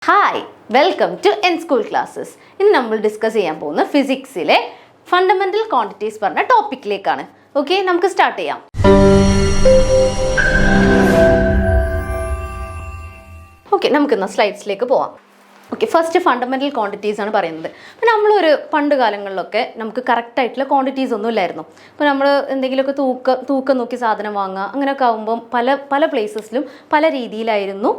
Hi, welcome to N school classes. ഇന്ന് നമ്മൾ discuss ചെയ്യാൻ പോകുന്ന ഫിസിക്സിലെ ഫണ്ടമെന്റൽ ക്വാണ്ടിറ്റീസ് പറഞ്ഞ ടോപ്പിക്കിലേക്കാണ്. ഓക്കെ, നമുക്ക് സ്റ്റാർട്ട് ചെയ്യാം. ഓക്കെ, നമുക്കിന്ന് സ്ലൈഡ്സിലേക്ക് പോവാം. ഓക്കെ, ഫസ്റ്റ് ഫണ്ടമെന്റൽ ക്വാണ്ടിറ്റീസ് ആണ് പറയുന്നത്. അപ്പോൾ നമ്മളൊരു പണ്ട് കാലങ്ങളിലൊക്കെ നമുക്ക് കറക്റ്റായിട്ടുള്ള ക്വാണ്ടിറ്റീസ് ഒന്നും ഇല്ലായിരുന്നു. അപ്പോൾ നമ്മൾ എന്തെങ്കിലുമൊക്കെ തൂക്കം നോക്കി സാധനം വാങ്ങുക, അങ്ങനെയൊക്കെ ആകുമ്പം പല പ്ലേസസിലും പല രീതിയിലായിരുന്നു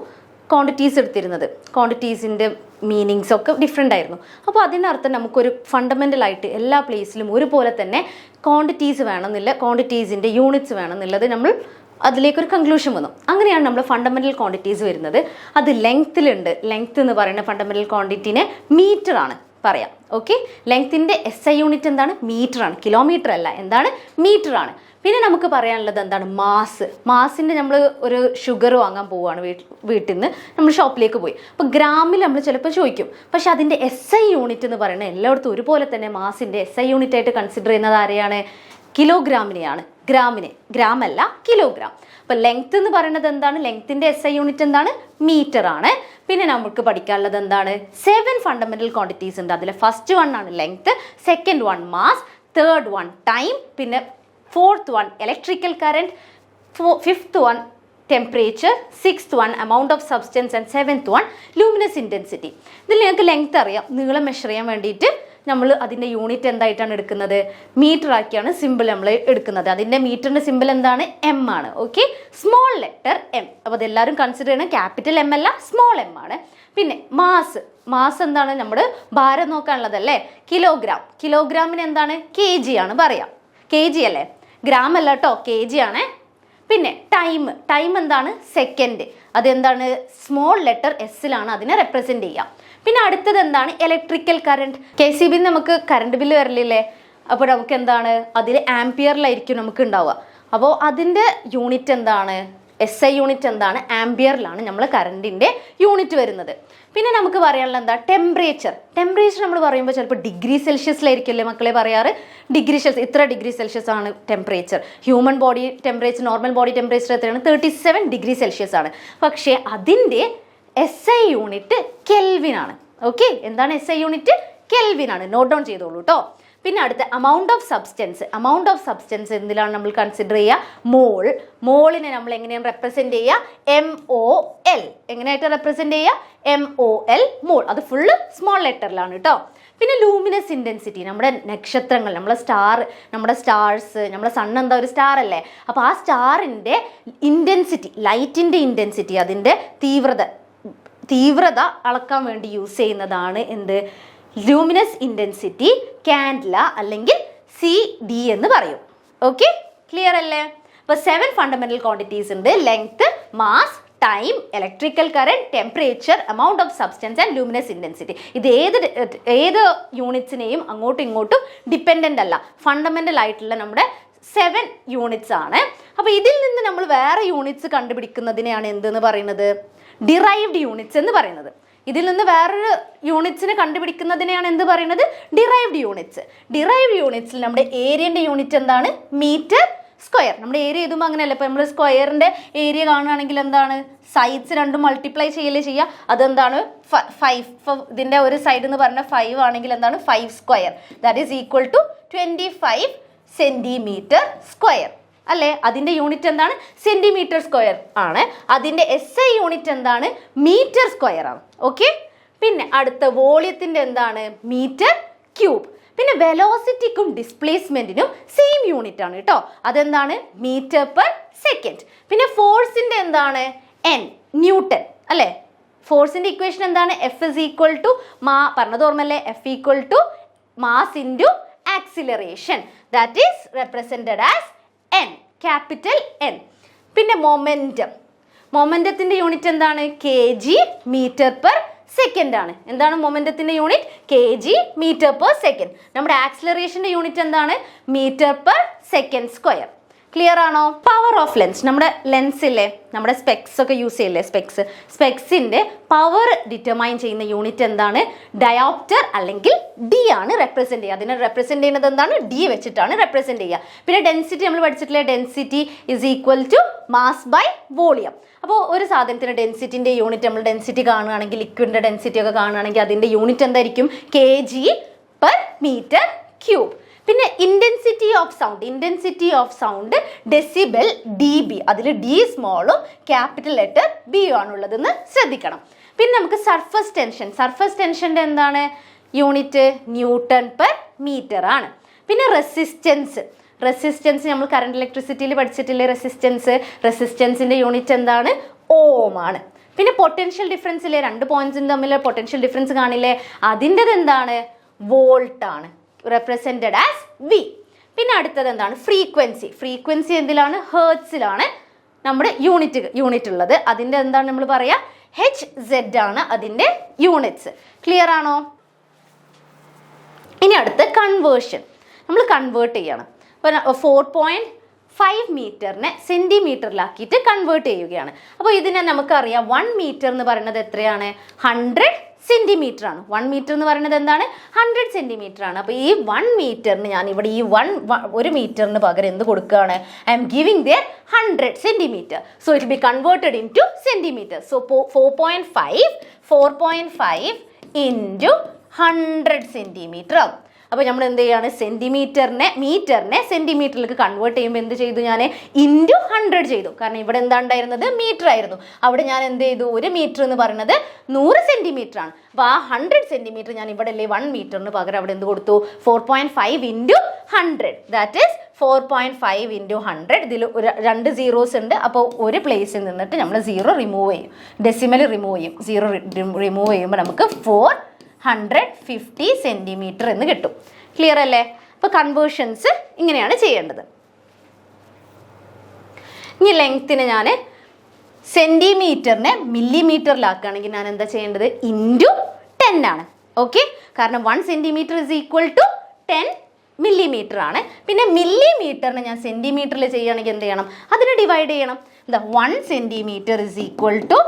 ക്വാണ്ടിറ്റീസ് എടുത്തിരുന്നത്. ക്വാണ്ടിറ്റീസിൻ്റെ മീനിങ്സ് ഒക്കെ ഡിഫറെൻ്റ് ആയിരുന്നു. അപ്പോൾ അതിനർത്ഥം നമുക്കൊരു ഫണ്ടമെൻ്റലായിട്ട് എല്ലാ പ്ലേസിലും ഒരുപോലെ തന്നെ ക്വാണ്ടിറ്റീസ് വേണമെന്നില്ല, ക്വാണ്ടിറ്റീസിൻ്റെ യൂണിറ്റ്സ് വേണമെന്നുള്ളത് നമ്മൾ അതിലേക്കൊരു കൺക്ലൂഷൻ വന്നു. അങ്ങനെയാണ് നമ്മൾ ഫണ്ടമെൻ്റൽ ക്വാണ്ടിറ്റീസ് വരുന്നത്. അത് ലെങ്ത്തിലുണ്ട്. ലെങ്ത്ത് എന്ന് പറയുന്ന ഫണ്ടമെൻ്റൽ ക്വാണ്ടിറ്റീനെ മീറ്ററാണ് പറയാം. ഓക്കെ, ലെങ്ത്തിൻ്റെ SI യൂണിറ്റ് എന്താണ്? മീറ്ററാണ്, കിലോമീറ്റർ അല്ല. എന്താണ്? മീറ്ററാണ്. പിന്നെ നമുക്ക് പറയാനുള്ളത് എന്താണ്? മാസിൻ്റെ നമ്മൾ ഒരു ഷുഗർ വാങ്ങാൻ പോവുകയാണ് വീട്ടിൽ നിന്ന് നമ്മൾ ഷോപ്പിലേക്ക് പോയി. അപ്പോൾ ഗ്രാമിൽ നമ്മൾ ചിലപ്പോൾ ചോദിക്കും. പക്ഷെ അതിൻ്റെ SI യൂണിറ്റ് എന്ന് പറയുന്നത് എല്ലായിടത്തും ഒരുപോലെ തന്നെ മാസിൻ്റെ SI യൂണിറ്റ് ആയിട്ട് കൺസിഡർ ചെയ്യുന്നത് ആരെയാണ്? കിലോഗ്രാമിനെയാണ്. ഗ്രാമല്ല, കിലോഗ്രാം. അപ്പോൾ ലെങ്ത് എന്ന് പറയുന്നത് എന്താണ്? ലെങ്ത്തിൻ്റെ SI യൂണിറ്റ് എന്താണ്? മീറ്റർ ആണ്. പിന്നെ നമുക്ക് പഠിക്കാനുള്ളത് എന്താണ്? 7 ഫണ്ടമെന്റൽ ക്വാണ്ടിറ്റീസ് ഉണ്ട്. അതിൽ ഫസ്റ്റ് വൺ ആണ് length, second one mass, third one time, പിന്നെ fourth one electrical current, fifth one temperature, sixth one amount of substance and seventh one luminous intensity. ഇതിൽ ഞങ്ങൾക്ക് ലെങ്ത് അറിയാം. നീളം മെഷർ ചെയ്യാൻ വേണ്ടിയിട്ട് നമ്മൾ അതിൻ്റെ യൂണിറ്റ് എന്തായിട്ടാണ് എടുക്കുന്നത്? മീറ്റർ ആക്കിയാണ് സിമ്പിൾ നമ്മൾ എടുക്കുന്നത്. അതിൻ്റെ മീറ്ററിൻ്റെ സിമ്പിൾ എന്താണ്? M ആണ്. Okay, small letter M. അപ്പോൾ അതെല്ലാവരും കൺസിഡർ ചെയ്യണം. ക്യാപിറ്റൽ M അല്ല, സ്മോൾ M ആണ്. പിന്നെ മാസ് എന്താണ്? നമ്മുടെ ഭാരം നോക്കാനുള്ളതല്ലേ? കിലോഗ്രാമിന് എന്താണ്? kg ആണ് പറയാം. kg അല്ലേ, ഗ്രാം അല്ല കേട്ടോ, kg ആണ്. പിന്നെ ടൈം എന്താണ്? സെക്കൻഡ്. അതെന്താണ്? സ്മോൾ ലെറ്റർ S-ലാണ് അതിനെ റെപ്രസെൻറ്റ് ചെയ്യാം. പിന്നെ അടുത്തത് എന്താണ്? Electrical current. KCB നമുക്ക് കറണ്ട് ബില്ല് വരലില്ലേ? അപ്പോൾ നമുക്ക് എന്താണ്? അതിൽ ആംപിയറിലായിരിക്കും നമുക്ക് ഉണ്ടാവുക. അപ്പോൾ അതിൻ്റെ യൂണിറ്റ് എന്താണ്? SI യൂണിറ്റ് എന്താണ്? ആംപിയറിലാണ് നമ്മൾ കറണ്ടിൻ്റെ യൂണിറ്റ് വരുന്നത്. പിന്നെ നമുക്ക് പറയാനുള്ളത് എന്താ? ടെമ്പറേച്ചർ നമ്മൾ പറയുമ്പോൾ ചിലപ്പോൾ ഡിഗ്രി സെൽഷ്യസിലായിരിക്കുമല്ലേ മക്കളെ പറയാറ്? ഇത്ര ഡിഗ്രി സെൽഷ്യസ് ആണ് temperature. Human body temperature, normal body temperature എത്രയാണ്? 37 ഡിഗ്രി സെൽഷ്യസ് ആണ്. പക്ഷേ അതിൻ്റെ SI യൂണിറ്റ് കെൽവിൻ ആണ്. ഓക്കെ, എന്താണ് SI യൂണിറ്റ്? കെൽവിൻ ആണ്. നോട്ട് ഡൗൺ ചെയ്തോളൂ കേട്ടോ. പിന്നെ അടുത്ത അമൗണ്ട് ഓഫ് സബ്സ്റ്റൻസ് എന്തിലാണ് നമ്മൾ കൺസിഡർ ചെയ്യുക? മോളിനെ നമ്മൾ എങ്ങനെയാണ് റെപ്രസെന്റ് ചെയ്യുക? MOL. എങ്ങനെയായിട്ട് റെപ്രസെന്റ് ചെയ്യുക? MOL, മോൾ. അത് ഫുള്ള് സ്മോൾ ലെറ്ററിലാണ് കേട്ടോ. പിന്നെ ലൂമിനസ് ഇൻറ്റൻസിറ്റി, നമ്മുടെ നക്ഷത്രങ്ങൾ, നമ്മുടെ സ്റ്റാർസ്, നമ്മുടെ സൺ എന്താ ഒരു സ്റ്റാർ അല്ലേ? അപ്പോൾ ആ സ്റ്റാറിൻ്റെ ഇൻറ്റൻസിറ്റി, ലൈറ്റിൻ്റെ ഇൻറ്റൻസിറ്റി, അതിൻ്റെ തീവ്രത അളക്കാൻ വേണ്ടി യൂസ് ചെയ്യുന്നതാണ് എന്ത്? ലൂമിനസ് ഇൻറ്റൻസിറ്റി കാൻഡില അല്ലെങ്കിൽ CD എന്ന് പറയും. ഓക്കെ, ക്ലിയർ അല്ലേ? അപ്പോൾ 7 ഫണ്ടമെന്റൽ ക്വാണ്ടിറ്റീസ് ഉണ്ട്. Length, mass, time, electrical current, temperature, amount of substance and luminous intensity. ഇത് ഏത് യൂണിറ്റ്സിനെയും അങ്ങോട്ടും ഇങ്ങോട്ടും ഡിപ്പെൻഡൻ്റ് അല്ല. ഫണ്ടമെന്റൽ ആയിട്ടുള്ള നമ്മുടെ 7 യൂണിറ്റ്സ് ആണ്. അപ്പോൾ ഇതിൽ നിന്ന് നമ്മൾ വേറെ യൂണിറ്റ്സ് കണ്ടുപിടിക്കുന്നതിനെയാണ് എന്തെന്ന് പറയുന്നത്? ഡിറൈവ്ഡ് യൂണിറ്റ്സ് എന്ന് പറയുന്നത്. ഇതിൽ നിന്ന് വേറൊരു യൂണിറ്റ്സിനെ കണ്ടുപിടിക്കുന്നതിനെയാണ് എന്ത് പറയുന്നത്? ഡിറൈവ്ഡ് യൂണിറ്റ്സിൽ നമ്മുടെ ഏരിയൻ്റെ യൂണിറ്റ് എന്താണ്? Metre square. നമ്മുടെ ഏരിയ എഴുതുമ്പോൾ അങ്ങനെയല്ല. ഇപ്പോൾ നമ്മൾ സ്ക്വയറിൻ്റെ ഏരിയ കാണുകയാണെങ്കിൽ എന്താണ്? സൈഡ്സ് രണ്ടും മൾട്ടിപ്ലൈ ചെയ്യല്ലേ ചെയ്യുക. അതെന്താണ്? 5. ഇതിൻ്റെ ഒരു സൈഡ് എന്ന് പറഞ്ഞാൽ 5 ആണെങ്കിൽ എന്താണ്? 5 square. That is equal to 25 centimetre square അല്ലേ? അതിൻ്റെ യൂണിറ്റ് എന്താണ്? സെൻറ്റിമീറ്റർ സ്ക്വയർ ആണ്. അതിൻ്റെ SI യൂണിറ്റ് എന്താണ്? മീറ്റർ സ്ക്വയർ ആണ്. ഓക്കെ, പിന്നെ അടുത്ത വോളിയത്തിൻ്റെ എന്താണ്? മീറ്റർ ക്യൂബ്. പിന്നെ വെലോസിറ്റിക്കും ഡിസ്പ്ലേസ്മെൻറ്റിനും സെയിം യൂണിറ്റ് ആണ് കേട്ടോ. അതെന്താണ്? Metre per second. പിന്നെ ഫോഴ്സിൻ്റെ എന്താണ്? ന്യൂട്ടൺ അല്ലേ? ഫോഴ്സിൻ്റെ ഇക്വേഷൻ എന്താണ്? F is equal to പറഞ്ഞത് ഓർമ്മല്ലേ? F equal to mass into acceleration. That is represented as capital N. പിന്നെ മൊമെൻറ്റത്തിൻ്റെ യൂണിറ്റ് എന്താണ്? kg മീറ്റർ പെർ സെക്കൻഡ് ആണ്. എന്താണ് മൊമെൻറ്റത്തിൻ്റെ unit? kg metre per second. നമ്മുടെ ആക്സിലറേഷൻ്റെ യൂണിറ്റ് എന്താണ്? Metre per second square. Clear ആണോ? പവർ ഓഫ് ലെൻസ്, നമ്മുടെ ലെൻസില്ലേ, നമ്മുടെ സ്പെക്സ് ഒക്കെ യൂസ് ചെയ്യില്ലേ, സ്പെക്സിന്റെ പവർ ഡിറ്റർമൈൻ ചെയ്യുന്ന യൂണിറ്റ് എന്താണ്? ഡയോപ്റ്റർ അല്ലെങ്കിൽ ഡി ആണ് റെപ്രസെന്റ് ചെയ്യുക. അതിനെ റെപ്രസെന്റ് ചെയ്യുന്നത് എന്താണ്? ഡി വെച്ചിട്ടാണ് റെപ്രസെന്റ് ചെയ്യുക. പിന്നെ ഡെൻസിറ്റി നമ്മൾ പഠിച്ചിട്ടില്ലേ, density is equal to mass by volume. അപ്പോൾ ഒരു സാധനത്തിന്റെ ഡെൻസിറ്റിന്റെ യൂണിറ്റ്, നമ്മൾ ഡെൻസിറ്റി കാണുകയാണെങ്കിൽ, ലിക്വിഡിന്റെ ഡെൻസിറ്റി ഒക്കെ കാണുകയാണെങ്കിൽ അതിന്റെ യൂണിറ്റ് എന്തായിരിക്കും? kg/m³. പിന്നെ intensity of sound decibel dB, അതിൽ ഡി സ്മോളും ക്യാപിറ്റൽ ലെറ്റർ ബി ആണുള്ളതെന്ന് ശ്രദ്ധിക്കണം. പിന്നെ നമുക്ക് സർഫസ് ടെൻഷൻ്റെ എന്താണ് യൂണിറ്റ്? Nm/m ആണ്. പിന്നെ റെസിസ്റ്റൻസ് നമ്മൾ കറണ്ട് ഇലക്ട്രിസിറ്റിയിൽ പഠിച്ചിട്ടില്ലേ, റെസിസ്റ്റൻസിന്റെ യൂണിറ്റ് എന്താണ്? ഓം ആണ്. പിന്നെ പൊട്ടൻഷ്യൽ ഡിഫറൻസിലെ രണ്ട് പോയിന്റ്സിന് തമ്മിൽ പൊട്ടൻഷ്യൽ ഡിഫറൻസ് കാണില്ലേ, അതിൻ്റെത് എന്താണ്? വോൾട്ട് ആണ്, റെപ്രസെന്റഡ് ആസ് V. പിന്നെ അടുത്തത് എന്താണ്? ഫ്രീക്വൻസി എന്തിലാണ്? ഹേർട്സിലാണ് നമ്മുടെ യൂണിറ്റ് ഉള്ളത്. അതിൻ്റെ എന്താണ് നമ്മൾ പറയാ? Hz ആണ് അതിൻ്റെ യൂണിറ്റ്സ്. ക്ലിയർ ആണോ? ഇനി അടുത്ത് കൺവേർഷൻ, നമ്മൾ കൺവേർട്ട് ചെയ്യണം. അപ്പോൾ 4.5 മീറ്ററിനെ സെന്റിമീറ്ററിലാക്കിയിട്ട് കൺവേർട്ട് ചെയ്യുകയാണ്. അപ്പോൾ ഇതിനെ നമുക്കറിയാം 1 മീറ്റർ എന്ന് പറയുന്നത് എത്രയാണ്? 100 സെന്റിമീറ്റർ ആണ്. 1 മീറ്റർ എന്ന് പറയുന്നത് എന്താണ്? 100 സെന്റിമീറ്റർ ആണ്. അപ്പോൾ ഈ 1 മീറ്ററിന് ഞാൻ ഇവിടെ ഈ 1 മീറ്ററിന് പകരം എന്ത് കൊടുക്കുകയാണ്? I M giving there 100 centimetre. So it be converted in two centimetre. So 4.5 into 100 centimetre ആവും. അപ്പോൾ നമ്മൾ എന്ത് ചെയ്യാണ്? മീറ്ററിനെ സെന്റിമീറ്ററിലേക്ക് കൺവേർട്ട് ചെയ്യുമ്പോൾ എന്ത് ചെയ്തു? ഞാൻ ഇൻറ്റു 100 ചെയ്തു. കാരണം ഇവിടെ എന്താ ഉണ്ടായിരുന്നത്? മീറ്റർ ആയിരുന്നു. അവിടെ ഞാൻ എന്ത് ചെയ്തു? 1 മീറ്റർ എന്ന് പറയുന്നത് 100 സെന്റിമീറ്റർ ആണ്. അപ്പോൾ ആ 100 സെന്റിമീറ്റർ ഞാൻ ഇവിടെ അല്ലേ 1 മീറ്ററിന് പകരം അവിടെ എന്ത് കൊടുത്തു? 4.5 ഇൻറ്റു 100, ദാറ്റ് ഈസ് 4.5 ഇൻറ്റു 100. ഇതിൽ 2 zeros ഉണ്ട്. അപ്പോൾ ഒരു പ്ലേസിൽ നിന്നിട്ട് നമ്മൾ 0 റിമൂവ് ചെയ്യും, ഡെസിമൽ റിമൂവ് ചെയ്യും. 0 റിമൂവ് ചെയ്യുമ്പോൾ നമുക്ക് 450 സെന്റിമീറ്റർ എന്ന് കിട്ടും. ക്ലിയർ അല്ലേ? അപ്പോൾ കൺവേർഷൻസ് ഇങ്ങനെയാണ് ചെയ്യേണ്ടത്. ഇനി ലെങ്ത്തിന് ഞാൻ സെന്റിമീറ്ററിനെ മില്ലിമീറ്ററിലാക്കുകയാണെങ്കിൽ ഞാൻ എന്താ ചെയ്യേണ്ടത്? ഇൻറ്റു 10 ആണ്. ഓക്കെ, കാരണം 1 centimetre is equal to 10 millimetre ആണ്. പിന്നെ മില്ലിമീറ്ററിനെ ഞാൻ സെന്റിമീറ്ററിൽ ചെയ്യുകയാണെങ്കിൽ എന്ത് ചെയ്യണം? അതിനെ ഡിവൈഡ് ചെയ്യണം. എന്താ? 1 centimetre is equal to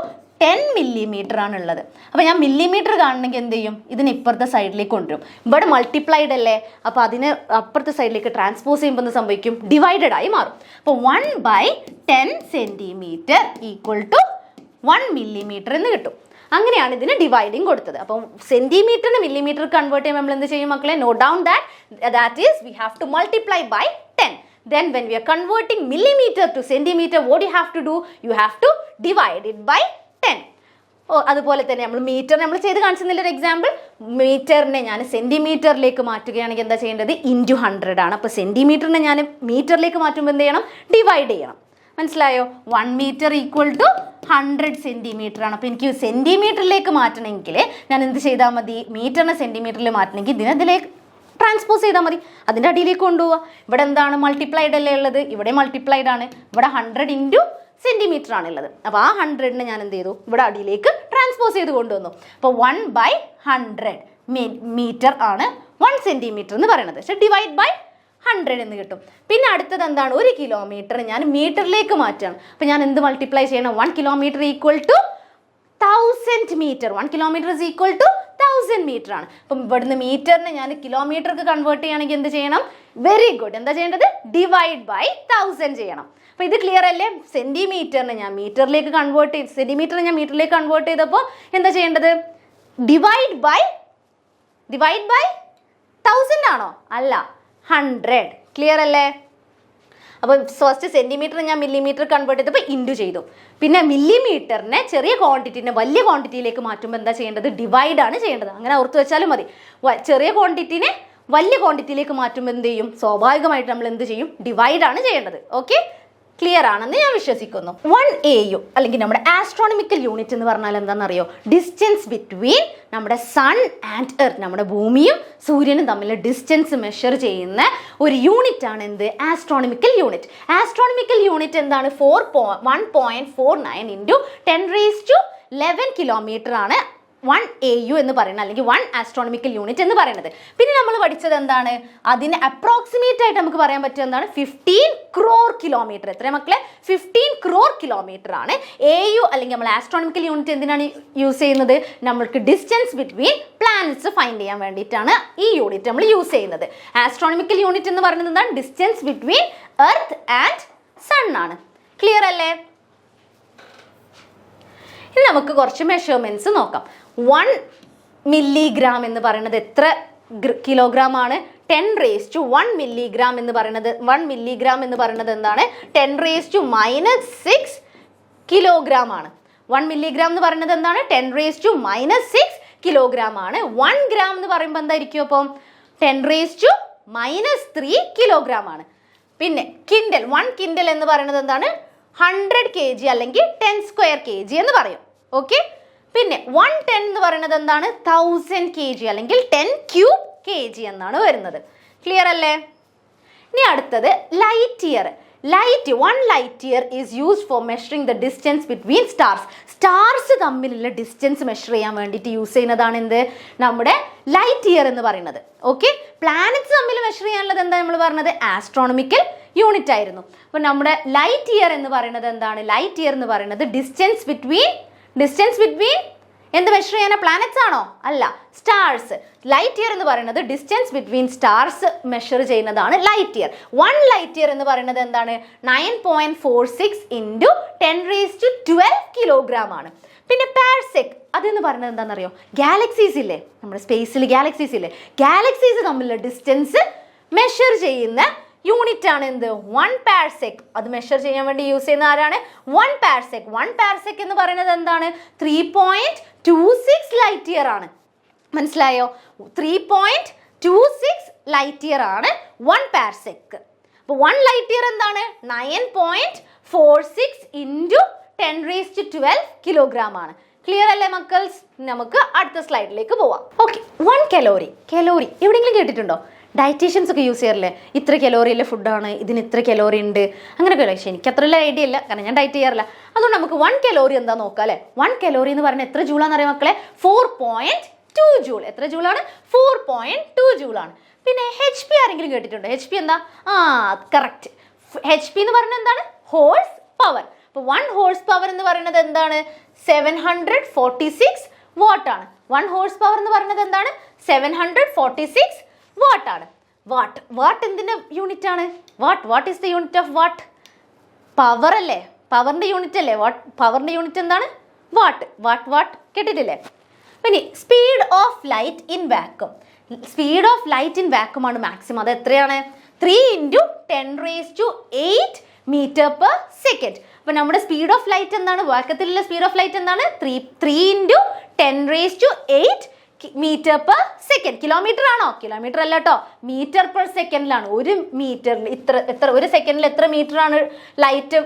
10 millimetre ആണുള്ളത്. അപ്പോൾ ഞാൻ മില്ലിമീറ്റർ കാണണമെങ്കിൽ എന്ത് ചെയ്യും? ഇതിന് ഇപ്പുറത്തെ സൈഡിലേക്ക് കൊണ്ടുവരും. ഇവിടെ മൾട്ടിപ്ലൈഡ് അല്ലേ, അപ്പോൾ അതിന് അപ്പുറത്തെ സൈഡിലേക്ക് ട്രാൻസ്പോസ് ചെയ്യുമ്പോൾ എന്ത് സംഭവിക്കും? ഡിവൈഡഡ് ആയി മാറും. അപ്പോൾ 1/10 സെന്റിമീറ്റർ ഈക്വൽ ടു 1 മില്ലിമീറ്റർ എന്ന് കിട്ടും. അങ്ങനെയാണ് ഇതിന് ഡിവൈഡിങ് കൊടുത്തത്. അപ്പം സെന്റിമീറ്ററിന് മില്ലിമീറ്റർ കൺവേർട്ട് ചെയ്യുമ്പോൾ നമ്മൾ എന്ത് ചെയ്യും മക്കളെ? Note down that is we have to multiply by 10. Then when we are converting millimeter to centimeter, what you have to do? You have to divide it by 10. അതുപോലെ തന്നെ നമ്മൾ ചെയ്ത് കാണിച്ചിരുന്നില്ല ഒരു എക്സാമ്പിൾ. മീറ്ററിനെ ഞാൻ സെന്റിമീറ്ററിലേക്ക് മാറ്റുകയാണെങ്കിൽ എന്താ ചെയ്യേണ്ടത്? ഇൻറ്റു 100 ആണ്. അപ്പോൾ സെന്റിമീറ്ററിനെ ഞാൻ മീറ്ററിലേക്ക് മാറ്റുമ്പോൾ എന്ത് ചെയ്യണം? ഡിവൈഡ് ചെയ്യണം. മനസ്സിലായോ? 1 മീറ്റർ ഈക്വൽ ടു 100 സെന്റിമീറ്റർ ആണ്. അപ്പോൾ എനിക്ക് സെന്റിമീറ്ററിലേക്ക് മാറ്റണമെങ്കിൽ ഞാൻ എന്ത് ചെയ്താൽ മതി? മീറ്ററിനെ സെന്റിമീറ്ററിൽ മാറ്റണമെങ്കിൽ ഇതിലേക്ക് ട്രാൻസ്പോസ് ചെയ്താൽ മതി, അതിൻ്റെ അടിയിലേക്ക് കൊണ്ടുപോവുക. ഇവിടെ എന്താണ്? മൾട്ടിപ്ലൈഡ് അല്ലേ ഉള്ളത്, ഇവിടെ മൾട്ടിപ്ലൈഡ് ആണ്. ഇവിടെ 100 ഇൻറ്റു സെന്റിമീറ്റർ ആണുള്ളത്. അപ്പോൾ ആ 100നെ ഞാൻ എന്ത് ചെയ്തു? ഇവിടെ അടിയിലേക്ക് ട്രാൻസ്പോസ് ചെയ്ത് കൊണ്ടുവന്നു. അപ്പോൾ 1/100 മീറ്റർ ആണ് 1 സെന്റിമീറ്റർ എന്ന് പറയുന്നത്. പക്ഷേ ഡിവൈഡ് ബൈ 100 എന്ന് കിട്ടും. പിന്നെ അടുത്തത് എന്താണ്? 1 കിലോമീറ്റർ ഞാൻ മീറ്ററിലേക്ക് മാറ്റുകയാണ്. അപ്പോൾ ഞാൻ എന്ത് മൾട്ടിപ്ലൈ ചെയ്യണം? 1 kilometre equal to 1000 metre. 1 kilometre is equal to 1000 metre ആണ്. അപ്പം ഇവിടുന്ന് മീറ്ററിനെ ഞാൻ കിലോമീറ്റർക്ക് കൺവേർട്ട് ചെയ്യുകയാണെങ്കിൽ എന്ത് ചെയ്യണം? Very good. എന്താ ചെയ്യേണ്ടത്? ഡിവൈഡ് ബൈ 1000 ചെയ്യണം. അപ്പോൾ ഇത് ക്ലിയർ അല്ലേ? സെന്റിമീറ്ററിനെ ഞാൻ മീറ്ററിലേക്ക് കൺവേർട്ട് ചെയ്ത് സെന്റിമീറ്ററിനെ ഞാൻ മീറ്ററിലേക്ക് കൺവേർട്ട് ചെയ്തപ്പോൾ എന്താ ചെയ്യേണ്ടത്? ഡിവൈഡ് ബൈ 1000 ആണോ? അല്ല, 100. ക്ലിയർ അല്ലേ? അപ്പോൾ ഫസ്റ്റ് സെന്റിമീറ്റർ ഞാൻ മില്ലിമീറ്റർ കൺവേർട്ട് ചെയ്തപ്പോൾ ഇൻറ്റു ചെയ്തു. പിന്നെ മില്ലിമീറ്ററിനെ ചെറിയ ക്വാണ്ടിറ്റിനെ വലിയ ക്വാണ്ടിറ്റിയിലേക്ക് മാറ്റുമ്പോൾ എന്താ ചെയ്യേണ്ടത്? ഡിവൈഡ് ആണ് ചെയ്യേണ്ടത്. അങ്ങനെ ഓർത്ത് വെച്ചാലും മതി. ചെറിയ ക്വാണ്ടിറ്റിനെ വലിയ ക്വാണ്ടിറ്റിയിലേക്ക് മാറ്റുമ്പോൾ എന്ത് ചെയ്യും? സ്വാഭാവികമായിട്ട് നമ്മൾ എന്ത് ചെയ്യും? ഡിവൈഡ് ആണ് ചെയ്യേണ്ടത്. ഓക്കെ, ക്ലിയർ ആണെന്ന് ഞാൻ വിശ്വസിക്കുന്നു. 1 AU അല്ലെങ്കിൽ നമ്മുടെ ആസ്ട്രോണമിക്കൽ യൂണിറ്റ് എന്ന് പറഞ്ഞാൽ എന്താണെന്നറിയോ? ഡിസ്റ്റൻസ് ബിറ്റ്വീൻ നമ്മുടെ സൺ ആൻഡ് എർത്ത്, നമ്മുടെ ഭൂമിയും സൂര്യനും തമ്മിലുള്ള ഡിസ്റ്റൻസ് മെഷർ ചെയ്യുന്ന ഒരു യൂണിറ്റ് ആണ് എന്ത്? Astronomical unit. ആസ്ട്രോണമിക്കൽ യൂണിറ്റ് എന്താണ്? 1.49 ഇൻറ്റു 10⁻11 കിലോമീറ്റർ ആണ് AU എന്ന് പറയുന്നത്, അല്ലെങ്കിൽ 1 ആസ്ട്രോണമിക്കൽ യൂണിറ്റ് എന്ന് പറയുന്നത്. പിന്നെ നമ്മൾ പഠിച്ചത് എന്താണ്, അതിന് അപ്രോക്സിമേറ്റ് ആയിട്ട് നമുക്ക് പറയാൻ പറ്റുക എന്താണ്, 15 crore കിലോമീറ്റർ. എത്ര മക്കളെ? 15 crore കിലോമീറ്റർ ആണ് AU, അല്ലെങ്കിൽ നമ്മൾ ആസ്ട്രോണമിക്കൽ യൂണിറ്റ് എന്തിനാണ് യൂസ് ചെയ്യുന്നത്, നമ്മൾക്ക് ഡിസ്റ്റൻസ് ബിറ്റ്വീൻ പ്ലാനറ്റ്സ് ഫൈൻഡ് ചെയ്യാൻ വേണ്ടിയിട്ടാണ് ഈ യൂണിറ്റ് നമ്മൾ യൂസ് ചെയ്യുന്നത്. ആസ്ട്രോണമിക്കൽ യൂണിറ്റ് എന്ന് പറയുന്നത് എന്താണ്, distance between earth and sun ആണ്. ക്ലിയർ അല്ലേ? ഇനി നമുക്ക് കുറച്ച് മെഷർമെന്റ്സ് നോക്കാം. 1 മില്ലിഗ്രാം എന്ന് പറയുന്നത് എത്ര കിലോഗ്രാം ആണ്? 10⁻1 മില്ലിഗ്രാം എന്ന് പറയുന്നത്, 1 മില്ലിഗ്രാം എന്ന് പറയുന്നത് എന്താണ്, 10⁻⁻6 കിലോഗ്രാം ആണ്. 1 മില്ലിഗ്രാം എന്ന് പറയുന്നത് എന്താണ്, 10⁻⁻6 കിലോഗ്രാം ആണ്. 1 ഗ്രാം എന്ന് പറയുമ്പോൾ എന്തായിരിക്കും, അപ്പം 10⁻⁻3 കിലോഗ്രാം ആണ്. പിന്നെ കിൻഡൽ, 1 കിൻഡൽ എന്ന് പറയുന്നത് എന്താണ്, 100 kg അല്ലെങ്കിൽ 10 square kg എന്ന് പറയും. ഓക്കെ. പിന്നെ 110 എന്ന് പറയുന്നത് എന്താണ്, 1000 kg അല്ലെങ്കിൽ 10 cube kg എന്നാണ് വരുന്നത്. ക്ലിയർ അല്ലേ? ഇനി അടുത്തത് light year. 1 light year is used for measuring the distance between stars. Stars തമ്മിലുള്ള ഡിസ്റ്റൻസ് മെഷർ ചെയ്യാൻ വേണ്ടിയിട്ട് യൂസ് ചെയ്യുന്നതാണ് എന്ത്, നമ്മുടെ ലൈറ്റ് ഇയർ എന്ന് പറയുന്നത്. ഓക്കെ. പ്ലാനറ്റ്സ് തമ്മിൽ മെഷർ ചെയ്യാനുള്ളത് എന്താ നമ്മൾ പറഞ്ഞത്, ആസ്ട്രോണമിക്കൽ യൂണിറ്റ് ആയിരുന്നു. അപ്പോൾ നമ്മുടെ ലൈറ്റ് ഇയർ എന്ന് പറയുന്നത് എന്താണ്, ലൈറ്റ് ഇയർ എന്ന് പറയുന്നത് ഡിസ്റ്റൻസ് ബിറ്റ്വീൻ എന്ത് മെഷർ ചെയ്യാനാ, പ്ലാനറ്റ്സ് ആണോ? അല്ല, സ്റ്റാർസ്. ലൈറ്റ് ഇയർ എന്ന് പറയുന്നത് ഡിസ്റ്റൻസ് ബിറ്റ്വീൻ സ്റ്റാർസ് മെഷർ ചെയ്യുന്നതാണ് ലൈറ്റ് ഇയർ. 1 ലൈറ്റ് ഇയർ എന്ന് പറയുന്നത് എന്താണ്, 9.46 × 10⁻12 കിലോഗ്രാം ആണ്. പിന്നെ പാർസെക് അതെന്ന് പറയുന്നത് എന്താണെന്നറിയോ, ഗാലക്സീസ് ഇല്ലേ, നമ്മുടെ സ്പേസിൽ ഗാലക്സീസ് ഇല്ലേ, ഗാലക്സീസ് തമ്മിലുള്ള ഡിസ്റ്റൻസ് മെഷർ ചെയ്യുന്ന യൂണിറ്റ് ആണ് എന്ത്, 1 പാർസെക്. അത് മെഷർ ചെയ്യാൻ വേണ്ടി യൂസ് ചെയ്യുന്ന ആരാണ്, 1 പാർസെക്. 1 പാർസെക് എന്ന് പറയുന്നത് എന്താണ്, 3.26 ലൈറ്റ് ഇയർ ആണ്. മനസ്സിലായോ? 3.26 ലൈറ്റ് ഇയർ ആണ് 1 പാർസെക്. അപ്പോൾ 1 ലൈറ്റ് ഇയർ എന്താണ്, 9.46 × 10⁻12 കിലോഗ്രാം ആണ്. ക്ലിയർ അല്ലേ മക്കൾസ്? നമുക്ക് അടുത്ത സ്ലൈഡിലേക്ക് പോവാം. ഓക്കെ. 1 കലോറി. എവിടെയെങ്കിലും കേട്ടിട്ടുണ്ടോ? ഡയറ്റീഷ്യൻസ് ഒക്കെ യൂസ് ചെയ്യാറില്ലേ, ഇത്ര കലോറിയിലെ ഫുഡാണ്, ഇതിന് ഇത്ര കലോറി ഉണ്ട്, അങ്ങനെയൊക്കെ. പക്ഷേ എനിക്ക് അത്ര ഐഡിയ ഇല്ല, കാരണം ഞാൻ ഡയറ്റ് ചെയ്യാറില്ല. അതുകൊണ്ട് നമുക്ക് 1 കലോറി എന്താ നോക്കാം അല്ലേ. 1 കലോറി എന്ന് പറഞ്ഞാൽ എത്ര ജൂളാന്ന് അറിയാം മക്കളെ, 4.2 ജൂൾ. എത്ര ജൂളാണ്, 4.2 ജൂളാണ്. പിന്നെ HP ആരെങ്കിലും കേട്ടിട്ടുണ്ടോ? HP എന്താ? കറക്റ്റ്. HP എന്ന് പറഞ്ഞാൽ എന്താണ്, ഹോഴ്സ് പവർ. അപ്പോൾ 1 ഹോഴ്സ് പവർ എന്ന് പറയുന്നത് എന്താണ്, 746 വാട്ട് ആണ്. 1 ഹോഴ്സ് പവർ എന്ന് പറയുന്നത് എന്താണ്, 746 വാട്ട് ആണ്. വാട്ട് എന്തിന്റെ യൂണിറ്റ് ആണ്, what is the unit of what, power അല്ലേ, പവറിന്റെ യൂണിറ്റ് അല്ലേ. പവറിന്റെ യൂണിറ്റ് എന്താണ്, വാട്ട് കേട്ടിട്ടില്ലേ? പിന്നെ speed of light in vacuum. Speed of light in vacuum ആണ് മാക്സിമം. അത് എത്രയാണ്, 3 × 10⁸8 മീറ്റർ പെർ സെക്കൻഡ്. അപ്പൊ നമ്മുടെ സ്പീഡ് ഓഫ് ലൈറ്റ് എന്താണ്, വാക്വത്തിലുള്ള സ്പീഡ് ഓഫ് ലൈറ്റ് എന്താണ്, 3 × 10⁸8 മീറ്റർ പെർ സെക്കൻഡ്. കിലോമീറ്റർ ആണോ? കിലോമീറ്റർ അല്ല കേട്ടോ, മീറ്റർ പെർ സെക്കൻഡിലാണ്. 1 മീറ്ററിൽ എത്ര 1 സെക്കൻഡിൽ എത്ര മീറ്റർ ആണ് ലൈറ്റ്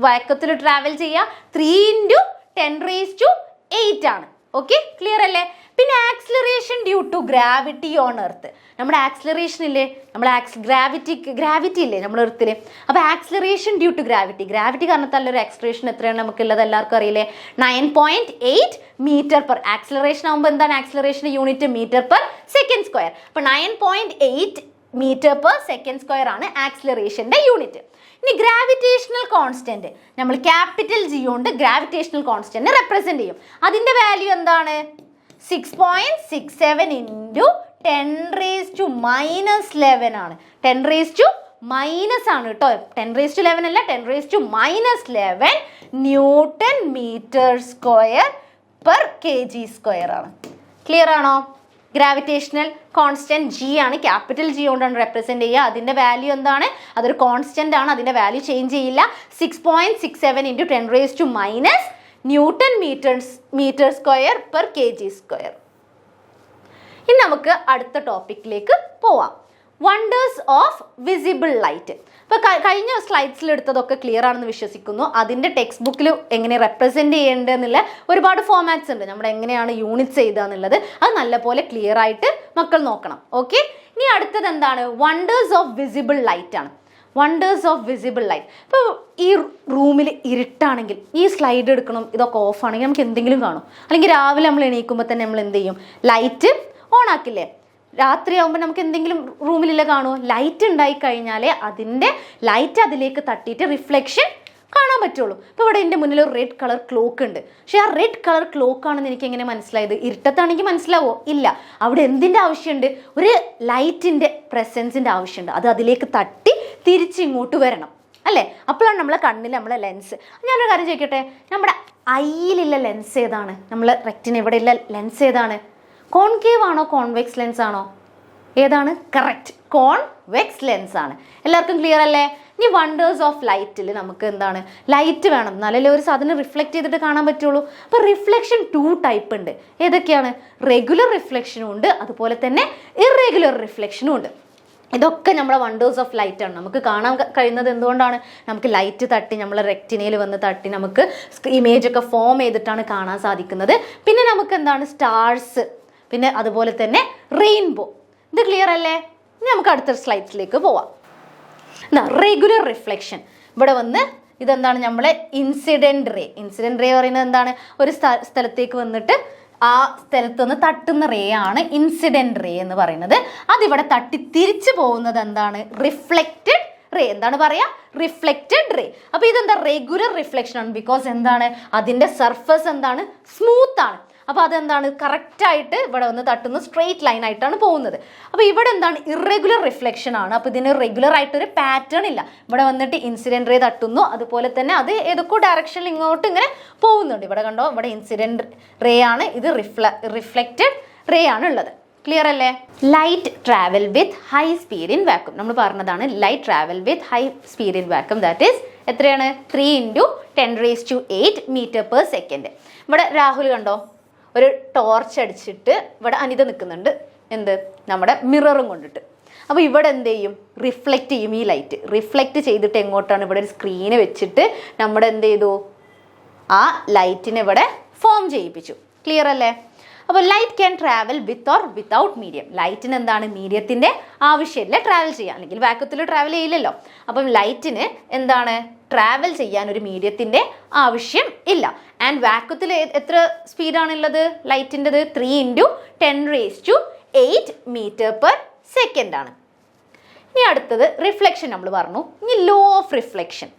വാക്വത്തിൽ ട്രാവൽ ചെയ്യുക, 3 × 10⁸8 ആണ്. ഓക്കെ. ക്ലിയർ അല്ലേ? പിന്നെ acceleration due to gravity on earth. നമ്മുടെ ആക്സിലറേഷൻ ഇല്ലേ, നമ്മുടെ ഗ്രാവിറ്റി ഇല്ലേ നമ്മുടെ എർത്തിൽ. അപ്പോൾ ആക്സിലറേഷൻ ഡ്യൂ ടു ഗ്രാവിറ്റി കാരണത്താലുള്ള ഒരു ആക്സിലറേഷൻ എത്രയാണ് നമുക്കുള്ളത് എല്ലാവർക്കും അറിയില്ലേ, 9.8 മീറ്റർ പെർ. ആക്സിലറേഷൻ ആകുമ്പോൾ എന്താണ്, acceleration unit metre per second square. അപ്പോൾ 9.8 മീറ്റർ പെർ സെക്കൻഡ് സ്ക്വയർ ആണ് ആക്സിലറേഷൻ്റെ യൂണിറ്റ്. ഇനി ഗ്രാവിറ്റേഷണൽ കോൺസ്റ്റന്റ് നമ്മൾ ക്യാപിറ്റൽ G കൊണ്ട് ഗ്രാവിറ്റേഷണൽ കോൺസ്റ്റന്റ് റെപ്രസെന്റ് ചെയ്യും. അതിന്റെ വാല്യൂ എന്താണ്, 6.67 × 10⁻⁻11 ആണ്. 10⁻⁻ ആണ് കേട്ടോ, 10⁻11 അല്ല, 10⁻⁻11 newton metre square per kg² ആണ്. ക്ലിയർ ആണോ? ഗ്രാവിറ്റേഷണൽ കോൺസ്റ്റന്റ് G ആണ്, ക്യാപിറ്റൽ G കൊണ്ടാണ് റെപ്രസെന്റ് ചെയ്യുക. അതിന്റെ വാല്യൂ എന്താണ്, അതൊരു കോൺസ്റ്റന്റ് ആണ്, അതിന്റെ വാല്യൂ ചേഞ്ച് ചെയ്യില്ല. 6.67 × 10⁻⁻11 newton metre square per kg². ഇനി നമുക്ക് അടുത്ത ടോപ്പിക്കിലേക്ക് പോവാം. Wonders of visible light. ഇപ്പോൾ കഴിഞ്ഞ സ്ലൈഡ്സിൽ എടുത്തതൊക്കെ ക്ലിയർ ആണെന്ന് വിശ്വസിക്കുന്നു. അതിൻ്റെ ടെക്സ്റ്റ് ബുക്കിൽ എങ്ങനെ റെപ്രസെൻറ്റ് ചെയ്യേണ്ടതെന്നുള്ള ഒരുപാട് ഫോമാറ്റ്സ് ഉണ്ട്. നമ്മൾ എങ്ങനെയാണ് യൂണിറ്റ്സ് ചെയ്യുക എന്നുള്ളത് അത് നല്ലപോലെ ക്ലിയർ ആയിട്ട് മക്കൾ നോക്കണം. ഓക്കെ. ഇനി അടുത്തത് എന്താണ്, വണ്ടേഴ്സ് ഓഫ് വിസിബിൾ ലൈറ്റ് ആണ്. Wonders of visible light. ഇപ്പോൾ ഈ റൂമിൽ ഇരുട്ടാണെങ്കിൽ ഈ സ്ലൈഡ് എടുക്കണം, ഇതൊക്കെ ഓഫ് ആണെങ്കിൽ നമുക്ക് എന്തെങ്കിലും കാണും. അല്ലെങ്കിൽ രാവിലെ നമ്മൾ എണീക്കുമ്പോൾ തന്നെ നമ്മൾ എന്ത് ചെയ്യും, ലൈറ്റ് ഓൺ ആക്കില്ലേ? രാത്രിയാകുമ്പോൾ നമുക്ക് എന്തെങ്കിലും റൂമിലില്ല കാണുമോ? ലൈറ്റ് ഉണ്ടായി കഴിഞ്ഞാലേ അതിൻ്റെ ലൈറ്റ് അതിലേക്ക് തട്ടിയിട്ട് റിഫ്ലക്ഷൻ കാണാൻ പറ്റുള്ളൂ. ഇപ്പോൾ ഇവിടെ എൻ്റെ മുന്നിൽ ഒരു റെഡ് കളർ ക്ലോക്ക് ഉണ്ട്. പക്ഷേ ആ റെഡ് കളർ ക്ലോക്ക് ആണെന്ന് എനിക്ക് എങ്ങനെ മനസ്സിലായത്? ഇരുട്ടത്താണെങ്കിൽ മനസ്സിലാവോ? ഇല്ല. അവിടെ എന്തിൻ്റെ ആവശ്യമുണ്ട്? ഒരു ലൈറ്റിൻ്റെ പ്രസൻസിൻ്റെ ആവശ്യമുണ്ട്. അത് അതിലേക്ക് തട്ടി തിരിച്ചിങ്ങോട്ട് വരണം അല്ലേ? അപ്പോഴാണ് നമ്മളെ കണ്ണിൽ നമ്മളെ ലെൻസ്. ഞാനൊരു കാര്യം ചോദിക്കട്ടെ, നമ്മുടെ ഐയിലുള്ള ലെൻസ് ഏതാണ്? നമ്മളെ റെക്റ്റിന് ഇവിടെയുള്ള ലെൻസ് ഏതാണ്? കോൺകേവ് ആണോ കോൺവെക്സ് ലെൻസ് ആണോ? ഏതാണ്? കറക്റ്റ്, കോൺവെക്സ് ലെൻസ് ആണ്. എല്ലാവർക്കും ക്ലിയർ അല്ലേ? ഇനി വണ്ടേഴ്സ് ഓഫ് ലൈറ്റിൽ നമുക്ക് എന്താണ്, ലൈറ്റ് വേണം, എന്നാലല്ലേ ഒരു സാധനം റിഫ്ലക്റ്റ് ചെയ്തിട്ട് കാണാൻ പറ്റുള്ളൂ. അപ്പോൾ റിഫ്ലക്ഷൻ 2 ടൈപ്പ് ഉണ്ട്. ഏതൊക്കെയാണ്? റെഗുലർ റിഫ്ലക്ഷനും ഉണ്ട്, അതുപോലെ തന്നെ ഇറെഗുലർ റിഫ്ലക്ഷനും ഉണ്ട്. ഇതൊക്കെ നമ്മുടെ വണ്ടേഴ്സ് ഓഫ് ലൈറ്റ് ആണ്. നമുക്ക് കാണാൻ കഴിയുന്നത് എന്തുകൊണ്ടാണ്? നമുക്ക് ലൈറ്റ് തട്ടി നമ്മളെ റെക്റ്റിനയിൽ വന്ന് തട്ടി നമുക്ക് ഇമേജ് ഒക്കെ ഫോം ചെയ്തിട്ടാണ് കാണാൻ സാധിക്കുന്നത്. പിന്നെ നമുക്ക് എന്താണ്, സ്റ്റാർസ്, പിന്നെ അതുപോലെ തന്നെ റെയിൻബോ. ഇത് ക്ലിയർ അല്ലേ? ഇനി നമുക്ക് അടുത്ത സ്ലൈഡ്സിലേക്ക് പോവാം. റെഗുലർ റിഫ്ലക്ഷൻ ഇവിടെ വന്ന് ഇതെന്താണ്, നമ്മളെ ഇൻസിഡൻറ്റ് റേ. ഇൻസിഡൻറ്റ് റേ പറയുന്നത് എന്താണ്? ഒരു സ്ഥലത്തേക്ക് വന്നിട്ട് ആ സ്ഥലത്തുനിന്ന് തട്ടുന്ന റേ ആണ് ഇൻസിഡൻറ്റ് റേ എന്ന് പറയുന്നത്. അതിവിടെ തട്ടി തിരിച്ചു പോകുന്നത് എന്താണ്? Reflected ray. എന്താണ് പറയാ? Reflected ray. അപ്പോൾ ഇതെന്താ, റെഗുലർ റിഫ്ലക്ഷൻ ആണ്. ബിക്കോസ് എന്താണ്, അതിൻ്റെ സർഫസ് എന്താണ്, സ്മൂത്ത് ആണ്. അപ്പോൾ അതെന്താണ്, കറക്റ്റായിട്ട് ഇവിടെ വന്ന് തട്ടുന്ന സ്ട്രെയിറ്റ് ലൈൻ ആയിട്ടാണ് പോകുന്നത്. അപ്പോൾ ഇവിടെ എന്താണ്, ഇറെഗുലർ റിഫ്ലക്ഷൻ ആണ്. അപ്പോൾ ഇതിന് റെഗുലർ ആയിട്ടൊരു പാറ്റേൺ ഇല്ല. ഇവിടെ വന്നിട്ട് ഇൻസിഡൻറ്റ് റേ തട്ടുന്നു, അതുപോലെ തന്നെ അത് ഏതൊക്കെ ഡയറക്ഷനിൽ ഇങ്ങോട്ട് ഇങ്ങനെ പോകുന്നുണ്ട്. ഇവിടെ കണ്ടോ, ഇവിടെ ഇൻസിഡൻറ്റ് റേ ആണ്, ഇത് റിഫ്ലെക്റ്റഡ് റേ ആണ് ഉള്ളത്. ക്ലിയർ അല്ലേ? Light travel with high speed in vacuum. നമ്മൾ പറഞ്ഞതാണ് light travel with high speed in vacuum. That is എത്രയാണ്? 3 × 10⁸ മീറ്റർ/സെക്കൻഡ്. ഇവിടെ രാഹുൽ കണ്ടോ, ഒരു ടോർച്ച് അടിച്ചിട്ട് ഇവിടെ അനിത നിൽക്കുന്നുണ്ട്. എന്ത്? നമ്മുടെ മിററും കൊണ്ടിട്ട്. അപ്പോൾ ഇവിടെ എന്ത് ചെയ്യും? റിഫ്ലക്റ്റ് ചെയ്യും. ഈ ലൈറ്റ് റിഫ്ലക്റ്റ് ചെയ്തിട്ട് എങ്ങോട്ടാണ്? ഇവിടെ ഒരു സ്ക്രീന് വെച്ചിട്ട് നമ്മുടെ എന്ത് ചെയ്തു? ആ ലൈറ്റിനെ ഇവിടെ ഫോം ചെയ്യിപ്പിച്ചു. ക്ലിയർ അല്ലേ? അപ്പോൾ light can travel with or without medium. ലൈറ്റിന് എന്താണ്, മീഡിയത്തിൻ്റെ ആവശ്യമില്ല ട്രാവൽ ചെയ്യാൻ, അല്ലെങ്കിൽ വാക്വത്തിൽ ട്രാവൽ ചെയ്യില്ലല്ലോ. അപ്പം ലൈറ്റിന് എന്താണ്, ട്രാവൽ ചെയ്യാൻ ഒരു മീഡിയത്തിൻ്റെ ആവശ്യം ഇല്ല. ആൻഡ് വാക്വത്തിൽ എത്ര സ്പീഡാണുള്ളത് ലൈറ്റിൻ്റെത്? 3 × 10⁸ മീറ്റർ/സെക്കൻഡ് ആണ്. ഇനി അടുത്തത് റിഫ്ലക്ഷൻ നമ്മൾ പറഞ്ഞു. ഇനി ലോ ഓഫ് റിഫ്ലക്ഷൻ.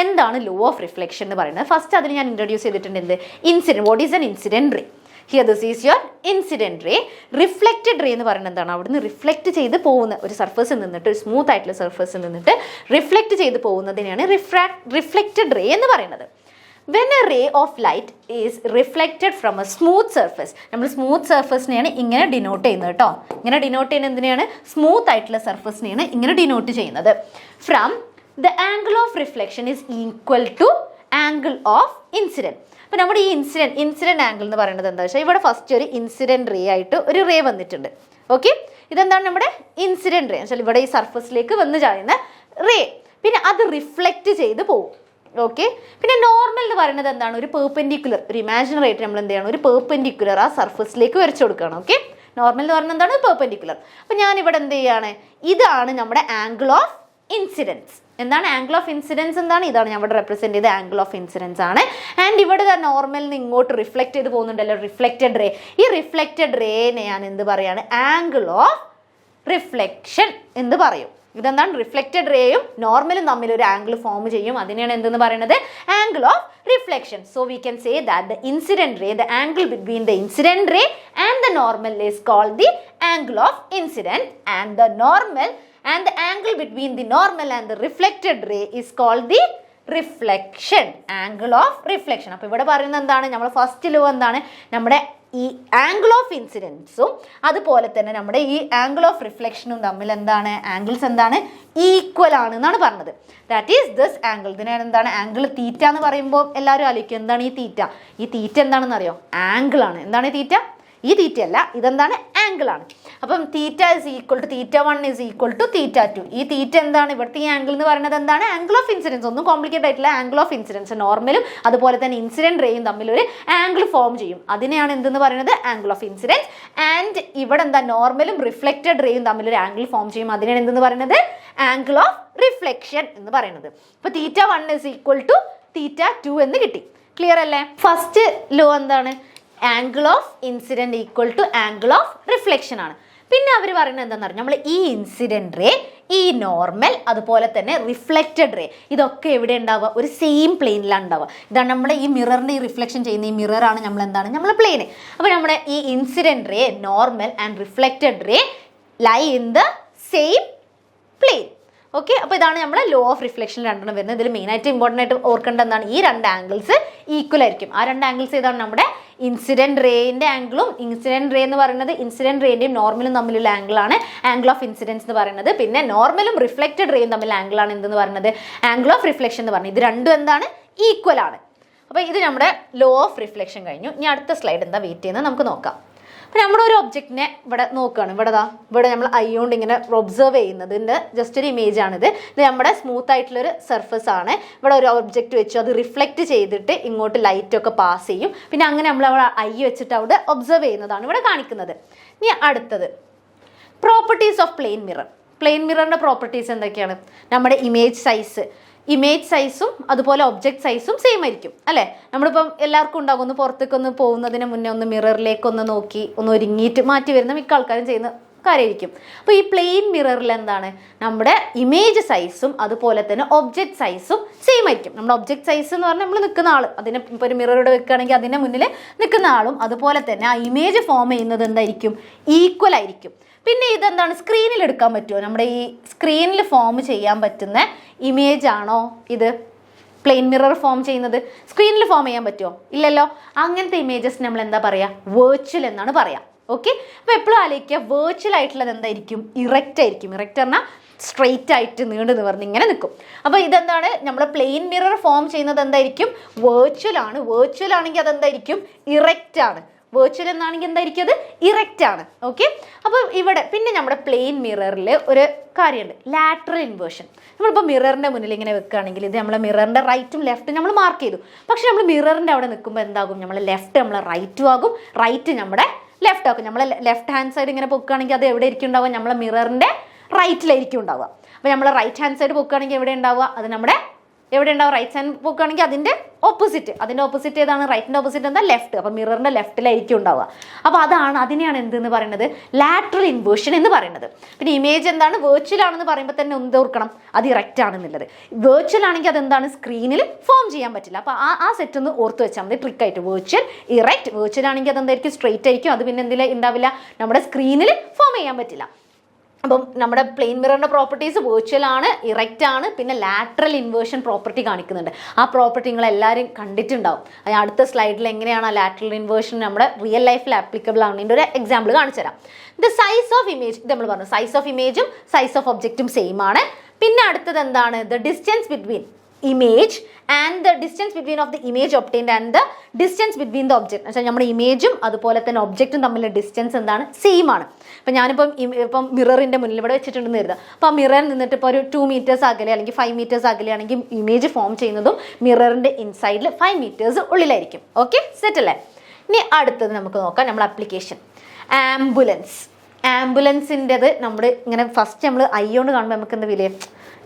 എന്താണ് ലോ ഓഫ് റിഫ്ലക്ഷൻ എന്ന് പറയുന്നത്? ഫസ്റ്റ് അതിന് ഞാൻ ഇൻട്രൊഡ്യൂസ് ചെയ്തിട്ടുണ്ട്. എന്ത്? Incident. What is an incident ray? Here this is your incident ray. Reflected ray എന്ന് പറയുന്നത് എന്താണ്? അവിടുന്ന് റിഫ്ലക്റ്റ് ചെയ്ത് പോകുന്ന ഒരു സർഫസിൽ നിന്നിട്ട്, ഒരു സ്മൂത്ത് ആയിട്ടുള്ള സർഫസിൽ നിന്നിട്ട് റിഫ്ലക്റ്റ് ചെയ്ത് പോകുന്നതിനെയാണ് റിഫ്ലെക്റ്റഡ് റേ എന്ന് പറയുന്നത്. When a ray of light is reflected from a smooth surface, നമ്മൾ സ്മൂത്ത് സർഫസിനെയാണ് ഇങ്ങനെ ഡിനോട്ട് ചെയ്യുന്നത് കേട്ടോ. ഇങ്ങനെ ഡിനോട്ട് ചെയ്യുന്നത് എന്തിനാണ്? സ്മൂത്ത് ആയിട്ടുള്ള സർഫസിനെയാണ് ഇങ്ങനെ ഡിനോട്ട് ചെയ്യുന്നത്. From the angle of reflection is equal to angle of incident. അപ്പോൾ നമ്മുടെ ഈ ഇൻസിഡൻറ്റ് ആംഗിൾ എന്ന് പറയുന്നത് എന്താ വെച്ചാൽ, ഇവിടെ ഫസ്റ്റ് ഒരു ഇൻസിഡൻറ്റ് റേ ആയിട്ട് ഒരു റേ വന്നിട്ടുണ്ട്. ഓക്കെ, ഇതെന്താണ് നമ്മുടെ ഇൻസിഡൻറ്റ് റേ വെച്ചാൽ ഇവിടെ ഈ സർഫസിലേക്ക് വന്ന് ചായുന്ന റേ. പിന്നെ അത് റിഫ്ലക്റ്റ് ചെയ്ത് പോകും. ഓക്കെ, പിന്നെ നോർമൽ എന്ന് പറയുന്നത് എന്താണ്? ഒരു പെർപെൻഡിക്കുലർ, ഒരു ഇമാജിനറി ആയിട്ട് നമ്മൾ എന്ത് ചെയ്യണം? ഒരു പെർപെൻഡിക്കുലർ ആ സർഫസിലേക്ക് വരച്ചു കൊടുക്കണം. ഓക്കെ, നോർമൽ എന്ന് പറയുന്നത് എന്താണ്? പെർപെൻഡിക്കുലർ. അപ്പോൾ ഞാനിവിടെ എന്ത് ചെയ്യാണ്? ഇതാണ് നമ്മുടെ ആംഗിൾ ഓഫ് ഇൻസിഡൻസ്. എന്താണ് ആംഗിൾ ഓഫ് ഇൻസിഡൻസ്? എന്താണ്? ഇതാണ് ഞാൻ ഇവിടെ റെപ്രസെൻറ്റ് ചെയ്ത ആംഗിൾ ഓഫ് ഇൻസിഡൻസ് ആണ്. ആൻഡ് ഇവിടെ നോർമലിൽ നിന്ന് ഇങ്ങോട്ട് റിഫ്ലക്റ്റ് ചെയ്ത് പോകുന്നുണ്ടല്ലോ, റിഫ്ലക്റ്റഡ് റേ. ഈ റിഫ്ലക്റ്റഡ് റേനെ ഞാൻ എന്ത് പറയാണ്? ആംഗിൾ ഓഫ് റിഫ്ലക്ഷൻ എന്ന് പറയും. ഇതെന്താണ്? റിഫ്ലക്റ്റഡ് റേയും നോർമലും തമ്മിൽ ഒരു ആംഗിൾ ഫോം ചെയ്യും. അതിനെയാണ് എന്തെന്ന് പറയുന്നത്? Angle of reflection. So we can say that the incident ray, the angle between the incident ray and the normal is called the angle of incident, and the normal and the angle between the normal and the reflected ray is called the reflection, angle of reflection. അപ്പോൾ ഇവിടെ പറയുന്നത് എന്താണ്? നമ്മൾ first law എന്താണ്? നമ്മുടെ ഈ angle of ഇൻസിഡൻസും അതുപോലെ തന്നെ നമ്മുടെ ഈ ആംഗിൾ ഓഫ് റിഫ്ലക്ഷനും തമ്മിൽ എന്താണ്? ആംഗിൾസ് എന്താണ്? ഈക്വൽ ആണ് എന്നാണ് പറഞ്ഞത്. That is this angle. ഇതിനാണ് എന്താണ്? ആംഗിൾ തീറ്റ എന്ന് പറയുമ്പോൾ എല്ലാവരും ആലോചിക്കും എന്താണ് ഈ തീറ്റ? ഈ തീറ്റ എന്താണെന്ന് അറിയോ? ആംഗിൾ ആണ്. എന്താണ് തീറ്റ? ഈ തീറ്റ അല്ല, ഇതെന്താണ്? ആംഗിൾ ആണ്. അപ്പം theta is equal to θ1 is equal to θ2. ഈ തീറ്റ എന്താണ്? ഇവിടുത്തെ ഈ ആംഗിൾ എന്ന് പറയുന്നത് എന്താണ്? Angle of incidence. ഒന്നും കോംപ്ലിക്കേറ്റ് ആയിട്ടില്ല. ആംഗിൾ ഓഫ് ഇൻസിഡൻസ് നോർമലും അതുപോലെ തന്നെ ഇൻസിഡൻറ്റ് റേയും തമ്മിൽ ഒരു ആംഗിൾ ഫോം ചെയ്യും. അതിനെയാണ് എന്തെന്ന് പറയുന്നത്? Angle of incidence. ആൻഡ് ഇവിടെ എന്താ? നോർമലും റിഫ്ലക്റ്റഡ് റേയും തമ്മിൽ ഒരു ആംഗിൾ ഫോം ചെയ്യും. അതിനെയാണ് എന്തെന്ന് പറയുന്നത്? ആംഗിൾ ഓഫ് റിഫ്ലക്ഷൻ എന്ന് പറയുന്നത്. അപ്പോൾ θ1 is equal to θ2 എന്ന് കിട്ടി. ക്ലിയർ അല്ലേ? ഫസ്റ്റ് ലോ എന്താണ്? Angle of incident equal to angle of reflection ആണ്. പിന്നെ അവർ പറയുന്നത് എന്താണെന്ന് പറഞ്ഞാൽ നമ്മൾ ഈ ഇൻസിഡന്റ് റേ, ഈ നോർമൽ, അതുപോലെ തന്നെ റിഫ്ലക്റ്റഡ് റേ, ഇതൊക്കെ എവിടെ ഉണ്ടാവുക? ഒരു സെയിം പ്ലെയിനിലാണ് ഉണ്ടാവുക. ഇതാണ് നമ്മുടെ ഈ മിററിന്റെ ഈ റിഫ്ലക്ഷൻ ചെയ്യുന്ന ഈ മിററാണ് നമ്മൾ എന്താണ്? നമ്മൾ പ്ലെയിന്. അപ്പോൾ നമ്മുടെ ഈ incident ray, normal and reflected ray lie in the same plane. Okay, അപ്പോൾ ഇതാണ് നമ്മുടെ ലോ ഓഫ് റിഫ്ലക്ഷൻ രണ്ടെണ്ണം വരുന്നത്. ഇതിൽ മെയിനായിട്ട് ഇമ്പോർട്ടൻ്റ് ആയിട്ട് ഓർക്കേണ്ട എന്താണ്? ഈ രണ്ട് ആംഗിൾസ് ഈക്വൽ ആയിരിക്കും. ആ രണ്ട് ആംഗിൾസ് ഏതാണ്? നമ്മുടെ ഇൻസിഡന്റ് റേന്റെ ആംഗിളും, ഇൻസിഡന്റ് റേ എന്ന് പറയുന്നത് ഇൻസിഡന്റ് റേന്റെയും നോർമലും തമ്മിലുള്ള ആംഗിളാണ് ആംഗിൾ ഓഫ് ഇൻസിഡൻസ് എന്ന് പറയുന്നത്. പിന്നെ നോർമലും റിഫ്ലക്റ്റഡ് റേയും തമ്മിലുള്ള ആംഗിളാണ് എന്തെന്ന് പറയുന്നത്? ആംഗിൾ ഓഫ് റിഫ്ലക്ഷൻ എന്ന് പറയുന്നത്. ഇത് രണ്ടും എന്താണ്? ഈക്വൽ ആണ്. അപ്പോൾ ഇത് നമ്മുടെ ലോ ഓഫ് റിഫ്ലക്ഷൻ കഴിഞ്ഞു. ഇനി അടുത്ത സ്ലൈഡ് എന്താ വെയിറ്റ് ചെയ്യുന്നത് നമുക്ക് നോക്കാം. അപ്പോൾ നമ്മുടെ ഒരു ഒബ്ജക്റ്റിനെ ഇവിടെ നോക്കുകയാണ്. ഇവിടെ നമ്മൾ ഐ കൊണ്ട് ഇങ്ങനെ ഒബ്സർവ് ചെയ്യുന്നതിൻ്റെ ജസ്റ്റ് ഒരു ഇമേജ് ആണിത്. ഇത് നമ്മുടെ സ്മൂത്ത് ആയിട്ടുള്ളൊരു സർഫസ് ആണ്. ഇവിടെ ഒരു ഒബ്ജക്റ്റ് വെച്ചു, അത് റിഫ്ലക്റ്റ് ചെയ്തിട്ട് ഇങ്ങോട്ട് ലൈറ്റൊക്കെ പാസ് ചെയ്യും. പിന്നെ അങ്ങനെ നമ്മൾ അവിടെ ഐ വെച്ചിട്ട് അവിടെ ഒബ്സർവ് ചെയ്യുന്നതാണ് ഇവിടെ കാണിക്കുന്നത്. ഇനി അടുത്തത് properties of plane mirror. Plane മിററിൻ്റെ പ്രോപ്പർട്ടീസ് എന്തൊക്കെയാണ്? നമ്മുടെ ഇമേജ് സൈസും അതുപോലെ ഒബ്ജക്റ്റ് സൈസും സെയിം ആയിരിക്കും അല്ലേ? നമ്മളിപ്പം എല്ലാവർക്കും ഉണ്ടാകും, ഒന്ന് പുറത്തേക്കൊന്ന് പോകുന്നതിന് മുന്നേ ഒന്ന് മിററിലേക്കൊന്ന് നോക്കി ഒന്ന് ഒരുങ്ങിയിട്ട് മാറ്റി വരുന്ന മിക്ക ആൾക്കാരും ചെയ്യുന്ന കാര്യമായിരിക്കും. അപ്പോൾ ഈ പ്ലെയിൻ മിററിൽ എന്താണ്? നമ്മുടെ ഇമേജ് സൈസും അതുപോലെ തന്നെ ഒബ്ജക്റ്റ് സൈസും സെയിം ആയിരിക്കും. നമ്മുടെ ഒബ്ജക്റ്റ് സൈസ് എന്ന് പറഞ്ഞാൽ നമ്മൾ നിൽക്കുന്ന ആൾ, അതിനെ ഇപ്പോൾ ഒരു മിററോട് വെക്കുകയാണെങ്കിൽ അതിൻ്റെ മുന്നിൽ നിൽക്കുന്ന ആളും അതുപോലെ തന്നെ ആ ഇമേജ് ഫോം ചെയ്യുന്നത് എന്തായിരിക്കും? ഈക്വൽ ആയിരിക്കും. പിന്നെ ഇതെന്താണ്? സ്ക്രീനിൽ എടുക്കാൻ പറ്റുമോ? നമ്മുടെ ഈ സ്ക്രീനിൽ ഫോം ചെയ്യാൻ പറ്റുന്ന ഇമേജ് ആണോ ഇത്? പ്ലെയിൻ മിറർ ഫോം ചെയ്യുന്നത് സ്ക്രീനിൽ ഫോം ചെയ്യാൻ പറ്റുമോ? ഇല്ലല്ലോ. അങ്ങനത്തെ ഇമേജസ് നമ്മൾ എന്താ പറയുക? വെർച്വൽ എന്നാണ് പറയുക. ഓക്കെ, അപ്പോൾ എപ്പോഴും ആലോചിക്കുക, വെർച്വൽ ആയിട്ടുള്ളത് എന്തായിരിക്കും? ഇറക്റ്റ് ആയിരിക്കും. ഇറക്റ്റ് പറഞ്ഞാൽ സ്ട്രെയിറ്റ് ആയിട്ട് നീണ്ടു നിവർന്ന് ഇങ്ങനെ നിൽക്കും. അപ്പോൾ ഇതെന്താണ്? നമ്മൾ പ്ലെയിൻ മിറർ ഫോം ചെയ്യുന്നത് എന്തായിരിക്കും? വെർച്വൽ ആണ്. വെർച്വൽ ആണെങ്കിൽ അതെന്തായിരിക്കും? ഇറക്റ്റ് ആണ്. വെർച്വൽ എന്നാണെങ്കിൽ എന്തായിരിക്കും? അത് ഇറക്റ്റ് ആണ്. ഓക്കെ, അപ്പോൾ ഇവിടെ പിന്നെ നമ്മുടെ പ്ലെയിൻ മിററിൽ ഒരു കാര്യമുണ്ട്, ലാറ്ററൽ ഇൻവേർഷൻ. നമ്മളിപ്പോൾ മിററിൻ്റെ മുന്നിൽ ഇങ്ങനെ വെക്കുകയാണെങ്കിൽ ഇത് നമ്മളെ മിററിൻ്റെ റൈറ്റും ലെഫ്റ്റും നമ്മൾ മാർക്ക് ചെയ്തു. പക്ഷെ നമ്മൾ മിററിൻ്റെ അവിടെ നിൽക്കുമ്പോൾ എന്താകും? നമ്മളെ ലെഫ്റ്റ് നമ്മളെ റൈറ്റും ആകും, റൈറ്റ് നമ്മുടെ ലെഫ്റ്റ് ആക്കും. നമ്മളെ ലെഫ്റ്റ് ഹാൻഡ് സൈഡ് ഇങ്ങനെ പൊക്കുകയാണെങ്കിൽ അത് എവിടെ ആയിരിക്കും ഉണ്ടാവുക? നമ്മളെ മിററിൻ്റെ റൈറ്റിലായിരിക്കും ഉണ്ടാവുക. അപ്പോൾ നമ്മൾ റൈറ്റ് ഹാൻഡ് സൈഡ് പൊക്കുകയാണെങ്കിൽ എവിടെ ഉണ്ടാവുക? അത് നമ്മുടെ എവിടെ ഉണ്ടാവും? റൈറ്റ് സൈഡ് പോക്കുകയാണെങ്കിൽ അതിൻ്റെ ഓപ്പോസിറ്റ് ഏതാണ്? റൈറ്റിൻ്റെ ഓപ്പോസിറ്റ് എന്താ? ലെഫ്റ്റ്. അപ്പോൾ മിററിൻ്റെ ലെഫ്റ്റിലായിരിക്കും ഉണ്ടാവുക. അപ്പോൾ അതിനെയാണ് എന്തെന്ന് പറയുന്നത്? ലാറ്ററൽ ഇൻവേർഷൻ എന്ന് പറയുന്നത്. പിന്നെ ഇമേജ് എന്താണ്? വെർച്വൽ ആണെന്ന് പറയുമ്പോൾ തന്നെ ഓർക്കണം അത് ഇറക്റ്റ് ആണെന്നുള്ളത്. വെർച്വൽ ആണെങ്കിൽ അതെന്താണ്? സ്ക്രീനിൽ ഫോം ചെയ്യാൻ പറ്റില്ല. അപ്പോൾ ആ സെറ്റ് ഒന്ന് ഓർത്ത് വെച്ചാൽ മതി ട്രിക്കായിട്ട്. Virtual, erect. വെർച്വൽ ആണെങ്കിൽ അതെന്തായിരിക്കും? സ്ട്രെയിറ്റ് ആയിരിക്കും. അത് പിന്നെ എന്തെങ്കിലും ഉണ്ടാവില്ല, നമ്മുടെ സ്ക്രീനിൽ ഫോം ചെയ്യാൻ പറ്റില്ല. അപ്പം നമ്മുടെ പ്ലെയിൻ മിററിൻ്റെ പ്രോപ്പർട്ടീസ് വെർച്വൽ ആണ്, ഇറക്റ്റ് ആണ്, പിന്നെ ലാറ്ററൽ ഇൻവേർഷൻ പ്രോപ്പർട്ടി കാണിക്കുന്നുണ്ട്. ആ പ്രോപ്പർട്ടി നിങ്ങൾ എല്ലാവരും കണ്ടിട്ടുണ്ടാവും. അടുത്ത സ്ലൈഡിൽ എങ്ങനെയാണ് ആ ലാറ്ററൽ ഇൻവേർഷൻ നമ്മുടെ റിയൽ ലൈഫിൽ ആപ്ലിക്കബിൾ ആവുന്നതിൻ്റെ ഒരു എക്സാമ്പിൾ കാണിച്ചു തരാം. ദ സൈസ് ഓഫ് ഇമേജ്, ഇത് നമ്മൾ പറഞ്ഞു സൈസ് ഓഫ് ഇമേജും സൈസ് ഓഫ് ഒബ്ജക്റ്റും സെയിം ആണ്. പിന്നെ അടുത്തത് എന്താണ്? The distance between image and the distance between of the image obtained and the distance between the object. എന്ന് വെച്ചാൽ നമ്മുടെ ഇമേജും അതുപോലെ തന്നെ ഒബ്ജക്റ്റും തമ്മിലുള്ള ഡിസ്റ്റൻസ് എന്താണ്? സെയിം ആണ്. ഇപ്പം ഞാനിപ്പം മിററിൻ്റെ മുന്നിൽ ഇവിടെ വെച്ചിട്ടുണ്ടെന്ന് കരുതാം. അപ്പോൾ ആ മിററിൽ നിന്നിട്ട് ഇപ്പോൾ ഒരു 2 മീറ്റേഴ്സ് അകലെ അല്ലെങ്കിൽ 5 മീറ്റേഴ്സ് അകലെയാണെങ്കിൽ ഇമേജ് ഫോം ചെയ്യുന്നതും മിററിൻ്റെ ഇൻസൈഡിൽ 5 മീറ്റേഴ്സ് ഉള്ളിലായിരിക്കും. ഓക്കെ, സെറ്റ് അല്ലേ? ഇനി അടുത്തത് നമുക്ക് നോക്കാം നമ്മൾ ആപ്ലിക്കേഷൻ. ആംബുലൻസിൻ്റെത് നമ്മൾ ഇങ്ങനെ ഫസ്റ്റ് നമ്മൾ ഐ കൊണ്ട് കാണുമ്പോൾ നമുക്ക് എന്താ വിലയെ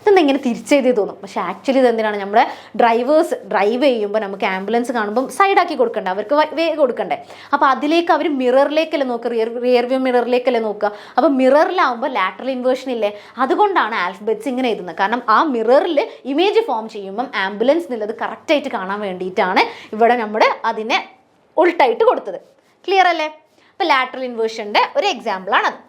ഇതെന്താ ഇങ്ങനെ തിരിച്ചെഴുതി തോന്നും. പക്ഷേ ആക്ച്വലി ഇത് എന്തിനാണ്? നമ്മുടെ ഡ്രൈവേഴ്സ് ഡ്രൈവ് ചെയ്യുമ്പോൾ നമുക്ക് ആംബുലൻസ് കാണുമ്പോൾ സൈഡാക്കി കൊടുക്കണ്ടേ, അവർക്ക് വേ കൊടുക്കണ്ടേ. അപ്പോൾ അതിലേക്ക് അവർ മിററിലേക്കല്ലേ നോക്കുക, റിയർ വ്യൂ മിററിലേക്കല്ലേ നോക്കുക. അപ്പോൾ മിററിലാവുമ്പോൾ ലാറ്ററൽ ഇൻവേർഷൻ ഇല്ലേ, അതുകൊണ്ടാണ് ആൽഫബറ്റ്സ് ഇങ്ങനെ എഴുതുന്നത്. കാരണം ആ മിററിൽ ഇമേജ് ഫോം ചെയ്യുമ്പം ആംബുലൻസ് എന്നുള്ളത് കറക്റ്റായിട്ട് കാണാൻ വേണ്ടിയിട്ടാണ് ഇവിടെ നമ്മൾ അതിനെ ഉൾട്ടായിട്ട് കൊടുത്തത്. ക്ലിയർ അല്ലേ? അപ്പോൾ ലാറ്ററൽ ഇൻവേർഷൻ്റെ ഒരു എക്സാമ്പിളാണത്.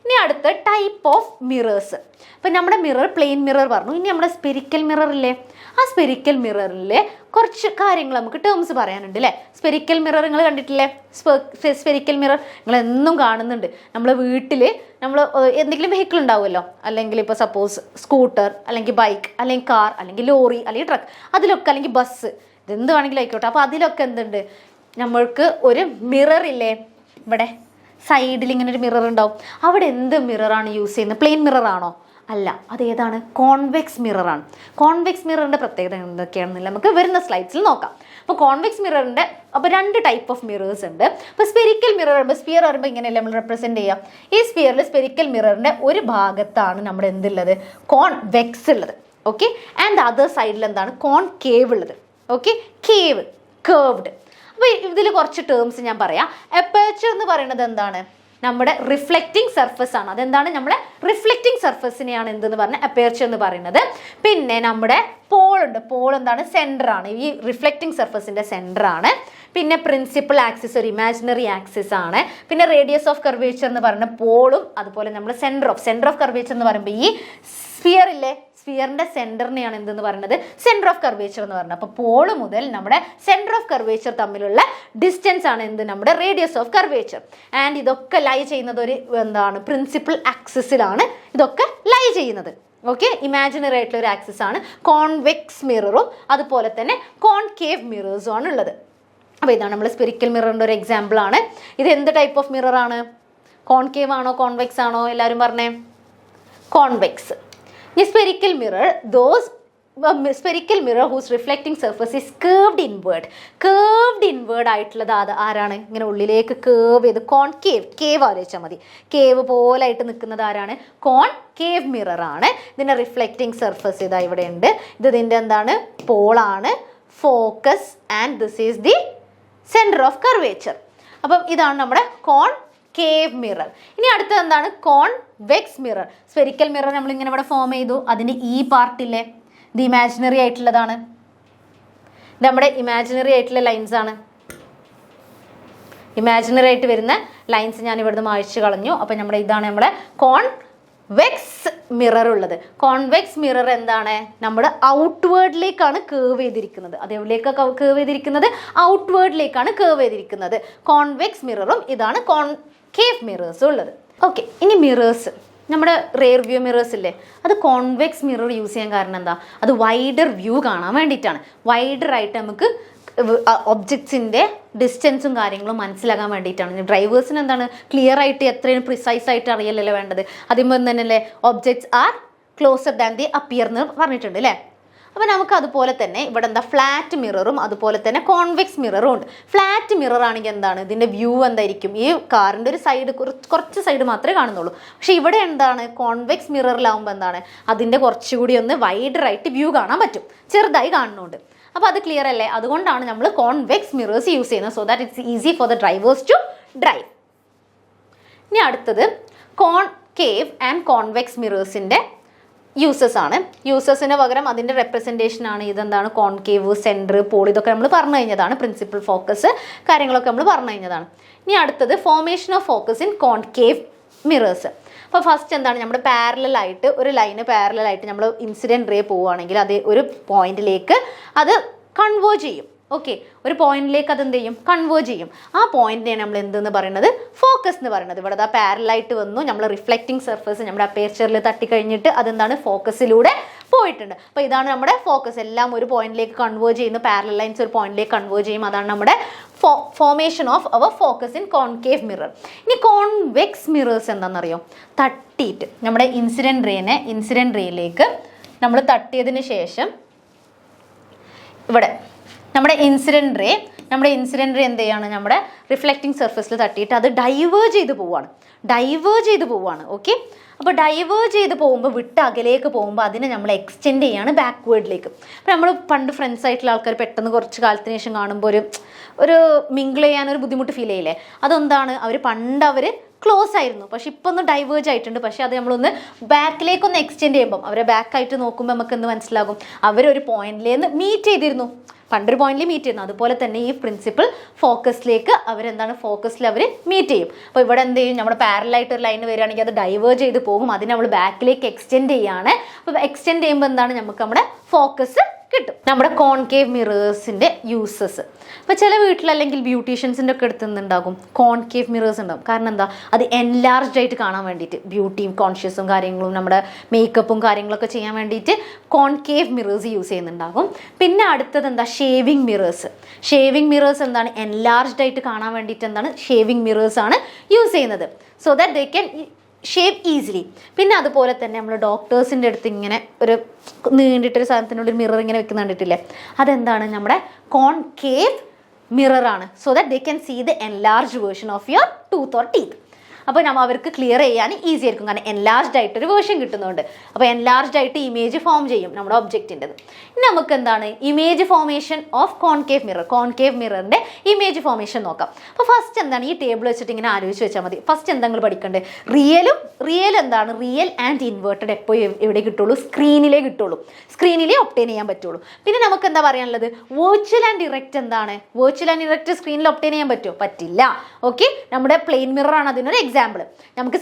ഇനി അടുത്ത ടൈപ്പ് ഓഫ് മിറേഴ്സ്. ഇപ്പം നമ്മുടെ മിറർ പ്ലെയിൻ മിറർ പറഞ്ഞു. ഇനി നമ്മുടെ സ്പെരിക്കൽ മിറർ ഇല്ലേ, ആ സ്പെരിക്കൽ മിററിലെ കുറച്ച് കാര്യങ്ങൾ നമുക്ക് ടേംസ് പറയാനുണ്ട് അല്ലേ. സ്പെരിക്കൽ മിറർ നിങ്ങൾ കണ്ടിട്ടില്ലേ? സ്പെരിക്കൽ മിറർ നിങ്ങൾ എന്നും കാണുന്നുണ്ട്. നമ്മൾ വീട്ടിൽ നമ്മൾ എന്തെങ്കിലും വെഹിക്കിൾ ഉണ്ടാവുമല്ലോ, അല്ലെങ്കിൽ ഇപ്പോൾ സപ്പോസ് സ്കൂട്ടർ അല്ലെങ്കിൽ ബൈക്ക് അല്ലെങ്കിൽ കാർ അല്ലെങ്കിൽ ലോറി അല്ലെങ്കിൽ ട്രക്ക്, അതിലൊക്കെ അല്ലെങ്കിൽ ബസ്, ഇതെന്ത് വേണമെങ്കിലും ആയിക്കോട്ടെ. അപ്പോൾ അതിലൊക്കെ എന്തുണ്ട്? നമ്മൾക്ക് ഒരു മിറർ ഇല്ലേ, ഇവിടെ സൈഡിൽ ഇങ്ങനെ ഒരു മിറർ ഉണ്ടാവും. അവിടെ എന്ത് മിററാണ് യൂസ് ചെയ്യുന്നത്? പ്ലെയിൻ മിറർ ആണോ? അല്ല, അതേതാണ്? കോൺവെക്സ് മിററാണ്. കോൺവെക്സ് മിററിൻ്റെ പ്രത്യേകത എന്തൊക്കെയാണെന്നില്ല നമുക്ക് വരുന്ന സ്ലൈഡ്സിൽ നോക്കാം. അപ്പോൾ കോൺവെക്സ് മിററിൻ്റെ അപ്പോൾ 2 ടൈപ്പ് ഓഫ് മിറേഴ്സ് ഉണ്ട്. അപ്പോൾ സ്പെരിക്കൽ മിറർ വരുമ്പോൾ സ്പിയർ വരുമ്പോൾ ഇങ്ങനെയല്ലേ നമ്മൾ റെപ്രസെൻറ്റ് ചെയ്യാം. ഈ സ്പിയറിൽ സ്പെരിക്കൽ മിററിൻ്റെ ഒരു ഭാഗത്താണ് നമ്മുടെ എന്തുള്ളത്? കോൺവെക്സ് ഉള്ളത്. ഓക്കെ. ആൻഡ് അതർ സൈഡിൽ എന്താണ്? കോൺകേവ് ഉള്ളത്. ഓക്കെ. Cave, curved. അപ്പോൾ ഇതിൽ കുറച്ച് ടേംസ് ഞാൻ പറയാം. അപ്പേർച്ചർ എന്ന് പറയുന്നത് എന്താണ്? നമ്മുടെ റിഫ്ലക്റ്റിംഗ് സർഫസ് ആണ്. അതെന്താണ്? നമ്മുടെ റിഫ്ലക്റ്റിംഗ് സർഫസിനെയാണ് എന്തെന്ന് പറഞ്ഞാൽ അപ്പേർച്ചർ എന്ന് പറയുന്നത്. പിന്നെ നമ്മുടെ പോൾ ഉണ്ട്. പോൾ എന്താണ്? സെൻറ്റർ ആണ്. ഈ റിഫ്ലക്റ്റിംഗ് സർഫസിന്റെ സെൻറ്റർ ആണ്. പിന്നെ പ്രിൻസിപ്പൽ ആക്സിസ് ഒരു ഇമാജിനറി ആക്സിസ് ആണ്. പിന്നെ റേഡിയസ് ഓഫ് കർവേച്ചർ എന്ന് പറയുന്ന പോളും അതുപോലെ നമ്മൾ സെൻറ്റർ ഓഫ് കർവേച്ചർ എന്ന് പറയുമ്പോൾ ഈ സ്ഫിയർ ഇല്ലേ, സ്ഫിയറിന്റെ സെന്ററിനെയാണ് എന്തെന്ന് പറയുന്നത്? സെന്റർ ഓഫ് കർവേച്ചർ എന്ന് പറയുന്നത്. അപ്പോൾ പോള് മുതൽ നമ്മുടെ സെന്റർ ഓഫ് കർവേച്ചർ തമ്മിലുള്ള ഡിസ്റ്റൻസ് ആണ് എന്ത്? നമ്മുടെ റേഡിയസ് ഓഫ് കർവേച്ചർ. ആൻഡ് ഇതൊക്കെ ലൈ ചെയ്യുന്നത് ഒരു എന്താണ്? പ്രിൻസിപ്പൽ ആക്സിസിലാണ് ഇതൊക്കെ ലൈ ചെയ്യുന്നത്. ഓക്കെ. ഇമാജിനറി ആയിട്ടുള്ള ഒരു ആക്സിസ് ആണ്. കോൺവെക്സ് മിററും അതുപോലെ തന്നെ കോൺകേവ് മിറേഴ്സും ആണ് ഉള്ളത്. അപ്പോൾ ഇതാണ് നമ്മൾ സ്പെരിക്കൽ മിററിൻ്റെ ഒരു എക്സാമ്പിൾ ആണ്. ഇത് എന്ത് ടൈപ്പ് ഓഫ് മിറർ ആണ്? കോൺകേവ് ആണോ കോൺവെക്സ് ആണോ? എല്ലാവരും പറഞ്ഞേ. കോൺവെക്സ്. ഈ spherical mirror spherical mirror whose reflecting surface is curved inward ആയിട്ടുള്ളത് ആരാണ്? ഇങ്ങനെ ഉള്ളിലേക്ക് കേർവ് ചെയ്ത് കേവ് ആലോചിച്ചാൽ മതി. കേവ് പോലെ ആയിട്ട് നിൽക്കുന്നത് ആരാണ്? കോൺകേവ് മിറർ ആണ്. ഇതിൻ്റെ റിഫ്ലക്റ്റിംഗ് സർഫസ് ഇതാ ഇവിടെ ഉണ്ട്. ഇത് ഇതിൻ്റെ എന്താണ്? പോളാണ്, focus and this is the centre of curvature. അപ്പം ഇതാണ് നമ്മുടെ കോൺകേവ് മിറർ. ഇനി അടുത്തത് എന്താണ്? Convex mirror. സ്പെരിക്കൽ മിറർ നമ്മളിങ്ങനെ ഇവിടെ ഫോം ചെയ്തു. അതിൻ്റെ ഈ പാർട്ടില്ലേ, ഇത് ഇമാജിനറി ആയിട്ടുള്ളതാണ്. ഇത് നമ്മുടെ ഇമാജിനറി ആയിട്ടുള്ള ലൈൻസ് ആണ്. ഇമാജിനറി ആയിട്ട് വരുന്ന ലൈൻസ് ഞാൻ ഇവിടുന്ന് മായ്ച്ചു കളഞ്ഞു. അപ്പം നമ്മുടെ ഇതാണ് നമ്മുടെ കോൺവെക്സ് മിറർ ഉള്ളത്. കോൺവെക്സ് മിറർ എന്താണ്? നമ്മുടെ ഔട്ട്വേർഡിലേക്കാണ് കേർവ് ചെയ്തിരിക്കുന്നത്. അത് എവിടേക്കാണ് കേർവ് ചെയ്തിരിക്കുന്നത്? ഔട്ട്വേർഡിലേക്കാണ് കേർവ് ചെയ്തിരിക്കുന്നത്. കോൺവെക്സ് മിററും ഇതാണ് കോൺകേവ് മിറേഴ്സും ഉള്ളത്. ഓക്കെ. ഇനി മിറേഴ്സ്, നമ്മുടെ റിയർ വ്യൂ മിറേഴ്സ് ഇല്ലേ, അത് കോൺവെക്സ് മിറർ യൂസ് ചെയ്യാൻ കാരണം എന്താ? അത് വൈഡർ വ്യൂ കാണാൻ വേണ്ടിയിട്ടാണ്. വൈഡറായിട്ട് നമുക്ക് ഒബ്ജക്ട്സിൻ്റെ ഡിസ്റ്റൻസും കാര്യങ്ങളും മനസ്സിലാക്കാൻ വേണ്ടിയിട്ടാണ്. ഡ്രൈവേഴ്സിന് എന്താണ്? ക്ലിയർ ആയിട്ട് എത്രയും പ്രിസൈസ് ആയിട്ട് അറിയലല്ലേ വേണ്ടത്. അതിമ്പോൾ തന്നെയല്ലേ objects R closer than the appear എന്ന് പറഞ്ഞിട്ടുണ്ട് അല്ലേ. അപ്പോൾ നമുക്ക് അതുപോലെ തന്നെ ഇവിടെ എന്താ? ഫ്ലാറ്റ് മിററും അതുപോലെ തന്നെ കോൺവെക്സ് മിററും ഉണ്ട്. ഫ്ലാറ്റ് മിറർ ആണെങ്കിൽ എന്താണ്? ഇതിൻ്റെ വ്യൂ എന്തായിരിക്കും? ഈ കാറിൻ്റെ ഒരു സൈഡ് കുറച്ച് സൈഡ് മാത്രമേ കാണുന്നുള്ളൂ. പക്ഷേ ഇവിടെ എന്താണ്? കോൺവെക്സ് മിററിലാവുമ്പോൾ എന്താണ്? അതിൻ്റെ കുറച്ചുകൂടി ഒന്ന് വൈഡറായിട്ട് വ്യൂ കാണാൻ പറ്റും, ചെറുതായി കാണുന്നുണ്ട്. അപ്പോൾ അത് ക്ലിയർ അല്ലേ? അതുകൊണ്ടാണ് നമ്മൾ കോൺവെക്സ് മിറേഴ്സ് യൂസ് ചെയ്യുന്നത്. So that it's easy for the drivers to drive. ഇനി അടുത്തത് കോൺകേവ് ആൻഡ് കോൺവെക്സ് മിറേഴ്സിൻ്റെ യൂസസ് ആണ്. യൂസസിന് പകരം അതിൻ്റെ റെപ്രസെൻറ്റേഷൻ ആണ് ഇതെന്താണ്? കോൺകേവ്, സെൻറ്റർ, പോൾ, ഇതൊക്കെ നമ്മൾ പറഞ്ഞു കഴിഞ്ഞതാണ്. പ്രിൻസിപ്പൽ ഫോക്കസ് കാര്യങ്ങളൊക്കെ നമ്മൾ പറഞ്ഞു കഴിഞ്ഞതാണ്. ഇനി അടുത്തത് formation of focus in concave mirrors. അപ്പോൾ ഫസ്റ്റ് എന്താണ്? നമ്മുടെ പാരലായിട്ട് ഒരു ലൈന് പാരലായിട്ട് നമ്മൾ ഇൻസിഡൻറ്റ് റേ പോവുകയാണെങ്കിൽ അത് ഒരു പോയിന്റിലേക്ക് അത് കൺവേർജ് ചെയ്യും. ഓക്കെ. ഒരു പോയിന്റിലേക്ക് അത് എന്ത് ചെയ്യും? കൺവേർജ് ചെയ്യും. ആ പോയിന്റിനെ നമ്മൾ എന്തെന്ന് പറയുന്നത്? ഫോക്കസ് എന്ന് പറയുന്നത്. ഇവിടെ അതാ പാരലായിട്ട് വന്നു, നമ്മൾ റിഫ്ലക്റ്റിംഗ് സർഫസ് നമ്മുടെ അപ്പേർച്ചറിൽ തട്ടിക്കഴിഞ്ഞിട്ട് അതെന്താണ്? ഫോക്കസിലൂടെ പോയിട്ടുണ്ട്. അപ്പോൾ ഇതാണ് നമ്മുടെ ഫോക്കസ്. എല്ലാം ഒരു പോയിന്റിലേക്ക് കൺവേർജ് ചെയ്യുന്നു. പാരലൽ ലൈൻസ് ഒരു പോയിന്റിലേക്ക് കൺവേർജ് ചെയ്യും. അതാണ് നമ്മുടെ formation of our focus in concave mirror. ഇനി കോൺവെക്സ് മിറേഴ്സ് എന്താണെന്നറിയോ? തട്ടിയിട്ട് നമ്മുടെ ഇൻസിഡൻറ്റ് റേയിലേക്ക് നമ്മൾ തട്ടിയതിന് ശേഷം ഇവിടെ നമ്മുടെ ഇൻസിഡൻറ്റ് റേ എന്ത് ചെയ്യാണ്? നമ്മുടെ റിഫ്ലക്റ്റിംഗ് സർഫസിൽ തട്ടിയിട്ട് അത് ഡൈവേർജ് ചെയ്ത് പോവുകയാണ്. ഓക്കെ. അപ്പോൾ ഡൈവേർജ് ചെയ്ത് പോകുമ്പോൾ വിട്ട് അകലേക്ക് പോകുമ്പോൾ അതിനെ നമ്മൾ എക്സ്റ്റെൻഡ് ചെയ്യാണ് ബാക്ക്വേർഡിലേക്ക്. അപ്പോൾ നമ്മൾ പണ്ട് ഫ്രണ്ട്സ് ആയിട്ടുള്ള ആൾക്കാർ പെട്ടെന്ന് കുറച്ച് കാലത്തിന് ശേഷം കാണുമ്പോൾ ഒരു മിങ്കിൾ ചെയ്യാനൊരു ബുദ്ധിമുട്ട് ഫീൽ ചെയ്യില്ലേ? അതെന്താണ്? അവർ ക്ലോസ് ആയിരുന്നു, പക്ഷെ ഇപ്പോൾ ഒന്ന് ഡൈവേർജ് ആയിട്ടുണ്ട്. പക്ഷെ അത് നമ്മളൊന്ന് ബാക്കിലേക്കൊന്ന് എക്സ്റ്റെൻഡ് ചെയ്യുമ്പം അവരെ ബാക്കായിട്ട് നോക്കുമ്പോൾ നമുക്ക് എന്ത് മനസ്സിലാകും? അവരൊരു പോയിന്റിലേന്ന് മീറ്റ് ചെയ്തിരുന്നു, പണ്ടൊരു പോയിന്റിൽ മീറ്റ് ചെയ്യുന്നു. അതുപോലെ തന്നെ ഈ പ്രിൻസിപ്പൽ ഫോക്കസിലേക്ക് ഫോക്കസിൽ അവർ മീറ്റ് ചെയ്യും. അപ്പോൾ ഇവിടെ എന്ത് ചെയ്യും? നമ്മുടെ പാരലായിട്ട് ഒരു ലൈൻ വരികയാണെങ്കിൽ അത് ഡൈവേർജ് ചെയ്ത് പോകും. അതിന് നമ്മൾ ബാക്കിലേക്ക് എക്സ്റ്റെൻഡ് ചെയ്യാണ്. അപ്പോൾ എക്സ്റ്റെൻഡ് ചെയ്യുമ്പോൾ എന്താണ്? നമുക്ക് നമ്മുടെ ഫോക്കസ് കിട്ടും. നമ്മുടെ കോൺകേവ് മിറേഴ്സിൻ്റെ യൂസസ്, ഇപ്പോൾ ചില വീട്ടിലല്ലെങ്കിൽ ബ്യൂട്ടീഷ്യൻസിൻ്റെ ഒക്കെ അടുത്ത് നിന്നുണ്ടാകും കോൺകേവ് മിറേഴ്സ് ഉണ്ടാകും. കാരണം എന്താ? അത് എൻലാർജ്ഡ് ആയിട്ട് കാണാൻ വേണ്ടിയിട്ട്, ബ്യൂട്ടിയും കോൺഷ്യസും കാര്യങ്ങളും നമ്മുടെ മേക്കപ്പും കാര്യങ്ങളൊക്കെ ചെയ്യാൻ വേണ്ടിയിട്ട് കോൺകേവ് മിറേഴ്സ് യൂസ് ചെയ്യുന്നുണ്ടാകും. പിന്നെ അടുത്തത് എന്താ? ഷേവിങ് മിറേഴ്സ് എന്താണ്? എൻലാർജ്ഡ് ആയിട്ട് കാണാൻ വേണ്ടിയിട്ട് എന്താണ്? ഷേവിങ് മിറേഴ്സ് ആണ് യൂസ് ചെയ്യുന്നത്. So that they can shave easily. പിന്നെ അതുപോലെ തന്നെ നമ്മൾ ഡോക്ടേഴ്സിൻ്റെ അടുത്ത് ഇങ്ങനെ ഒരു നീണ്ടിട്ടൊരു സാധനത്തിനുള്ളിൽ മിറർ ഇങ്ങനെ വെക്കുന്ന കണ്ടിട്ടില്ലേ, അതെന്താണ്, നമ്മുടെ കോൺകേവ് മിററാണ്. So that they can see the enlarge version of your tooth or teeth. അപ്പോൾ അവർക്ക് ക്ലിയർ ചെയ്യാൻ ഈസി ആയിരിക്കും, കാരണം എൻലാർജ്ഡ് ആയിട്ടൊരു വേർഷൻ കിട്ടുന്നുണ്ട്. അപ്പോൾ എൻലാർജ്ഡ് ആയിട്ട് ഇമേജ് ഫോം ചെയ്യും നമ്മുടെ ഒബ്ജക്റ്റിൻ്റെത്. ഇനി നമുക്ക് എന്താണ് image formation of concave mirror, concave മിററിൻ്റെ ഇമേജ് ഫോർമേഷൻ നോക്കാം. അപ്പോൾ ഫസ്റ്റ് എന്താണ്, ഈ ടേബിൾ വെച്ചിട്ട് ഇങ്ങനെ ആലോചിച്ച് വെച്ചാൽ മതി. ഫസ്റ്റ് എന്തെങ്കിലും പഠിക്കണ്ടേ, റിയൽ എന്താണ്, റിയൽ ആൻഡ് ഇൻവേർട്ടഡ് എപ്പോൾ എവിടെ കിട്ടുള്ളൂ, സ്ക്രീനിലേ കിട്ടുള്ളൂ, സ്ക്രീനിലേ ഒപ്റ്റെയിൻ ചെയ്യാൻ പറ്റുള്ളൂ. പിന്നെ നമുക്ക് എന്താ പറയാനുള്ളത്, വെർച്വൽ ആൻഡ് ഡിറക്റ്റ് എന്താണ്, വെർച്വൽ ആൻഡ് ഡിറക്റ്റ് സ്ക്രീനിൽ ഒപ്റ്റെയിൻ ചെയ്യാൻ പറ്റുമോ, പറ്റില്ല. ഓക്കെ, നമ്മുടെ പ്ലെയിൻ മിററാണ് അതിനൊരു എക്സാമ്പിൾ. നമുക്ക്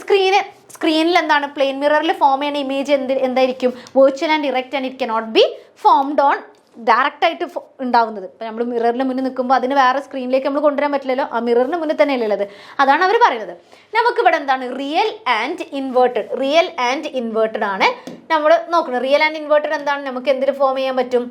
സ്ക്രീനിൽ എന്താണ് പ്ലെയിൻ മിററിൽ ഫോം ചെയ്യുന്ന ഇമേജ് എന്തായിരിക്കും, virtual and direct, and it cannot be formed on direct ആയിട്ട് ഉണ്ടാവുന്നത്. ഇപ്പം നമ്മൾ മിററിന് മുന്നിൽ നിൽക്കുമ്പോൾ അതിന് വേറെ സ്ക്രീനിലേക്ക് നമ്മൾ കൊണ്ടുവരാൻ പറ്റില്ലല്ലോ, ആ മിററിന് മുന്നിൽ തന്നെയല്ലേ ഉള്ളത്. അതാണ് അവർ പറയുന്നത്. നമുക്കിവിടെ എന്താണ് റിയൽ ആൻഡ് ഇൻവേർട്ടഡ് ആണ് നമ്മൾ നോക്കുന്നത്. റിയൽ ആൻഡ് ഇൻവേർട്ടഡ് എന്താണ്, നമുക്ക് എന്തിൽ ഫോം ചെയ്യാൻ പറ്റും,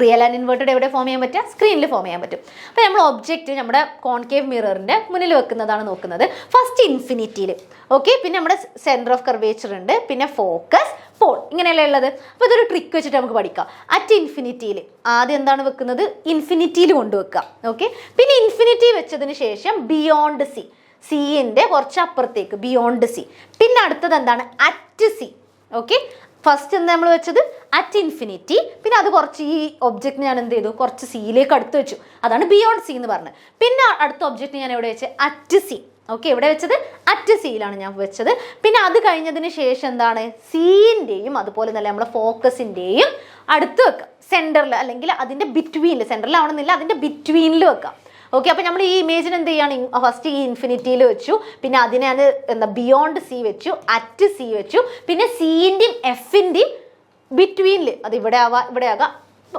റിയൽ ആൻഡ് ഇൻവേർട്ടഡ് എവിടെ ഫോം ചെയ്യാൻ പറ്റുക, സ്ക്രീനിൽ ഫോം ചെയ്യാൻ പറ്റും. അപ്പോൾ നമ്മൾ ഒബ്ജക്റ്റ് നമ്മുടെ കോൺകേവ് മിററിൻ്റെ മുന്നിൽ വെക്കുന്നതാണ് നോക്കുന്നത്. ഫസ്റ്റ് ഇൻഫിനിറ്റിയിൽ, ഓക്കെ, പിന്നെ നമ്മുടെ സെൻറ്റർ ഓഫ് കർവേച്ചർ ഉണ്ട്, പിന്നെ ഫോക്കസ്, പോൾ, ഇങ്ങനെയല്ലേ ഉള്ളത്. അപ്പോൾ ഇതൊരു ട്രിക്ക് വെച്ചിട്ട് നമുക്ക് പഠിക്കാം. അറ്റ് ഇൻഫിനിറ്റിയിൽ ആദ്യം എന്താണ് വെക്കുന്നത്, ഇൻഫിനിറ്റിയിൽ കൊണ്ടുവെക്കുക. ഓക്കെ, പിന്നെ ഇൻഫിനിറ്റി വെച്ചതിന് ശേഷം ബിയോണ്ട് സി, സിൻ്റെ കുറച്ച് അപ്പുറത്തേക്ക് ബിയോണ്ട് സി. പിന്നെ അടുത്തത് എന്താണ്, അറ്റ് സി. ഓക്കെ, ഫസ്റ്റ് എന്താ നമ്മൾ വെച്ചത് അറ്റ് ഇൻഫിനിറ്റി, പിന്നെ അത് കുറച്ച് ഈ ഒബ്ജക്റ്റ് ഞാൻ എന്ത് ചെയ്തു, കുറച്ച് സിയിലേക്ക് അടുത്ത് വെച്ചു, അതാണ് ബിയോണ്ട് സി എന്ന് പറഞ്ഞത്. പിന്നെ അടുത്ത ഒബ്ജക്റ്റ് ഞാൻ എവിടെ വെച്ച്, അറ്റ് സി. ഓക്കെ, എവിടെ വെച്ചത്, അറ്റ് സിയിലാണ് ഞാൻ വെച്ചത്. പിന്നെ അത് കഴിഞ്ഞതിന് ശേഷം എന്താണ്, സീൻ്റെയും അതുപോലെ തന്നെ നമ്മുടെ ഫോക്കസിൻ്റെയും അടുത്ത് വെക്കുക, സെൻറ്ററിൽ അല്ലെങ്കിൽ അതിൻ്റെ ബിറ്റ്വീനിൽ, സെൻറ്ററിലാവണമെന്നില്ല, അതിൻ്റെ ബിറ്റ്വീനിൽ വെക്കാം. ഓക്കെ, അപ്പോൾ നമ്മൾ ഈ ഇമേജിന് എന്ത് ചെയ്യാണ്, ഫസ്റ്റ് ഈ ഇൻഫിനിറ്റിയിൽ വെച്ചു, പിന്നെ അതിനെ അത് എന്താ ബിയോണ്ട് സി വെച്ചു, അറ്റ് സി വെച്ചു, പിന്നെ സീൻ്റെയും എഫിൻ്റെയും ബിറ്റ്വീനിൽ, അത് ഇവിടെ ആകാം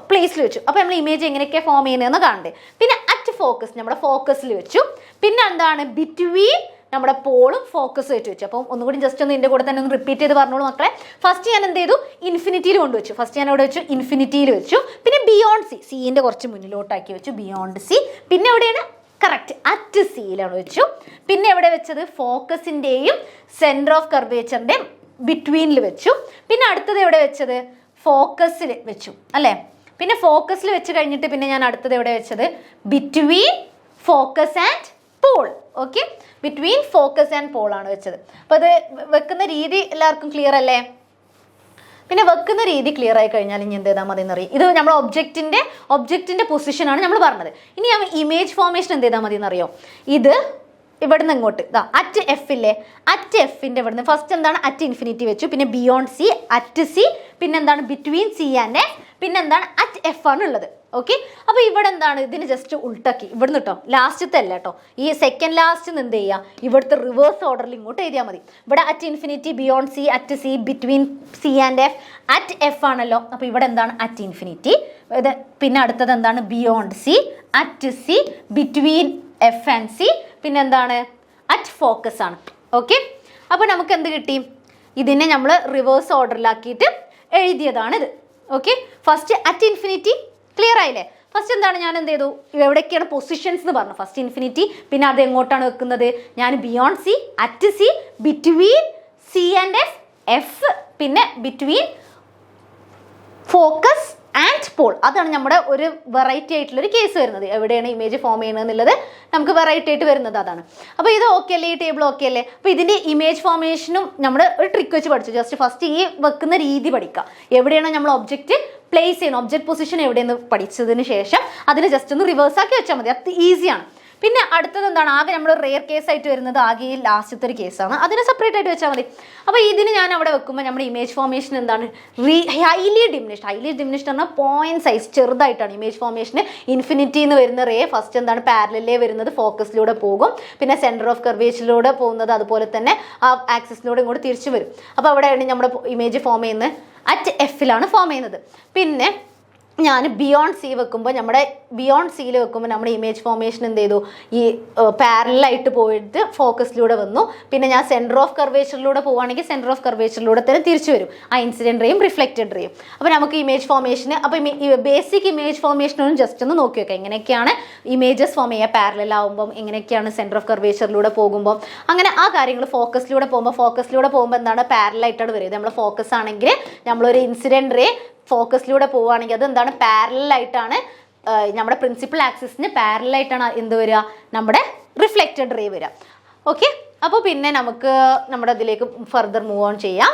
പ്ലേസിൽ വെച്ചു. അപ്പോൾ നമ്മൾ ഇമേജ് എങ്ങനെയൊക്കെ ഫോം ചെയ്യുന്നതെന്ന് കാണണ്ടേ. പിന്നെ അറ്റ് ഫോക്കസ് നമ്മുടെ ഫോക്കസിൽ വെച്ചു, പിന്നെ എന്താണ് ബിറ്റ്വീൻ നമ്മുടെ പോളും ഫോക്കസ് വെച്ച് വെച്ചു. അപ്പം ഒന്നുകൂടി ജസ്റ്റ് ഒന്ന് ഇതിൻ്റെ കൂടെ തന്നെ ഒന്ന് റിപ്പീറ്റ് ചെയ്ത് പറഞ്ഞോളൂ മക്കളെ. ഫസ്റ്റ് ഞാൻ എന്ത് ചെയ്തു, ഇൻഫിനിറ്റിയിൽ കൊണ്ടുവച്ചു, ഫസ്റ്റ് ഞാൻ എവിടെ വെച്ചു, ഇൻഫിനിറ്റിയിൽ വെച്ചു. പിന്നെ ബിയോണ്ട് സി, സീൻ്റെ കുറച്ച് മുന്നിലോട്ടാക്കി വെച്ചു, ബിയോണ്ട് സി. പിന്നെ എവിടെയാണ്, കറക്റ്റ് അറ്റ് സിയിലാണ് വെച്ചു. പിന്നെ എവിടെ വെച്ചത്, ഫോക്കസിൻ്റെയും സെൻറ്റർ ഓഫ് കർവേച്ചറിൻ്റെയും ബിറ്റ്വീനിൽ വെച്ചു. പിന്നെ അടുത്തത് എവിടെ വെച്ചത്, ഫോക്കസിൽ വെച്ചു അല്ലേ. പിന്നെ ഫോക്കസിൽ വെച്ച് കഴിഞ്ഞിട്ട് പിന്നെ ഞാൻ അടുത്തത് എവിടെ വെച്ചത്, between focus and pole. Okay, between focus and pole ആണ് വെച്ചത്. അപ്പോൾ അത് വെക്കുന്ന രീതി എല്ലാവർക്കും ക്ലിയർ അല്ലേ. പിന്നെ വെക്കുന്ന രീതി ക്ലിയർ ആയി കഴിഞ്ഞാൽ ഇനി എന്ത് ചെയ്താൽ മതി എന്നറിയാം. ഇത് നമ്മുടെ ഒബ്ജക്റ്റിൻ്റെ പൊസിഷനാണ് നമ്മൾ പറഞ്ഞത്. ഇനി ഇമേജ് ഫോർമേഷൻ എന്ത് ചെയ്താൽ മതി എന്നറിയോ, ഇത് ഇവിടുന്ന് ഇങ്ങോട്ട് ഇതാ അറ്റ് എഫ് ഇല്ലേ, അറ്റ് എഫിൻ്റെ ഇവിടുന്ന് ഫസ്റ്റ് എന്താണ് അറ്റ് ഇൻഫിനിറ്റി വെച്ചു, പിന്നെ ബിയോണ്ട് സി, അറ്റ് സി, പിന്നെ എന്താണ് ബിറ്റ്വീൻ സി ആൻഡ് എഫ്, പിന്നെ എന്താണ് അറ്റ് എഫ് ആണ് ഉള്ളത്. ഓക്കെ, അപ്പോൾ ഇവിടെ എന്താണ് ഇതിന് ജസ്റ്റ് ഉൾട്ടാക്കി ഇവിടുന്ന് കേട്ടോ, ലാസ്റ്റത്തെ അല്ല കേട്ടോ, ഈ സെക്കൻഡ് ലാസ്റ്റ് എന്ത് ചെയ്യുക, ഇവിടുത്തെ റിവേഴ്സ് ഓർഡറിൽ ഇങ്ങോട്ട് എഴുതിയാൽ മതി. ഇവിടെ at infinity, beyond C, at C, between C and F, at F ആണല്ലോ. അപ്പോൾ ഇവിടെ എന്താണ് അറ്റ് ഇൻഫിനിറ്റി, പിന്നെ അടുത്തത് എന്താണ് beyond C, at C, between F and C, പിന്നെ എന്താണ് അറ്റ് ഫോക്കസ് ആണ്. ഓക്കെ, അപ്പോൾ നമുക്ക് എന്ത് കിട്ടി, ഇതിനെ നമ്മൾ റിവേഴ്സ് ഓർഡറിലാക്കിയിട്ട് എഴുതിയതാണിത്. Okay, first at infinity clear ആയില്ലേ. ഫസ്റ്റ് എന്താണ് ഞാൻ എന്ത് ചെയ്തു, എവിടേക്കാണ് പൊസിഷൻസ് എന്ന് പറഞ്ഞു, ഫസ്റ്റ് ഇൻഫിനിറ്റി, പിന്നെ അത് എങ്ങോട്ടാണ് വെക്കുന്നത്, ഞാൻ beyond C, at C, between C and F, F, പിന്നെ ബിറ്റ്വീൻ ഫോക്കസ് ആൻഡ് പോൾ. അതാണ് നമ്മുടെ ഒരു വെറൈറ്റി ആയിട്ടുള്ളൊരു കേസ് വരുന്നത്. എവിടെയാണ് ഇമേജ് ഫോം ചെയ്യുന്നത് എന്നുള്ളത് നമുക്ക് വെറൈറ്റി ആയിട്ട് വരുന്നത് അതാണ്. അപ്പോൾ ഇത് ഓക്കെ അല്ലേ, ഈ ടേബിൾ ഓക്കെ അല്ലേ. അപ്പോൾ ഇതിൻ്റെ ഇമേജ് ഫോർമേഷനും നമ്മൾ ഒരു ട്രിക്ക് വെച്ച് പഠിച്ചു. ജസ്റ്റ് ഫസ്റ്റ് ഈ വെക്കുന്ന രീതി പഠിക്കുക, എവിടെയാണ് നമ്മൾ ഒബ്ജക്റ്റ് പ്ലേസ് ചെയ്യണം, ഒബ്ജക്റ്റ് പൊസിഷൻ എവിടെയെന്ന് പഠിച്ചതിന് ശേഷം അതിന് ജസ്റ്റ് ഒന്ന് റിവേഴ്സ് ആക്കി വെച്ചാൽ മതി, അത് ഈസിയാണ്. പിന്നെ അടുത്തത് എന്താണ്, ആകെ നമ്മൾ റെയർ കേസ് ആയിട്ട് വരുന്നത് ആകെ ഈ ലാസ്റ്റത്തെ ഒരു കേസാണ്, അതിനെ സെപ്പറേറ്റ് ആയിട്ട് വെച്ചാൽ മതി. അപ്പോൾ ഇതിന് ഞാൻ അവിടെ വെക്കുമ്പോൾ നമ്മുടെ ഇമേജ് ഫോർമേഷൻ എന്താണ്, ഹൈലി ഡിമിനിഷ്ഡ് പറഞ്ഞാൽ പോയിന്റ് സൈസ് ചെറുതായിട്ടാണ് ഇമേജ് ഫോർമേഷന്. ഇൻഫിനിറ്റിന്ന് വരുന്ന റേ ഫസ്റ്റ് എന്താണ് പാരലലേ വരുന്നത്, ഫോക്കസിലൂടെ പോകും, പിന്നെ സെൻറ്റർ ഓഫ് കർവേച്ചറിലൂടെ പോകുന്നത് അതുപോലെ തന്നെ ആ ആക്സിസിലൂടെ ഇങ്ങോട്ട് തിരിച്ചു വരും. അപ്പോൾ അവിടെയാണ് നമ്മുടെ ഇമേജ് ഫോം ചെയ്യുന്നത്, അറ്റ് എഫിലാണ് ഫോം ചെയ്യുന്നത്. പിന്നെ ഞാൻ ബിയോണ്ട് സി വെക്കുമ്പോൾ നമ്മുടെ ബിയോണ്ട് സിയിൽ വെക്കുമ്പോൾ നമ്മുടെ ഇമേജ് ഫോർമേഷൻ എന്ത് ചെയ്തു, ഈ പാരലായിട്ട് പോയിട്ട് ഫോക്കസിലൂടെ വന്നു. പിന്നെ ഞാൻ സെൻറ്റർ ഓഫ് കർവേച്ചറിലൂടെ പോവുകയാണെങ്കിൽ സെൻറ്റർ ഓഫ് കർവേച്ചറിലൂടെ തന്നെ തിരിച്ചു വരും, ആ ഇൻസിഡൻറ്റ് റേയും റിഫ്ലക്റ്റഡ് റേയും. അപ്പോൾ നമുക്ക് ഇമേജ് ഫോർമേഷന്, അപ്പോൾ ബേസിക് ഇമേജ് ഫോർമേഷനൊന്നും ജസ്റ്റ് ഒന്ന് നോക്കി വെക്കാം, എങ്ങനെയൊക്കെയാണ് ഇമേജസ് ഫോം ചെയ്യുക പാരലൽ ആകുമ്പം, എങ്ങനെയൊക്കെയാണ് സെൻറ്റർ ഓഫ് കർവേച്ചറിലൂടെ പോകുമ്പോൾ, അങ്ങനെ ആ കാര്യങ്ങൾ ഫോക്കസിലൂടെ പോകുമ്പോൾ എന്താണ് പാരലായിട്ടാണ് വരുന്നത്. നമ്മൾ ഫോക്കസ് ആണെങ്കിൽ നമ്മളൊരു ഇൻസിഡൻറ്റ് റേ ഫോക്കസിലൂടെ പോവുകയാണെങ്കിൽ അത് എന്താണ് പാരലായിട്ടാണ്, നമ്മുടെ പ്രിൻസിപ്പൽ ആക്സിസിന് പാരലായിട്ടാണ് എന്ത് വരിക, നമ്മുടെ റിഫ്ലക്റ്റഡ് റേ വരിക. ഓക്കെ, അപ്പോൾ പിന്നെ നമുക്ക് നമ്മുടെ അതിലേക്ക് ഫർദർ മൂവ് ഓൺ ചെയ്യാം.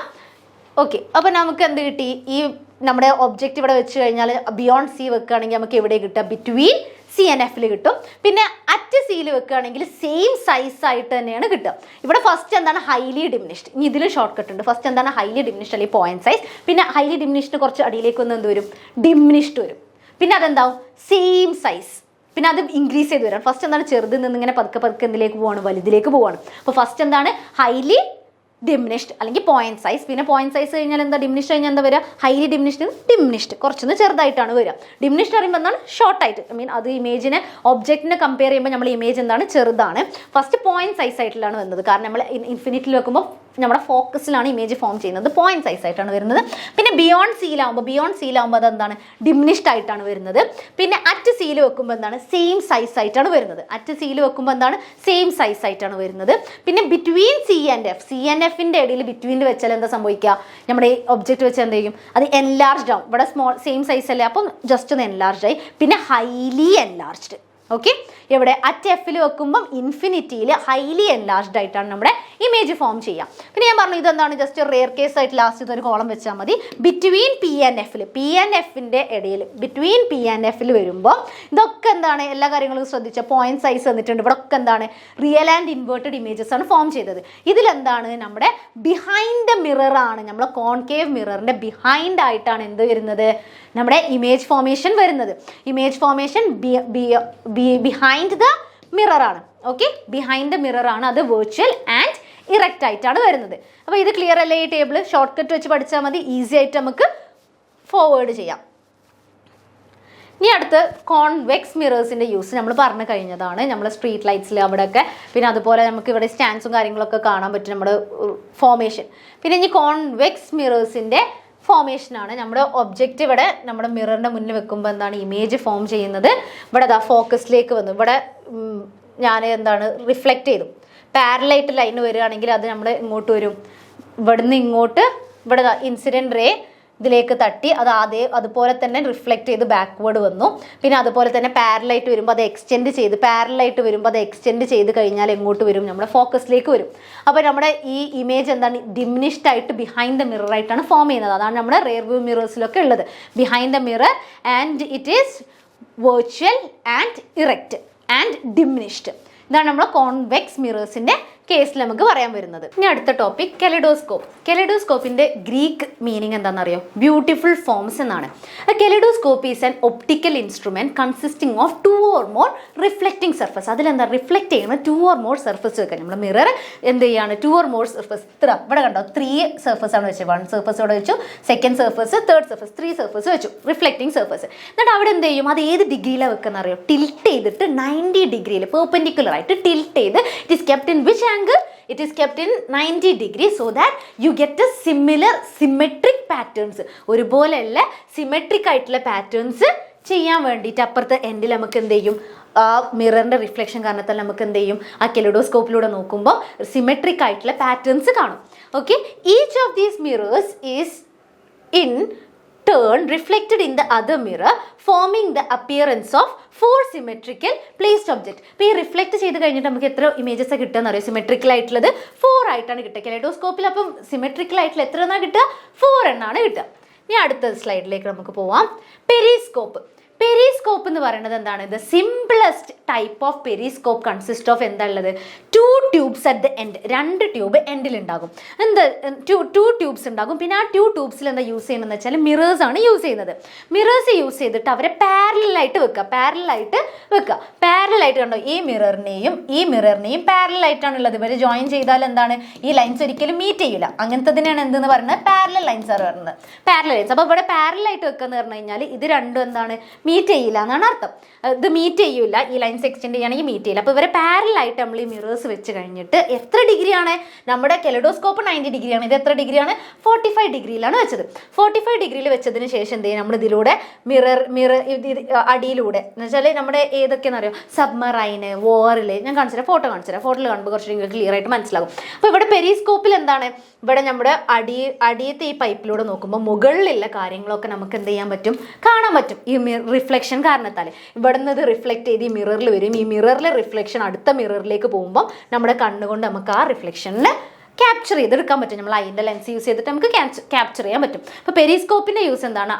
ഓക്കെ, അപ്പോൾ നമുക്ക് എന്ത് കിട്ടി, ഈ നമ്മുടെ ഒബ്ജക്റ്റ് ഇവിടെ വെച്ച് കഴിഞ്ഞാൽ ബിയോണ്ട് സി വെക്കുകയാണെങ്കിൽ നമുക്ക് എവിടെ കിട്ടുക, ബിറ്റ്വീൻ സി ആൻഡ് എഫിൽ കിട്ടും. പിന്നെ അറ്റ് സിയിൽ വെക്കുകയാണെങ്കിൽ സെയിം സൈസ് ആയിട്ട് തന്നെയാണ് കിട്ടുക. ഇവിടെ ഫസ്റ്റ് എന്താണ് ഹൈലി ഡിമിനിഷ്ഡ്, ഇനി ഇതിലും ഷോർട്ട് കട്ട് ഉണ്ട്. ഫസ്റ്റ് എന്താണ് ഹൈലി ഡിമിനിഷ്ഡ് അല്ലെങ്കിൽ പോയിന്റ് സൈസ്, പിന്നെ ഹൈലി ഡിമിനിഷ്ഡ് കുറച്ച് അടിയിലേക്ക് ഒന്ന് എന്ത് വരും, ഡിമിനിഷ്ഡ് വരും. പിന്നെ അതെന്താവും സെയിം സൈസ്, പിന്നെ അത് ഇൻക്രീസ് ചെയ്ത് വരാം. ഫസ്റ്റ് എന്താണ് ചെറുതിൽ നിന്ന് ഇങ്ങനെ പതുക്കെ എന്തിലേക്ക് പോവാണ്, വലുതിലേക്ക് പോവാണ്. അപ്പോൾ ഫസ്റ്റ് എന്താണ് ഹൈലി ഡിമിനിഷ്ഡ് അല്ലെങ്കിൽ പോയിന്റ് സൈസ്, പിന്നെ പോയിന്റ് സൈസ് കഴിഞ്ഞാൽ എന്താ, ഡിമിനിഷ്ഡ് കഴിഞ്ഞാൽ എന്താ വരിക, ഹൈലി ഡിമിനിഷ്ഡ് കുറച്ചൊന്ന് ചെറുതായിട്ടാണ് വരിക. ഡിമിനിഷ്ഡ് പറയുമ്പോൾ എന്താണ് ഷോർട്ടായിട്ട്, ഐ മീൻ അത് ഇമേജിനെ ഒബ്ജക്റ്റിനെ കമ്പയർ ചെയ്യുമ്പോൾ നമ്മൾ ഇമേജ് എന്താണ് ചെറുതാണ്. ഫസ്റ്റ് പോയിന്റ് സൈസ് ആയിട്ടാണ് വന്നത്, കാരണം നമ്മൾ ഇൻഫിനിറ്റിൽ വെക്കുമ്പോൾ നമ്മുടെ ഫോക്കസിലാണ് ഇമേജ് ഫോം ചെയ്യുന്നത്, പോയിന്റ് സൈസ് ആയിട്ടാണ് വരുന്നത്. പിന്നെ ബിയോണ്ട് സീലാവുമ്പോൾ അതെന്താണ് ഡിമിനിഷ്ഡ് ആയിട്ടാണ് വരുന്നത്. പിന്നെ അറ്റ് സീൽ വെക്കുമ്പോൾ എന്താണ് സെയിം സൈസ് ആയിട്ടാണ് വരുന്നത്. അറ്റ് സീൽ വെക്കുമ്പോൾ എന്താണ് സെയിം സൈസ് ആയിട്ടാണ് വരുന്നത്. പിന്നെ ബിറ്റ്വീൻ സി ആൻഡ് എഫിൻ്റെ ഇടയിൽ ബിറ്റ്വീനിൽ വെച്ചാൽ എന്താ സംഭവിക്കുക, നമ്മുടെ ഈ ഒബ്ജക്റ്റ് വെച്ച് എന്ത് ചെയ്യും, അത് എൻലാർജ്ഡ് ആവും. ഇവിടെ സെയിം സൈസ് അല്ലേ, അപ്പം ജസ്റ്റ് ഒന്ന് എൻലാർജ്ഡ് ആയി. പിന്നെ ഹൈലി എൻലാർജ്ഡ്. ഓക്കെ, എവിടെ അറ്റ് എഫിൽ വെക്കുമ്പം ഇൻഫിനിറ്റിയിൽ ഹൈലി എൻലാർജ്ഡ് ആയിട്ടാണ് നമ്മുടെ ഇമേജ് ഫോം ചെയ്യുക. പിന്നെ ഞാൻ പറഞ്ഞു ഇതെന്താണ് ജസ്റ്റ് റെയർ കേസ് ആയിട്ട് ലാസ്റ്റ് ഇതൊരു കോളം വെച്ചാൽ മതി. ബിറ്റ്വീൻ പി ആൻഡ് എഫിൻ്റെ ഇടയിൽ ബിറ്റ്വീൻ പി ആൻഡ് എഫിൽ വരുമ്പോൾ ഇതൊക്കെ എന്താണ്, എല്ലാ കാര്യങ്ങളും ശ്രദ്ധിച്ചാൽ പോയിന്റ് സൈസ് വന്നിട്ടുണ്ട്. ഇവിടെ ഒക്കെ എന്താണ് റിയൽ ആൻഡ് ഇൻവേർട്ടഡ് ഇമേജസ് ആണ് ഫോം ചെയ്തത്. ഇതിലെന്താണ് നമ്മുടെ ബിഹൈൻഡ് ദ മിറർ ആണ്, നമ്മുടെ കോൺകേവ് മിററിൻ്റെ ബിഹൈൻഡ് ആയിട്ടാണ് എന്ത് വരുന്നത്, നമ്മുടെ ഇമേജ് ഫോർമേഷൻ വരുന്നത്. Image formation behind the mirror ആണ്. ഓക്കെ, ബിഹൈൻഡ് ദ മിറർ ആണ്, അത് വെർച്വൽ ആൻഡ് ഇറക്റ്റ് ആയിട്ടാണ് വരുന്നത്. അപ്പോൾ ഇത് ക്ലിയർ അല്ലേ, ഈ ടേബിൾ ഷോർട്ട് കട്ട് വെച്ച് പഠിച്ചാൽ മതി, ഈസി ആയിട്ട് നമുക്ക് ഫോർവേഡ് ചെയ്യാം. ഇനി അടുത്ത് കോൺവെക്സ് മിറേഴ്സിൻ്റെ യൂസ് നമ്മൾ പറഞ്ഞു കഴിഞ്ഞതാണ്, നമ്മൾ സ്ട്രീറ്റ് ലൈറ്റ്സിൽ അവിടെയൊക്കെ. പിന്നെ അതുപോലെ നമുക്ക് ഇവിടെ സ്റ്റാൻഡ്സും കാര്യങ്ങളൊക്കെ കാണാൻ പറ്റും നമ്മുടെ ഫോർമേഷൻ. പിന്നെ ഇനി കോൺവെക്സ് മിറേഴ്സിൻ്റെ ഫോർമേഷനാണ്. നമ്മുടെ ഒബ്ജക്റ്റ് ഇവിടെ നമ്മുടെ മിററിൻ്റെ മുന്നിൽ വെക്കുമ്പോൾ എന്താണ് ഇമേജ് ഫോം ചെയ്യുന്നത്, ഇവിടെ അതാ ഫോക്കസിലേക്ക് വന്നു. ഇവിടെ ഞാൻ എന്താണ് റിഫ്ലക്റ്റ് ചെയ്തു, പാരലായിട്ട് ലൈൻ വരികയാണെങ്കിൽ അത് നമ്മൾ ഇങ്ങോട്ട് വരും, ഇവിടുന്ന് ഇങ്ങോട്ട് ഇവിടെ ഇൻസിഡൻറ്റ് റേ ഇതിലേക്ക് തട്ടി അത് അതുപോലെ തന്നെ റിഫ്ലക്റ്റ് ചെയ്ത് ബാക്ക്വേർഡ് വന്നു. പിന്നെ അതുപോലെ തന്നെ പാരലായിട്ട് വരുമ്പോൾ അത് എക്സ്റ്റെൻഡ് ചെയ്ത് കഴിഞ്ഞാൽ എങ്ങോട്ട് വരും, നമ്മുടെ ഫോക്കസിലേക്ക് വരും. അപ്പോൾ നമ്മുടെ ഈ ഇമേജ് എന്താണ് ഡിമിനിഷ്ഡ് ആയിട്ട് ബിഹൈൻഡ് ദ മിറർ ആയിട്ടാണ് ഫോം ചെയ്യുന്നത്. അതാണ് നമ്മുടെ റിയർ വ്യൂ മിറേഴ്സിലൊക്കെ ഉള്ളത്, behind the mirror and it is virtual and erect and diminished. ഇതാണ് നമ്മൾ കോൺവെക്സ് മിറേഴ്സിൻ്റെ കേസിൽ നമുക്ക് പറയാൻ വരുന്നത്. ഇനി അടുത്ത ടോപ്പിക് കെലഡോസ്കോപ്പ്. കെലഡോസ്കോപ്പിന്റെ ഗ്രീക്ക് മീനിങ് എന്താണെന്നറിയോ, ബ്യൂട്ടിഫുൾ ഫോംസ് എന്നാണ്. Kaleidoscope is an optical instrument consisting of 2 or more reflecting surface. അതിലെന്താ റിഫ്ലക്ട് ചെയ്യുന്ന 2 or more സർഫസ് വെക്കുക. നമ്മുടെ മിറർ എന്ത് ചെയ്യാണ്, 2 or more സർഫസ്. ഇവിടെ കണ്ടോ 3 സർഫസ് ആണ് വെച്ചത്. 1 സർഫസ് ഇവിടെ വെച്ചു, 2nd surface, 3rd surface, 3 surface വെച്ചു, റിഫ്ലക്റ്റിംഗ് സർഫസ്. എന്നിട്ട് അവിടെ എന്ത് ചെയ്യും, അത് ഏത് ഡിഗ്രിയിലാണ് വെക്കുന്ന അറിയോ, ടിൽറ്റ് ചെയ്തിട്ട് 90 ഡിഗ്രിയിൽ പെർപെൻഡിക്കുലർ ആയിട്ട് ടിൽറ്റ് ചെയ്ത് it is kept in which angle? It is kept in 90 degrees so that you get a symmetric patterns. ഒരുപോലെയുള്ള സിമെട്രിക് ആയിട്ടുള്ള പാറ്റേൺസ് ചെയ്യാൻ വേണ്ടിയിട്ട് അപ്പുറത്തെ എൻഡിൽ നമുക്ക് എന്ത് ചെയ്യും, ആ മിററിൻ്റെ റിഫ്ലക്ഷൻ കാരണത്താൽ നമുക്ക് എന്ത് ചെയ്യും, ആ കെലഡോസ്കോപ്പിലൂടെ നോക്കുമ്പോൾ സിമെട്രിക് ആയിട്ടുള്ള പാറ്റേൺസ് കാണും. Okay, each of these mirrors is in turn reflected in the other mirror, forming the appearance of 4 symmetrical placed object. ഇപ്പോൾ ഈ റിഫ്ലക്ട് ചെയ്ത് കഴിഞ്ഞിട്ട് നമുക്ക് എത്ര ഇമേജസ് കിട്ടുക അറിയാം, സിമെട്രിക്കൽ ആയിട്ടുള്ളത് 4 ആയിട്ടാണ് കിട്ടുക കെലഡോസ്കോപ്പിൽ. അപ്പം സിമെട്രിക്കൽ ആയിട്ടുള്ള എത്ര എണ്ണമാണ് കിട്ടുക, 4 എണ്ണമാണ് കിട്ടുക. ഇനി അടുത്ത സ്ലൈഡിലേക്ക് നമുക്ക് പോവാം. പെരിസ്കോപ്പ്. പെരിസ്കോപ്പ് എന്ന് പറയുന്നത് എന്താണ്? The simplest type of Periscope consist of എന്താ ഉള്ളത്? 2 tubes at the end. 2 tube എൻഡിൽ ഉണ്ടാകും. എന്താ 2 ട്യൂബ്സ് ഉണ്ടാകും. പിന്നെ ആ 2 ട്യൂബ്സിൽ എന്താ യൂസ് ചെയ്യുന്നതെന്ന് വെച്ചാൽ മിറേഴ്സ് ആണ് യൂസ് ചെയ്യുന്നത്. മിറേഴ്സ് യൂസ് ചെയ്തിട്ട് അവരെ പാരലായിട്ട് വെക്കുക. പാരലായിട്ട് കണ്ടോ, ഈ മിററിനെയും പാരലായിട്ടാണ് ഉള്ളത്. ഇവർ ജോയിൻ ചെയ്താൽ എന്താണ്, ഈ ലൈൻസ് ഒരിക്കലും മീറ്റ് ചെയ്യില്ല. അങ്ങനത്തതിനാണ് എന്തെന്ന് പറയുന്നത്? പാരലൽ ലൈൻസ് ആണ് പറയുന്നത്. Parallel lines. അപ്പോൾ ഇവിടെ പാരലായിട്ട് വെക്കുക എന്ന് പറഞ്ഞു കഴിഞ്ഞാൽ ഇത് രണ്ടും എന്താണ്, മീറ്റ് ചെയ്യില്ല എന്നാണ് അർത്ഥം. ഇത് മീറ്റ് ചെയ്യില്ല, ഈ ലൈൻസ് എക്സ്റ്റെൻഡ് ചെയ്യുകയാണെങ്കിൽ മീറ്റ് ചെയ്യില്ല. അപ്പോൾ ഇവരെ പാരലായിട്ട് നമ്മൾ ഈ മിറേഴ്സ് വെച്ച് കഴിഞ്ഞിട്ട് എത്ര ഡിഗ്രിയാണ്? നമ്മുടെ കെലഡോസ്കോപ്പ് 90 ഡിഗ്രിയാണ്. ഇത് എത്ര ഡിഗ്രിയാണ്? 45 ഡിഗ്രിയിലാണ് വെച്ചത്. 45 ഡിഗ്രിയിൽ വെച്ചതിന് ശേഷം എന്ത് ചെയ്യും? നമ്മൾ ഇതിലൂടെ മിറർ അടിയിലൂടെ എന്ന് വെച്ചാൽ നമ്മുടെ ഏതൊക്കെയാണെന്ന് അറിയാം, സബ്മറൈന്, വോറിൽ, ഞാൻ കാണിച്ചുതരാം, ഫോട്ടോയിൽ കാണുമ്പോൾ കുറച്ചുകൂടി ക്ലിയർ ആയിട്ട് മനസ്സിലാകും. അപ്പോൾ ഇവിടെ പെരിസ്കോപ്പിൽ എന്താണ്, ഇവിടെ നമ്മുടെ അടിയത്തെ ഈ പൈപ്പിലൂടെ നോക്കുമ്പോൾ മുകളിലുള്ള കാര്യങ്ങളൊക്കെ നമുക്ക് എന്ത് ചെയ്യാൻ പറ്റും? കാണാൻ പറ്റും. ഈ റിഫ്ലക്ഷൻ കാരണത്താൽ ഇവിടെ നിന്ന് ഇത് റിഫ്ലക്ട് ചെയ്ത് ഈ മിററിൽ വരും. ഈ മിററിലെ റിഫ്ലക്ഷൻ അടുത്ത മിററിലേക്ക് പോകുമ്പോൾ നമ്മുടെ കണ്ണുകൊണ്ട് നമുക്ക് ആ റിഫ്ലക്ഷനിൽ ക്യാപ്ചർ ചെയ്തെടുക്കാൻ പറ്റും. നമ്മൾ അതിൻ്റെ ലെൻസ് യൂസ് ചെയ്തിട്ട് നമുക്ക് ക്യാപ്ചർ ചെയ്യാൻ പറ്റും. അപ്പോൾ പെരിസ്കോപ്പിൻ്റെ യൂസ് എന്താണ്?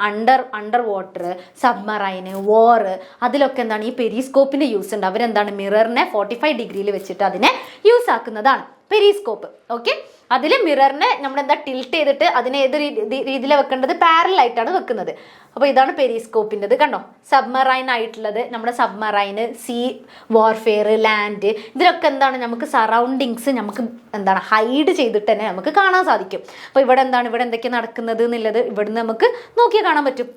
അണ്ടർ വാട്ടർ, സബ്മറൈന്, വോറ്, അതിലൊക്കെ എന്താണ് ഈ പെരിസ്കോപ്പിൻ്റെ യൂസ് ഉണ്ട്. അവരെന്താണ് മിററിനെ 45 ഡിഗ്രിയിൽ വെച്ചിട്ട് അതിനെ യൂസ് ആക്കുന്നതാണ് പെരിസ്കോപ്പ്. ഓക്കെ, അതിൽ മിററിനെ നമ്മളെന്താ ടിൽറ്റ് ചെയ്തിട്ട് അതിനെ ഏത് രീതിയിലാണ് വെക്കേണ്ടത്? പാരലായിട്ടാണ് വെക്കുന്നത്. അപ്പോൾ ഇതാണ് പെരിസ്കോപ്പിൻ്റെത്. കണ്ടോ, സബ്മറൈൻ ആയിട്ടുള്ളത് നമ്മുടെ സബ്മറൈന്, സീ വാർഫെയർ, ലാൻഡ്, ഇതിലൊക്കെ എന്താണ് നമുക്ക് സറൗണ്ടിങ്സ് നമുക്ക് എന്താണ് ഹൈഡ് ചെയ്തിട്ട് തന്നെ നമുക്ക് കാണാൻ സാധിക്കും. അപ്പോൾ ഇവിടെ എന്താണ്, ഇവിടെ എന്തൊക്കെയാണ് നടക്കുന്നത് എന്നുള്ളത് ഇവിടുന്ന് നമുക്ക് നോക്കിയാൽ കാണാൻ പറ്റും.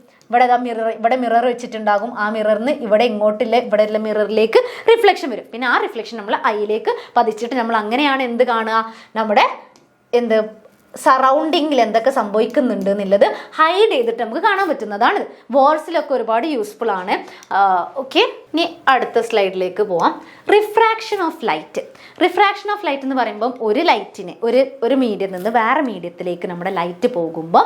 ഇവിടെ മിറർ വെച്ചിട്ടുണ്ടാകും. ആ മിററിന് ഇവിടെ ഇവിടെയുള്ള മിററിലേക്ക് റിഫ്ലക്ഷൻ വരും. പിന്നെ ആ റിഫ്ലക്ഷൻ നമ്മൾ ഐയിലേക്ക് പതിച്ചിട്ട് നമ്മൾ അങ്ങനെയാണ് എന്ത് കാണുക? നമ്മുടെ സറൗണ്ടിങ്ങിൽ എന്തൊക്കെ സംഭവിക്കുന്നുണ്ട് എന്നുള്ളത് ഹൈഡ് ചെയ്തിട്ട് നമുക്ക് കാണാൻ പറ്റുന്നതാണ്. വോൾസിലൊക്കെ ഒരുപാട് യൂസ്ഫുൾ ആണ്. ഓക്കെ, ഇനി അടുത്ത സ്ലൈഡിലേക്ക് പോവാം. റിഫ്രാക്ഷൻ ഓഫ് ലൈറ്റ് എന്ന് പറയുമ്പം ഒരു ലൈറ്റിന് ഒരു മീഡിയം നിന്ന് വേറെ മീഡിയത്തിലേക്ക് നമ്മുടെ ലൈറ്റ് പോകുമ്പോൾ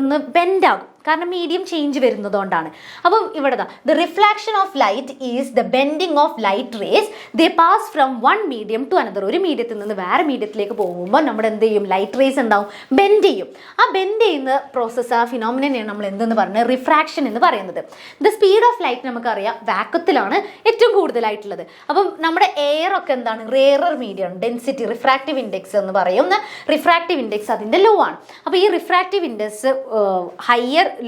ഒന്ന് ബെൻഡ് ആകും. കാരണം മീഡിയം ചേഞ്ച് വരുന്നതുകൊണ്ടാണ്. അപ്പം ഇവിടെ the reflection of light is the bending of light rays. They pass from one medium to another. ഒരു മീഡിയത്തിൽ നിന്ന് വേറെ മീഡിയത്തിലേക്ക് പോകുമ്പോൾ നമ്മുടെ എന്ത് ചെയ്യും? ലൈറ്റ് റേസ് ഉണ്ടാവും, ബെൻഡ് ചെയ്യും. ആ ബെൻഡ് ചെയ്യുന്ന പ്രോസസ്സ്, ആ ഫിനോമിനയാണ് നമ്മൾ എന്തെന്ന് പറഞ്ഞത്? റിഫ്രാക്ഷൻ എന്ന് പറയുന്നത്. ദ സ്പീഡ് ഓഫ് ലൈറ്റ് നമുക്കറിയാം വാക്വത്തിലാണ് ഏറ്റവും കൂടുതലായിട്ടുള്ളത്. അപ്പം നമ്മുടെ എയർ ഒക്കെ എന്താണ്? റേറർ മീഡിയം, ഡെൻസിറ്റി, റിഫ്രാക്റ്റീവ് ഇൻഡെക്സ് എന്ന് പറയുന്ന റിഫ്രാക്റ്റീവ് ഇൻഡെക്സ് അതിൻ്റെ ലോ ആണ്. അപ്പോൾ ഈ റിഫ്രാക്റ്റീവ് ഇൻഡെക്സ്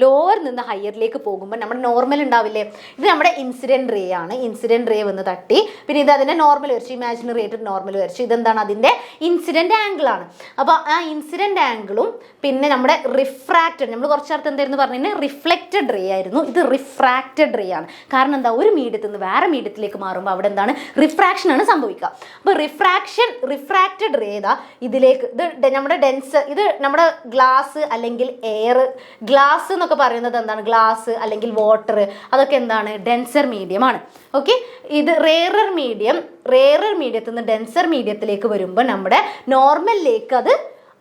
ലോവർ നിന്ന് ഹയറിലേക്ക് പോകുമ്പോൾ നമ്മുടെ നോർമൽ ഉണ്ടാവില്ലേ? ഇത് നമ്മുടെ ഇൻസിഡന്റ് റേ ആണ്. ഇൻസിഡന്റ് റേ വന്ന് തട്ടി, പിന്നെ ഇത് അതിന്റെ നോർമൽ വരച്ചു, ഇമാജിനറി ആയിട്ട് നോർമൽ വരച്ചു. ഇതെന്താണ്? അതിന്റെ ഇൻസിഡന്റ് ആംഗിൾ ആണ്. അപ്പോൾ ആ ഇൻസിഡന്റ് ആംഗിളും പിന്നെ നമ്മുടെ റിഫ്രാക്റ്റഡ്, നമ്മൾ കുറച്ച് നേരത്തെ എന്തായിരുന്നു പറഞ്ഞാൽ റിഫ്ലക്റ്റഡ് റേ ആയിരുന്നു. ഇത് റിഫ്രാക്റ്റഡ് റേ ആണ്. കാരണം എന്താ? ഒരു മീഡിയത്തിൽ നിന്ന് വേറെ മീഡിയത്തിലേക്ക് മാറുമ്പോൾ അവിടെ എന്താണ്? റിഫ്രാക്ഷൻ ആണ് സംഭവിക്കുക. അപ്പോൾ റിഫ്രാക്റ്റഡ് റേ ഇതിലേക്ക്, ഇത് നമ്മുടെ ഇത് നമ്മുടെ ഗ്ലാസ് അല്ലെങ്കിൽ എയർ, ഗ്ലാസ് എന്നൊക്കെ പറയുന്നത് എന്താണ്? ഗ്ലാസ് അല്ലെങ്കിൽ വാട്ടർ, അതൊക്കെ എന്താണ്? ഡെൻസർ മീഡിയം ആണ്. ഓക്കെ, ഇത് റേറർ മീഡിയത്തിൽ നിന്ന് ഡെൻസർ മീഡിയത്തിലേക്ക് വരുമ്പോൾ നമ്മുടെ നോർമലിലേക്ക് അത്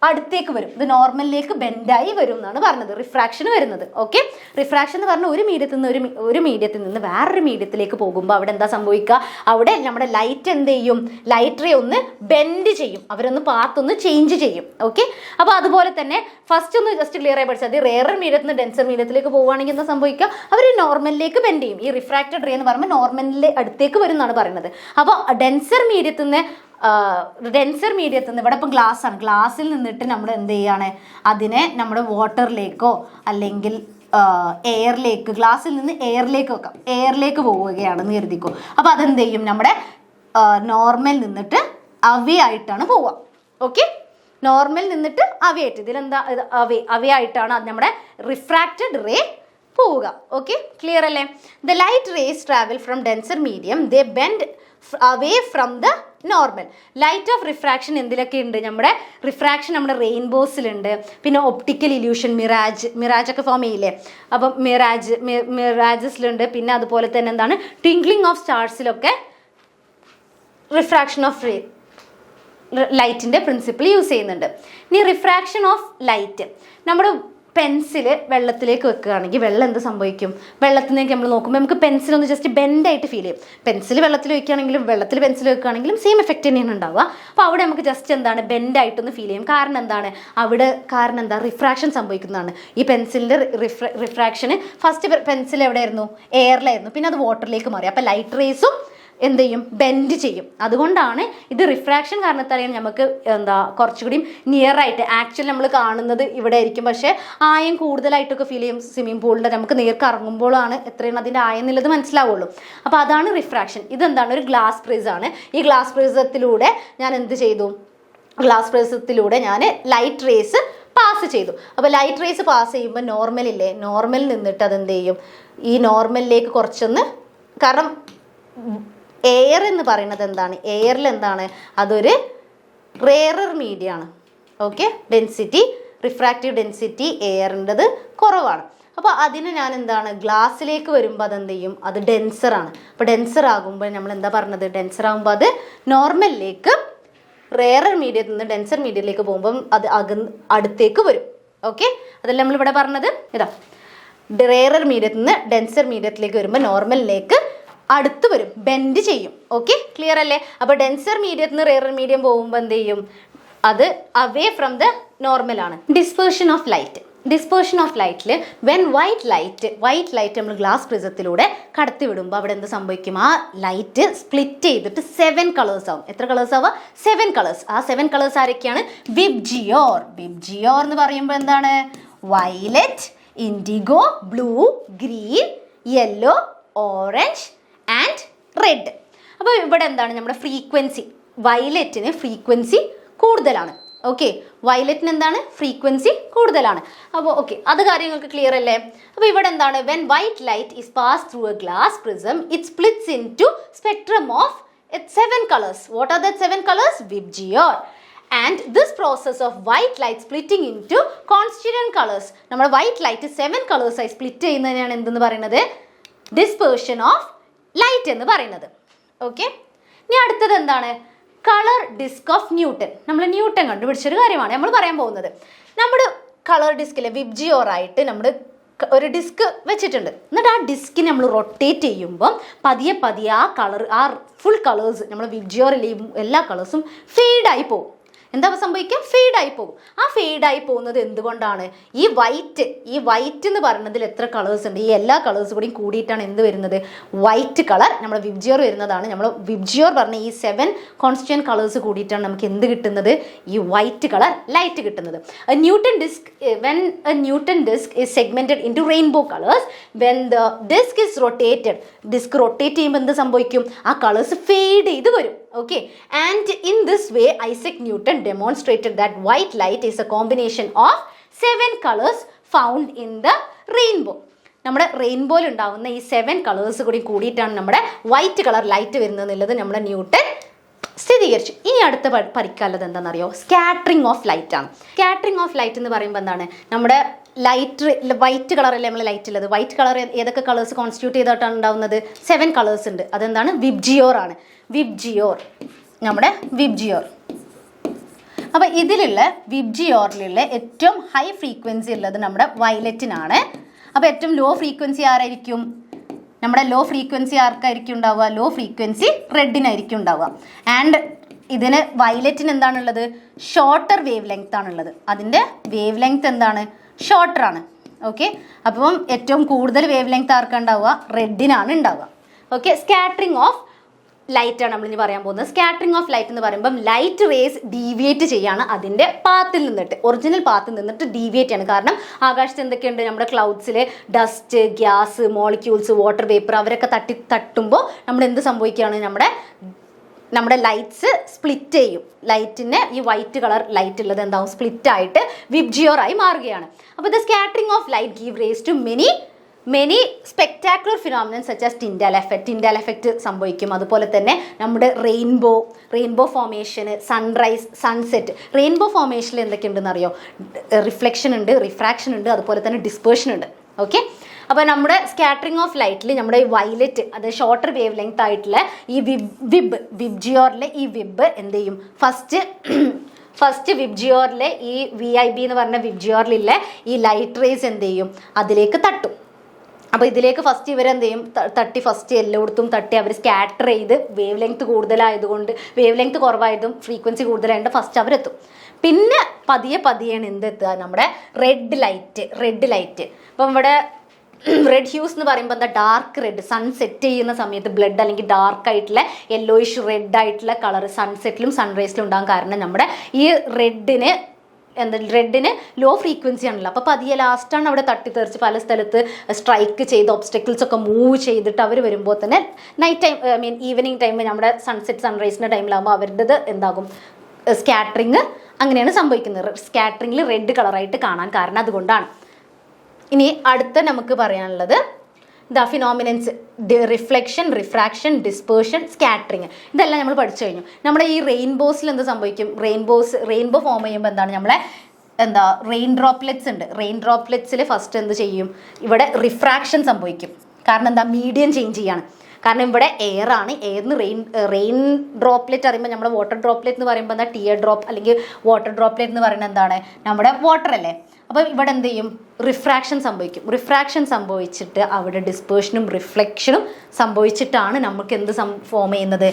അടുത്തേക്ക് വരും. ഇത് നോർമലിലേക്ക് ബെൻഡായി വരും എന്നാണ് പറഞ്ഞത്, റിഫ്രാക്ഷൻ വരുന്നത്. ഓക്കെ, റിഫ്രാക്ഷൻ എന്ന് പറഞ്ഞാൽ ഒരു മീഡിയത്തിൽ നിന്ന് വേറൊരു മീഡിയത്തിലേക്ക് പോകുമ്പോൾ അവിടെ എന്താ സംഭവിക്കുക? അവിടെ നമ്മുടെ ലൈറ്റ് എന്ത് ചെയ്യും? ലൈറ്റ് റേ ഒന്ന് ബെൻഡ് ചെയ്യും, അവരൊന്ന് പാത്തൊന്ന് ചേഞ്ച് ചെയ്യും. ഓക്കെ, അപ്പോൾ അതുപോലെ തന്നെ ഫസ്റ്റ് ഒന്ന് ജസ്റ്റ് ക്ലിയർ ആയി പഠിച്ചാൽ മതി. റേറർ മീഡിയത്തിൽ നിന്ന് ഡെൻസർ മീഡിയത്തിലേക്ക് പോകുകയാണെങ്കിൽ എന്താ സംഭവിക്കുക? അവർ നോർമലിലേക്ക് ബെൻഡ് ചെയ്യും. ഈ റിഫ്രാക്റ്റഡ് റേ എന്ന് പറയുമ്പോൾ നോർമലിലെ അടുത്തേക്ക് വരും എന്നാണ് പറയുന്നത്. അപ്പോൾ ഡെൻസർ മീഡിയത്തിൽ നിന്ന് ഇവിടെ ഇപ്പം ഗ്ലാസ് ആണ്. ഗ്ലാസ്സിൽ നിന്നിട്ട് നമ്മൾ എന്ത് ചെയ്യാണ്? അതിനെ നമ്മുടെ വാട്ടറിലേക്കോ അല്ലെങ്കിൽ എയറിലേക്ക്, ഗ്ലാസ്സിൽ നിന്ന് എയറിലേക്ക് പോവുകയാണെന്ന് കരുതിക്കോ. അപ്പോൾ അതെന്ത് ചെയ്യും? നമ്മുടെ നോർമൽ നിന്നിട്ട് അവേ ആയിട്ടാണ് പോവുക. ഓക്കെ, നോർമൽ നിന്നിട്ട് അവേ ആയിട്ട്, ഇതിലെന്താ? അവേ ആയിട്ടാണ് അത് നമ്മുടെ റിഫ്രാക്റ്റഡ് റേ പോവുക. ഓക്കെ, ക്ലിയർ അല്ലേ? The light rays travel from denser medium, they bend away from the normal. Light of refraction എന്തിലൊക്കെ ഉണ്ട്? നമ്മുടെ റിഫ്രാക്ഷൻ നമ്മുടെ റെയിൻബോസിലുണ്ട്, പിന്നെ ഒപ്റ്റിക്കൽ ഇല്യൂഷൻ, മിറാജ് ഒക്കെ ഫോം ചെയ്യില്ലേ? അപ്പം മിറാജസിലുണ്ട്. പിന്നെ അതുപോലെ തന്നെ എന്താണ്? ട്വിങ്ക്ലിംഗ് ഓഫ് സ്റ്റാർസിലൊക്കെ റിഫ്രാക്ഷൻ ഓഫ് ലൈറ്റിൻ്റെ പ്രിൻസിപ്പിൾ യൂസ് ചെയ്യുന്നുണ്ട്. ഇനി റിഫ്രാക്ഷൻ ഓഫ് ലൈറ്റ് നമ്മുടെ പെൻസില് വെള്ളത്തിലേക്ക് വെക്കുകയാണെങ്കിൽ വെള്ളം എന്ത് സംഭവിക്കും? വെള്ളത്തിലേക്ക് നമ്മൾ നോക്കുമ്പോൾ നമുക്ക് പെൻസിലൊന്ന് ജസ്റ്റ് ബെൻഡായിട്ട് ഫീൽ ചെയ്യും. പെൻസിൽ വെള്ളത്തിൽ വയ്ക്കുകയാണെങ്കിലും വെള്ളത്തിൽ പെൻസിൽ വെക്കുകയാണെങ്കിലും സെയിം എഫക്റ്റ് തന്നെയാണ് ഉണ്ടാവുക. അപ്പോൾ അവിടെ നമുക്ക് ജസ്റ്റ് എന്താണ് ബെൻഡായിട്ടൊന്ന് ഫീൽ ചെയ്യും. കാരണം എന്താണ്? കാരണം എന്താ? റിഫ്രാക്ഷൻ സംഭവിക്കുന്നതാണ്. ഈ പെൻസിലിൻ്റെ റിഫ്രാക്ഷന് ഫസ്റ്റ് പെൻസിൽ എവിടെയായിരുന്നു? എയറിലായിരുന്നു. പിന്നെ അത് വാട്ടറിലേക്ക് മാറി. അപ്പോൾ ലൈറ്റ് റേസും എന്ത് ചെയ്യും? ബെൻഡ് ചെയ്യും. അതുകൊണ്ടാണ് ഇത് റിഫ്രാക്ഷൻ കാരണത്താലാണ് നമുക്ക് കുറച്ചുകൂടി നിയറായിട്ട് ആക്ച്വലി നമ്മൾ കാണുന്നത് ഇവിടെ ആയിരിക്കും. പക്ഷേ ആയം കൂടുതലായിട്ടൊക്കെ ഫീൽ ചെയ്യും. സ്വിമ്മിംഗ് പൂളിൻ്റെ നമുക്ക് നേർക്ക് ഇറങ്ങുമ്പോഴാണ് എത്രയാണ് അതിൻ്റെ ആയം എന്നുള്ളത് മനസ്സിലാവുള്ളൂ. അപ്പോൾ അതാണ് റിഫ്രാക്ഷൻ. ഇതെന്താണ്? ഒരു ഗ്ലാസ് പ്രിസമാണ്. ഈ ഗ്ലാസ് പ്രിസത്തിലൂടെ ഞാൻ എന്ത് ചെയ്തു? ഗ്ലാസ് പ്രിസത്തിലൂടെ ഞാൻ ലൈറ്റ് റേസ് പാസ് ചെയ്തു. അപ്പോൾ ലൈറ്റ് റേസ് പാസ് ചെയ്യുമ്പോൾ നോർമലില്ലേ, നോർമൽ നിന്നിട്ട് അതെന്ത് ചെയ്യും? ഈ നോർമലിലേക്ക് കുറച്ചൊന്ന്, കാരണം എയർ എന്ന് പറയുന്നത് എന്താണ്? എയറിൽ എന്താണ്? അതൊരു റേറർ മീഡിയം ആണ്. ഓക്കെ, ഡെൻസിറ്റി, റിഫ്രാക്റ്റീവ് ഡെൻസിറ്റി എയറിൻ്റെത് കുറവാണ്. അപ്പോൾ അതിന് ഞാൻ എന്താണ്? ഗ്ലാസ്സിലേക്ക് വരുമ്പോൾ അതെന്ത് ചെയ്യും? അത് ഡെൻസറാണ്. അപ്പോൾ ഡെൻസർ ആകുമ്പോൾ നമ്മൾ എന്താ പറഞ്ഞത്? ഡെൻസർ ആകുമ്പോൾ അത് നോർമലിലേക്ക്, റേറർ മീഡിയത്തിൽ നിന്ന് ഡെൻസർ മീഡിയത്തിലേക്ക് പോകുമ്പം അത് അടുത്തേക്ക് വരും. ഓക്കെ, അതല്ല നമ്മളിവിടെ പറഞ്ഞത്. ഇതാ, റേറർ മീഡിയത്തിൽ നിന്ന് ഡെൻസർ മീഡിയത്തിലേക്ക് വരുമ്പോൾ നോർമലിലേക്ക് അടുത്ത് വരും, ബെൻഡ് ചെയ്യും. ഓക്കെ, ക്ലിയർ അല്ലേ? അപ്പോൾ ഡെൻസർ മീഡിയത്തിൽ നിന്ന് റേറർ മീഡിയം പോകുമ്പോൾ എന്ത് ചെയ്യും? അത് അവേ ഫ്രം ദ നോർമലാണ്. Dispersion of light. Dispersion of ലൈറ്റിൽ വെൻ വൈറ്റ് ലൈറ്റ് നമ്മൾ ഗ്ലാസ് പ്രിസത്തിലൂടെ കടത്തി വിടുമ്പോൾ അവിടെ എന്ത് സംഭവിക്കും? ആ ലൈറ്റ് സ്പ്ലിറ്റ് ചെയ്തിട്ട് 7 കളേഴ്സ് ആവും. എത്ര കളേഴ്സ് ആവുക? 7 കളേഴ്സ്. ആ 7 കളേഴ്സ് ആരൊക്കെയാണ്? വിബ്ജിയോർ. വിബ്ജിയോർ എന്ന് പറയുമ്പോൾ എന്താണ്? Violet, IndiGo, blue, green, yellow, orange and red. അപ്പോൾ ഇവിടെ എന്താണ്? നമ്മുടെ ഫ്രീക്വൻസി, വയലറ്റിന് ഫ്രീക്വൻസി കൂടുതലാണ്. ഓക്കെ, വയലറ്റിന് എന്താണ്? ഫ്രീക്വൻസി കൂടുതലാണ്. അപ്പോൾ ഓക്കെ, അത് കാര്യങ്ങൾക്ക് ക്ലിയർ അല്ലേ? അപ്പോൾ ഇവിടെ എന്താണ്? When white light is pass through a glass prism it splits into spectrum of 7 colours. What are the 7 colours? VIBGYOR. And this process of white light splitting into constituent colours. നമ്മുടെ white light 7 കളേഴ്സായി split ചെയ്യുന്നതിനാണ് എന്തെന്ന് പറയുന്നത്? Dispersion of light എന്ന് പറയുന്നത്. Okay, ഇനി അടുത്തത് എന്താണ്? Colour disc of Newton. നമ്മൾ ന്യൂട്ടൺ കണ്ടുപിടിച്ചൊരു കാര്യമാണ് നമ്മൾ പറയാൻ പോകുന്നത്. നമ്മുടെ കളർ ഡിസ്കിലെ വിബ്ജിയോറായിട്ട് നമ്മൾ ഒരു ഡിസ്ക് വെച്ചിട്ടുണ്ട്. എന്നിട്ട് ആ ഡിസ്കിനെ നമ്മൾ റൊട്ടേറ്റ് ചെയ്യുമ്പോൾ പതിയെ പതിയെ ആ കളർ, ആ ഫുൾ കളേഴ്സ്, നമ്മൾ വിബ്ജിയോറിലെ എല്ലാ കളേഴ്സും ഫെയ്ഡായി പോകും. എന്താ സംഭവിക്കുക? ഫെയ്ഡായി പോകും. ആ ഫെയ്ഡായി പോകുന്നത് എന്തുകൊണ്ടാണ്? ഈ വൈറ്റ് എന്ന് പറയുന്നതിൽ എത്ര കളേഴ്സ് ഉണ്ട്? ഈ എല്ലാ കളേഴ്സ് കൂടി കൂടിയിട്ടാണ് എന്ത് വരുന്നത്? വൈറ്റ് കളർ, നമ്മുടെ വിബ്ജിയോർ വരുന്നതാണ്. നമ്മൾ വിബ്ജിയോർ പറഞ്ഞ ഈ 7 കോൺസ്റ്റിറ്റ്യൂവൻറ്റ് കളേഴ്സ് കൂടിയിട്ടാണ് നമുക്ക് എന്ത് കിട്ടുന്നത്? ഈ വൈറ്റ് കളർ ലൈറ്റ് കിട്ടുന്നത്. Newton disc, when Newton disc is segmented into rainbow colours, when the disc is rotated, disc rotate ചെയ്യുമ്പോൾ എന്ത് സംഭവിക്കും? ആ കളേഴ്സ് ഫെയ്ഡ് ചെയ്ത് വരും. Okay, and in this way Isaac Newton demonstrated that white light is a combination of 7 colors found in the rainbow. നമ്മുടെ റെയിൻബോയിൽ ഉണ്ടാകുന്ന ഈ 7 colours കൂടി കൂടിയിട്ടാണ് നമ്മുടെ വൈറ്റ് കളർ ലൈറ്റ് വരുന്നത് എന്നുള്ളത് നമ്മുടെ ന്യൂട്ടൺ സ്ഥിരീകരിച്ചു. ഇനി അടുത്ത പഠിക്കാനുള്ളത് എന്താണെന്നറിയോ? സ്കാറ്ററിങ് ഓഫ് ലൈറ്റ് ആണ്. സ്കാറ്ററിങ് ഓഫ് ലൈറ്റ് എന്ന് പറയുമ്പോൾ എന്താണ്? നമ്മുടെ വൈറ്റ് കളറല്ലേ നമ്മൾ ലൈറ്റ് ഉള്ളത്. വൈറ്റ് കളർ ഏതൊക്കെ കളേഴ്സ് കോൺസ്റ്റിറ്റ്യൂട്ട് ചെയ്തിട്ടാണ് ഉണ്ടാവുന്നത്? 7 കളേഴ്സ് ഉണ്ട്. അതെന്താണ്? വിബ്ജിയോർ ആണ്. വിബ്ജിയോർ, നമ്മുടെ വിബ്ജിയോർ. അപ്പോൾ ഇതിലുള്ള വിബ്ജിയോറിലുള്ള ഏറ്റവും ഹൈ ഫ്രീക്വൻസി ഉള്ളത് നമ്മുടെ വയലറ്റിനാണ്. അപ്പോൾ ഏറ്റവും ലോ ഫ്രീക്വൻസി ആരായിരിക്കും? നമ്മുടെ ലോ ഫ്രീക്വൻസി ആർക്കായിരിക്കും ഉണ്ടാവുക? ലോ ഫ്രീക്വൻസി റെഡിനായിരിക്കും ഉണ്ടാവുക. ആൻഡ് ഇതിന് വയലറ്റിന് എന്താണുള്ളത്? ഷോർട്ടർ വേവ് ലെങ്ത് ആണുള്ളത്. അതിൻ്റെ വേവ് ലെങ്ത് എന്താണ്? ഷോർട്ടർ ആണ്. ഓക്കെ, അപ്പം ഏറ്റവും കൂടുതൽ വേവ് ലെങ്ത് ആർക്കാണ് ഉണ്ടാവുക? റെഡിനാണ് ഉണ്ടാവുക. ഓക്കെ, സ്കാറ്ററിങ് ഓഫ് ലൈറ്റ് ആണ് നമ്മളിനി പറയാൻ പോകുന്നത്. സ്കാറ്ററിങ് ഓഫ് ലൈറ്റ് എന്ന് പറയുമ്പം ലൈറ്റ് റേസ് ഡീവിയേറ്റ് ചെയ്യാണ് അതിൻ്റെ പാത്തിൽ നിന്നിട്ട്, ഒറിജിനൽ പാത്തിൽ നിന്നിട്ട് ഡീവിയേറ്റ് ആണ്. കാരണം ആകാശത്ത് എന്തൊക്കെയുണ്ട്? നമ്മുടെ ക്ലൗഡ്സിൽ dust, gas, molecules, water vapour അവരൊക്കെ തട്ടുമ്പോൾ നമ്മൾ എന്ത് സംഭവിക്കുകയാണ്? നമ്മുടെ ലൈറ്റ്സ് സ്പ്ലിറ്റ് ചെയ്യും. ലൈറ്റിന് ഈ വൈറ്റ് കളർ ലൈറ്റ് ഉള്ളത് എന്താവും? സ്പ്ലിറ്റ് ആയിട്ട് വിബ്ജിയോറായി മാറുകയാണ്. അപ്പോൾ the scattering of light give rise to many spectacular phenomenon such as Tyndall effect സംഭവിക്കും. അതുപോലെ തന്നെ നമ്മുടെ റെയിൻബോ ഫോമേഷന്, സൺറൈസ്, സൺസെറ്റ്. റെയിൻബോ ഫോമേഷനിൽ എന്തൊക്കെയുണ്ടെന്ന് അറിയോ? റിഫ്ലക്ഷൻ ഉണ്ട്, റിഫ്രാക്ഷൻ ഉണ്ട്, അതുപോലെ തന്നെ ഡിസ്പേർഷൻ ഉണ്ട്. ഓക്കെ, അപ്പോൾ നമ്മുടെ സ്കാറ്ററിങ് ഓഫ് ലൈറ്റിൽ നമ്മുടെ ഈ വയലറ്റ്, അത് ഷോർട്ടർ വേവ് ലെങ്ത് ആയിട്ടുള്ള ഈ വിബ്ജിയോറിലെ ഈ വിബ് എന്ത് ചെയ്യും? ഫസ്റ്റ് ഫസ്റ്റ് വിബ്ജിയോറിലെ ഈ VIB എന്ന് പറഞ്ഞ വിബ്ജിയോറിലെ ഈ ലൈറ്റ് റേസ് എന്ത് ചെയ്യും, അതിലേക്ക് തട്ടും. അപ്പോൾ ഇതിലേക്ക് ഫസ്റ്റ് ഇവരെന്ത് ചെയ്യും, തട്ടി ഫസ്റ്റ് എല്ലായിടത്തും തട്ടി അവർ സ്കാറ്റർ ചെയ്ത് വേവ് ലെങ്ത് കൂടുതലായതുകൊണ്ട്, വേവ് ലെങ്ത് കുറവായതും ഫ്രീക്വൻസി കൂടുതലായതുകൊണ്ട് ഫസ്റ്റ് അവരെത്തും. പിന്നെ പതിയെയാണ് എന്തെത്തുക, നമ്മുടെ റെഡ് ലൈറ്റ്. അപ്പം ഇവിടെ റെഡ് ഹ്യൂസ് എന്ന് പറയുമ്പോൾ എന്താ, ഡാർക്ക് റെഡ്, സൺ സെറ്റ് ചെയ്യുന്ന സമയത്ത് ബ്ലഡ് അല്ലെങ്കിൽ ഡാർക്ക് ആയിട്ടുള്ള യെല്ലോയിഷ് റെഡ് ആയിട്ടുള്ള കളർ സൺസെറ്റിലും സൺറൈസിലും ഉണ്ടാകാൻ കാരണം നമ്മുടെ ഈ റെഡിന് ലോ ഫ്രീക്വൻസി ആണല്ലോ. അപ്പോൾ പതിയെ ലാസ്റ്റാണ് അവിടെ തട്ടിത്തെറിച്ച് പല സ്ഥലത്ത് സ്ട്രൈക്ക് ചെയ്ത് ഒബ്സ്റ്റക്കിൾസ് ഒക്കെ മൂവ് ചെയ്തിട്ട് അവർ വരുമ്പോൾ തന്നെ നൈറ്റ് ടൈം ഈവനിങ് ടൈം നമ്മുടെ സൺസെറ്റ് സൺറൈസിൻ്റെ ടൈമിലാകുമ്പോൾ അവരുടേത് എന്താകും, സ്കാറ്ററിങ് അങ്ങനെയാണ് സംഭവിക്കുന്നത്. സ്കാറ്ററിങ്ങിൽ റെഡ് കളറായിട്ട് കാണാൻ കാരണം അതുകൊണ്ടാണ്. ഇനി അടുത്ത നമുക്ക് പറയാനുള്ളത് phenomenons, reflection, refraction, dispersion, scattering. ഇതെല്ലാം നമ്മൾ പഠിച്ചു കഴിഞ്ഞു. നമ്മുടെ ഈ റെയിൻബോസിൽ എന്ത് സംഭവിക്കും, റെയിൻബോ ഫോം ചെയ്യുമ്പോൾ എന്താണ്, നമ്മളെ റെയിൻ ഡ്രോപ്ലെറ്റ്സ് ഉണ്ട്. റെയിൻ ഡ്രോപ്ലെറ്റ്സിൽ ഫസ്റ്റ് എന്ത് ചെയ്യും, ഇവിടെ റിഫ്രാക്ഷൻ സംഭവിക്കും. കാരണം എന്താ, മീഡിയം ചേഞ്ച് ചെയ്യാണ്. കാരണം ഇവിടെ എയർ ആണ്, എയറിന് റെയിൻ ഡ്രോപ്ലെറ്റ് അറിയുമ്പോൾ നമ്മുടെ വാട്ടർ ഡ്രോപ്ലെറ്റ് എന്ന് പറയുമ്പോൾ എന്താ, ടിയർ ഡ്രോപ്പ് അല്ലെങ്കിൽ വാട്ടർ ഡ്രോപ്ലെറ്റ് എന്ന് പറയുന്നത് എന്താണ്, നമ്മുടെ വാട്ടർ അല്ലേ. അപ്പോൾ ഇവിടെ എന്ത് ചെയ്യും, റിഫ്രാക്ഷൻ സംഭവിക്കും. റിഫ്രാക്ഷൻ സംഭവിച്ചിട്ട് അവിടെ ഡിസ്പേർഷനും റിഫ്ലക്ഷനും സംഭവിച്ചിട്ടാണ് നമുക്ക് എന്ത് ഫോം ചെയ്യുന്നത്,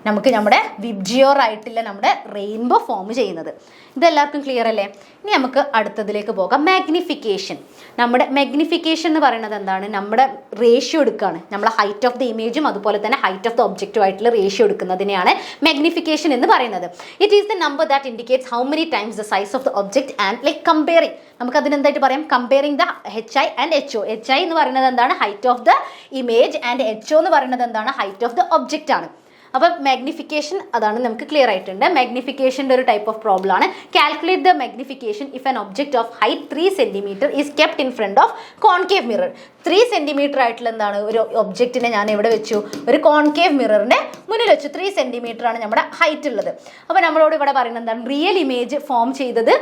നമുക്ക് നമ്മുടെ വിബ്ജിയോർ ആയിട്ടില്ല നമ്മുടെ റെയിൻബോ ഫോം ചെയ്യുന്നത്. ഇതെല്ലാവർക്കും ക്ലിയർ അല്ലേ? ഇനി നമുക്ക് അടുത്തതിലേക്ക് പോകാം. മാഗ്നിഫിക്കേഷൻ. നമ്മുടെ മാഗ്നിഫിക്കേഷൻ എന്ന് പറയുന്നത് എന്താണ്, നമ്മുടെ റേഷ്യോ എടുക്കുകയാണ്. നമ്മളെ ഹൈറ്റ് ഓഫ് ദ ഇമേജും അതുപോലെ തന്നെ ഹൈറ്റ് ഓഫ് ദ ഒബ്ജക്റ്റും ആയിട്ടുള്ള റേഷ്യോ എടുക്കുന്നതിനെയാണ് മാഗ്നിഫിക്കേഷൻ എന്ന് പറയുന്നത്. It is the number that indicates how many times the size of the object and like comparing. നമുക്ക് അതിനെന്തായിട്ട് പറയാം, comparing the HI and HO. HI എന്ന് പറയുന്നത് എന്താണ്, height of the image, and HO എന്ന് പറയുന്നത് എന്താണ്, ഹൈറ്റ് ഓഫ് ദ ഒബ്ജക്റ്റ് ആണ്. അപ്പോൾ മാഗ്നിഫിക്കേഷൻ അതാണ് നമുക്ക് ക്ലിയർ ആയിട്ടുണ്ട്. മാഗ്നിഫിക്കേഷൻ്റെ ഒരു ടൈപ്പ് ഓഫ് പ്രോബ്ലം ആണ്. Calculate the magnification if an object of height 3 cm is kept in front of concave mirror. 3 cm ആയിട്ടുള്ള എന്താണ് ഒരു ഒബ്ജക്റ്റിനെ ഞാൻ എവിടെ വെച്ചു, ഒരു കോൺകേവ് മിററിൻ്റെ മുന്നിൽ വെച്ചു. 3 cm ആണ് നമ്മുടെ ഹൈറ്റ് ഉള്ളത്. അപ്പോൾ നമ്മളോട് ഇവിടെ പറയുന്നത് എന്താണ്, റിയൽ ഇമേജ് ഫോം ചെയ്തത്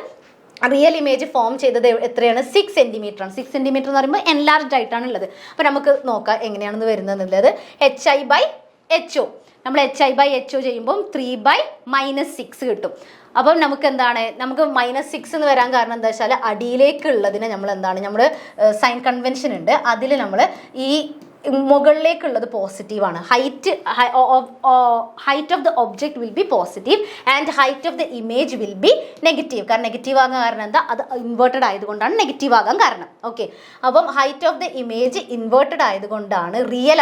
എത്രയാണ്, 6 cm ആണ്. 6 cm എന്ന് പറയുമ്പോൾ എൻലാർജ്ഡ് ആയിട്ടാണ് ഉള്ളത്. അപ്പോൾ നമുക്ക് നോക്കാം എങ്ങനെയാണെന്ന് വരുന്നത് എന്നുള്ളത്. HI/HO നമ്മൾ HI/HO ചെയ്യുമ്പോൾ 3/-6 കിട്ടും. അപ്പം നമുക്ക് എന്താണ്, നമുക്ക് -6 എന്ന് വരാൻ കാരണം എന്താ വെച്ചാൽ അടിയിലേക്കുള്ളതിനെ നമ്മൾ എന്താണ്, നമ്മൾ സൈൻ കൺവെൻഷൻ ഉണ്ട്, അതിൽ നമ്മൾ ഈ മുകളിലേക്കുള്ളത് പോസിറ്റീവാണ്. Height of the object will be positive and height of the image will be negative. കാരണം നെഗറ്റീവ് ആകാൻ കാരണം എന്താ, അത് ഇൻവേർട്ടഡ് ആയതുകൊണ്ടാണ് നെഗറ്റീവ് ആകാൻ കാരണം. ഓക്കെ, അപ്പം height of the image inverted ആയതുകൊണ്ടാണ് റിയൽ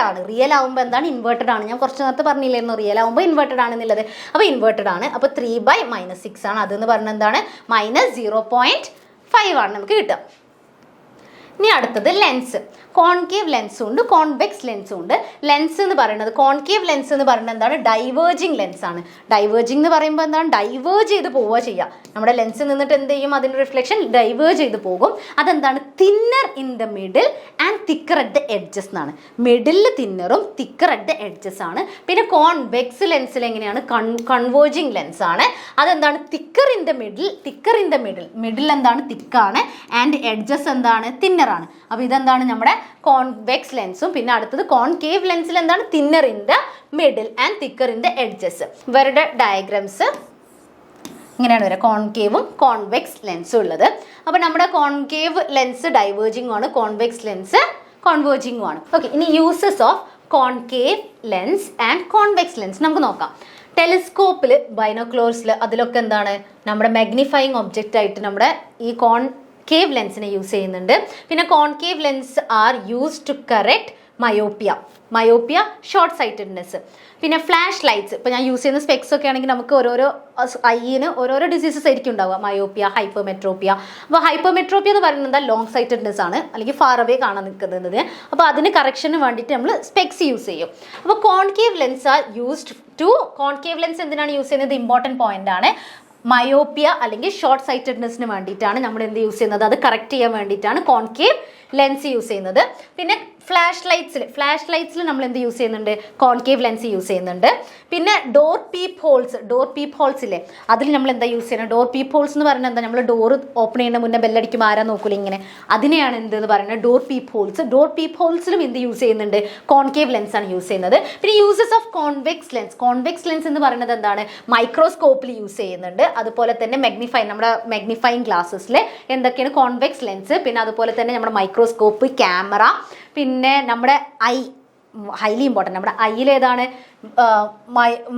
ആവുമ്പോൾ എന്താണ്, ഇൻവേർട്ടഡ് ആണ്. ഞാൻ കുറച്ച് നേരത്തെ പറഞ്ഞില്ലായിരുന്നു റിയൽ ആവുമ്പോൾ ഇൻവേർട്ടഡ് ആണെന്നുള്ളത്. അപ്പോൾ ഇൻവേർട്ടഡ് ആണ്. അപ്പോൾ 3/-6 ആണ്. അതെന്ന് പറഞ്ഞാൽ എന്താണ്, -0.5 ആണ് നമുക്ക് കിട്ടുക. ഇനി അടുത്തത് ലെൻസ്. കോൺകേവ് ലെൻസും ഉണ്ട്, കോൺവെക്സ് ലെൻസും ഉണ്ട്. ലെൻസ് എന്ന് പറയുന്നത്, കോൺകേവ് ലെൻസ് എന്ന് പറയുന്നത് എന്താണ്, ഡൈവേർജിങ് ലെൻസ് ആണ്. ഡൈവേർജിങ് എന്ന് പറയുമ്പോൾ എന്താണ്, ഡൈവേർജ് ചെയ്ത് പോവുക ചെയ്യുക. നമ്മുടെ ലെൻസിൽ നിന്നിട്ട് എന്ത് ചെയ്യും, അതിൻ്റെ റിഫ്ലക്ഷൻ ഡൈവേർജ് ചെയ്ത് പോകും. അതെന്താണ്, thinner in the middle and thicker at the edges എന്നാണ്. മിഡിൽ തിന്നറും തിക്കർ അറ്റ് ദ എഡ്ജസ് ആണ്. പിന്നെ കോൺവെക്സ് ലെൻസിൽ എങ്ങനെയാണ്, കൺവേർജിങ് ലെൻസ് ആണ്. അതെന്താണ്, തിക്കർ ഇൻ ദ മിഡിൽ എന്താണ്, തിക്കാണ്, ആൻഡ് എഡ്ജസ് എന്താണ്, തിന്നറാണ്. അപ്പോൾ ഇതെന്താണ് നമ്മുടെ കോൺവെക്സ് ലെൻസും. പിന്നെ അടുത്തത് കോൺകേവ് ലെൻസിൽ എന്താണ്, thinner in the middle and thicker in the edges. ഇവരുടെ ഡയഗ്രാംസ് ഇങ്ങനെയാണ് വരിക, കോൺകേവും കോൺവെക്സ് ലെൻസും ഉള്ളത്. അപ്പോൾ നമ്മുടെ കോൺകേവ് ലെൻസ് ഡൈവേർജിങ് ആണ്, കോൺവെക്സ് ലെൻസ് കോൺവേർജിങ് ആണ്. ഓക്കെ, ഇനി uses of concave lens and convex lens നമുക്ക് നോക്കാം. ടെലിസ്കോപ്പിൽ, ബൈനോക്ലോർസിൽ, അതിലൊക്കെ എന്താണ്, നമ്മുടെ മാഗ്നിഫൈയിങ് ഒബ്ജക്റ്റ് ആയിട്ട് നമ്മുടെ ഈ കോൺകേവ് ലെൻസിനെ യൂസ് ചെയ്യുന്നുണ്ട്. പിന്നെ concave lens are use to correct myopia, short sightedness. പിന്നെ ഫ്ലാഷ് ലൈറ്റ്സ്, ഇപ്പോൾ ഞാൻ യൂസ് ചെയ്യുന്ന സ്പെക്സ് ഒക്കെ ആണെങ്കിൽ നമുക്ക് ഓരോരോ ഐന് ഓരോരോ ഡിസീസസ് ആയിരിക്കും ഉണ്ടാവുക. Myopia, hypermetropia. അപ്പോൾ ഹൈപ്പർമെട്രോപ്പിയ എന്ന് പറയുന്നത് എന്താ, ലോങ് സൈറ്റഡ്നെസ് ആണ്, അല്ലെങ്കിൽ ഫാർ അവേ കാണാൻ നിൽക്കുന്നത്. അപ്പോൾ അതിന് കറക്ഷന് വേണ്ടിയിട്ട് നമ്മൾ സ്പെക്സ് യൂസ് ചെയ്യും. അപ്പോൾ concave lens are used to, concave lens എന്തിനാണ് യൂസ് ചെയ്യുന്നത്, ഇമ്പോർട്ടൻറ്റ് പോയിന്റ് ആണ്. മയോപ്പിയ അല്ലെങ്കിൽ ഷോർട്ട് സൈറ്റഡ്നെസ്സിന് വേണ്ടിയിട്ടാണ് നമ്മൾ എന്ത് യൂസ് ചെയ്യുന്നത്, അത് കറക്റ്റ് ചെയ്യാൻ വേണ്ടിയിട്ടാണ് കോൺകേവ് ലെൻസ് യൂസ് ചെയ്യുന്നത്. പിന്നെ ഫ്ലാഷ് ലൈറ്റ്സിൽ നമ്മൾ എന്ത് യൂസ് ചെയ്യുന്നുണ്ട്? കോൺകേവ് ലെൻസ് യൂസ് ചെയ്യുന്നുണ്ട്. പിന്നെ ഡോർ പീപ്പ് ഹോൾസ് ഇല്ലേ, അതിൽ നമ്മൾ എന്താ യൂസ് ചെയ്യുന്നത്? ഡോർ പീപ്പ് ഹോൾസ് എന്ന് പറഞ്ഞാൽ എന്താ? നമ്മൾ ഡോർ ഓപ്പൺ ചെയ്യുന്ന മുന്നേ ബെല്ലടിക്കും ആരാ നോക്കൂല ഇങ്ങനെ, അതിനെയാണ് എന്തെന്ന് പറയുന്നത്? Door peep holes. Door peep ഹോൾസിലും എന്ത് യൂസ് ചെയ്യുന്നുണ്ട്? കോൺകേവ് ലെൻസ് ആണ് യൂസ് ചെയ്യുന്നത്. പിന്നെ യൂസസ് ഓഫ് കോൺവെക്സ് ലെൻസ് എന്ന് പറയുന്നത് എന്താണ്? മൈക്രോസ്കോപ്പിൽ യൂസ് ചെയ്യുന്നുണ്ട്. അതുപോലെ തന്നെ നമ്മുടെ മാഗ്നിഫൈങ് ഗ്ലാസസിൽ എന്തൊക്കെയാണ്? കോൺവെക്സ് ലെൻസ്, പിന്നെ അതുപോലെ തന്നെ നമ്മുടെ മൈക്രോസ്കോപ്പ്, ക്യാമറ, പിന്നെ നമ്മുടെ ഹൈലി ഇമ്പോർട്ടൻറ്റ് നമ്മുടെ ഐയിൽ ഏതാണ്?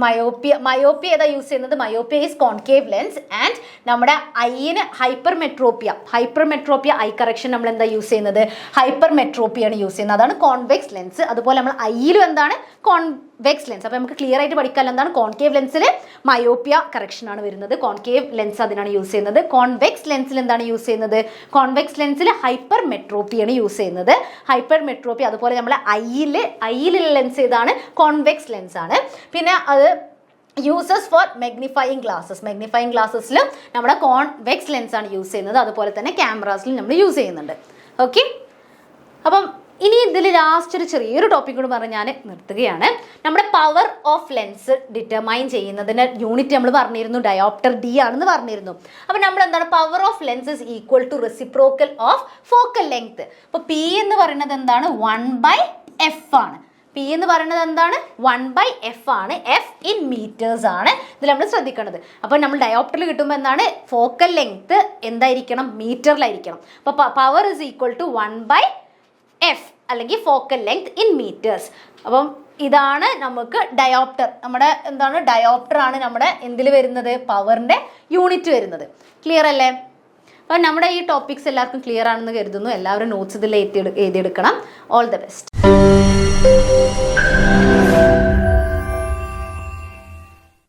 മയോപ്പിയ ഏതാ യൂസ് ചെയ്യുന്നത്? Myopia is concave lens. And നമ്മുടെ ഐന് ഹൈപ്പർമെട്രോപ്പിയ ഐ കറക്ഷൻ നമ്മൾ എന്താ യൂസ് ചെയ്യുന്നത്? ഹൈപ്പർമെട്രോപ്പിയാണ് യൂസ് ചെയ്യുന്നത്. അതാണ് കോൺവെക്സ് ലെൻസ്. അതുപോലെ നമ്മൾ ഐയിലും എന്താണ്? Convex lens. അപ്പോൾ നമുക്ക് ക്ലിയർ ആയിട്ട് പഠിക്കാൻ എന്താണ്? കോൺകേവ് ലെൻസിൽ മയോപ്പിയ കറക്ഷൻ ആണ് വരുന്നത്, കോൺകേവ് ലെൻസ് അതിനാണ് യൂസ് ചെയ്യുന്നത്. കോൺവെക്സ് ലെൻസിൽ എന്താണ് യൂസ് ചെയ്യുന്നത്? കോൺവെക്സ് ലെൻസിൽ ഹൈപ്പർമെട്രോപ്പിയാണ് യൂസ് ചെയ്യുന്നത്. ഹൈപ്പർമെട്രോപ്പി. അതുപോലെ നമ്മളെ ഐയിലുള്ള ലെൻസ് ഏതാണ്? കോൺവെക്സ് ലെൻസ് ആണ്. പിന്നെ അത് യൂസസ് ഫോർ മാഗ്നിഫൈയിങ് ഗ്ലാസസിലും നമ്മുടെ കോൺവെക്സ് ലെൻസ് ആണ് യൂസ് ചെയ്യുന്നത്. അതുപോലെ തന്നെ ക്യാമറാസിലും നമ്മൾ യൂസ് ചെയ്യുന്നുണ്ട്. ഓക്കെ, അപ്പം ഇനി ഇതിൽ ലാസ്റ്റ് ഒരു ചെറിയൊരു ടോപ്പിക് കൂടി പറഞ്ഞ് ഞാൻ നിർത്തുകയാണ്. നമ്മുടെ പവർ ഓഫ് ലെൻസ് ഡിറ്റർമൈൻ ചെയ്യുന്നതിന് യൂണിറ്റ് നമ്മൾ പറഞ്ഞിരുന്നു, ഡയോപ്റ്റർ ഡി ആണെന്ന് പറഞ്ഞിരുന്നു. അപ്പം നമ്മൾ എന്താണ്? Power of lens is equal to reciprocal of focal length. അപ്പോൾ പി എന്ന് പറയുന്നത് എന്താണ്? 1/f ആണ്. പി എന്ന് പറയുന്നത് എന്താണ്? 1/f ആണ്. എഫ് ഇൻ മീറ്റേഴ്സ് ആണ് ഇതിൽ നമ്മൾ ശ്രദ്ധിക്കേണ്ടത്. അപ്പോൾ നമ്മൾ ഡയോപ്റ്ററിൽ കിട്ടുമ്പോൾ എന്താണ്? ഫോക്കൽ ലെങ്ത് എന്തായിരിക്കണം? മീറ്ററിലായിരിക്കണം. അപ്പോൾ power is equal to 1/f അല്ലെങ്കിൽ ഫോക്കൽ ലെങ്ത് ഇൻ മീറ്റേഴ്സ്. അപ്പം ഇതാണ് നമുക്ക് ഡയോപ്റ്റർ. നമ്മുടെ എന്താണ്? ഡയോപ്റ്റർ ആണ് നമ്മുടെ എന്തിൽ വരുന്നത്? പവറിൻ്റെ യൂണിറ്റ് വരുന്നത്. ക്ലിയർ അല്ലേ? അപ്പോൾ നമ്മുടെ ഈ ടോപ്പിക്സ് എല്ലാവർക്കും ക്ലിയർ ആണെന്ന് കരുതുന്നു. എല്ലാവരും നോട്ട്സ് ഇതിൽ എഴുതിയെടുക്കണം. All the best.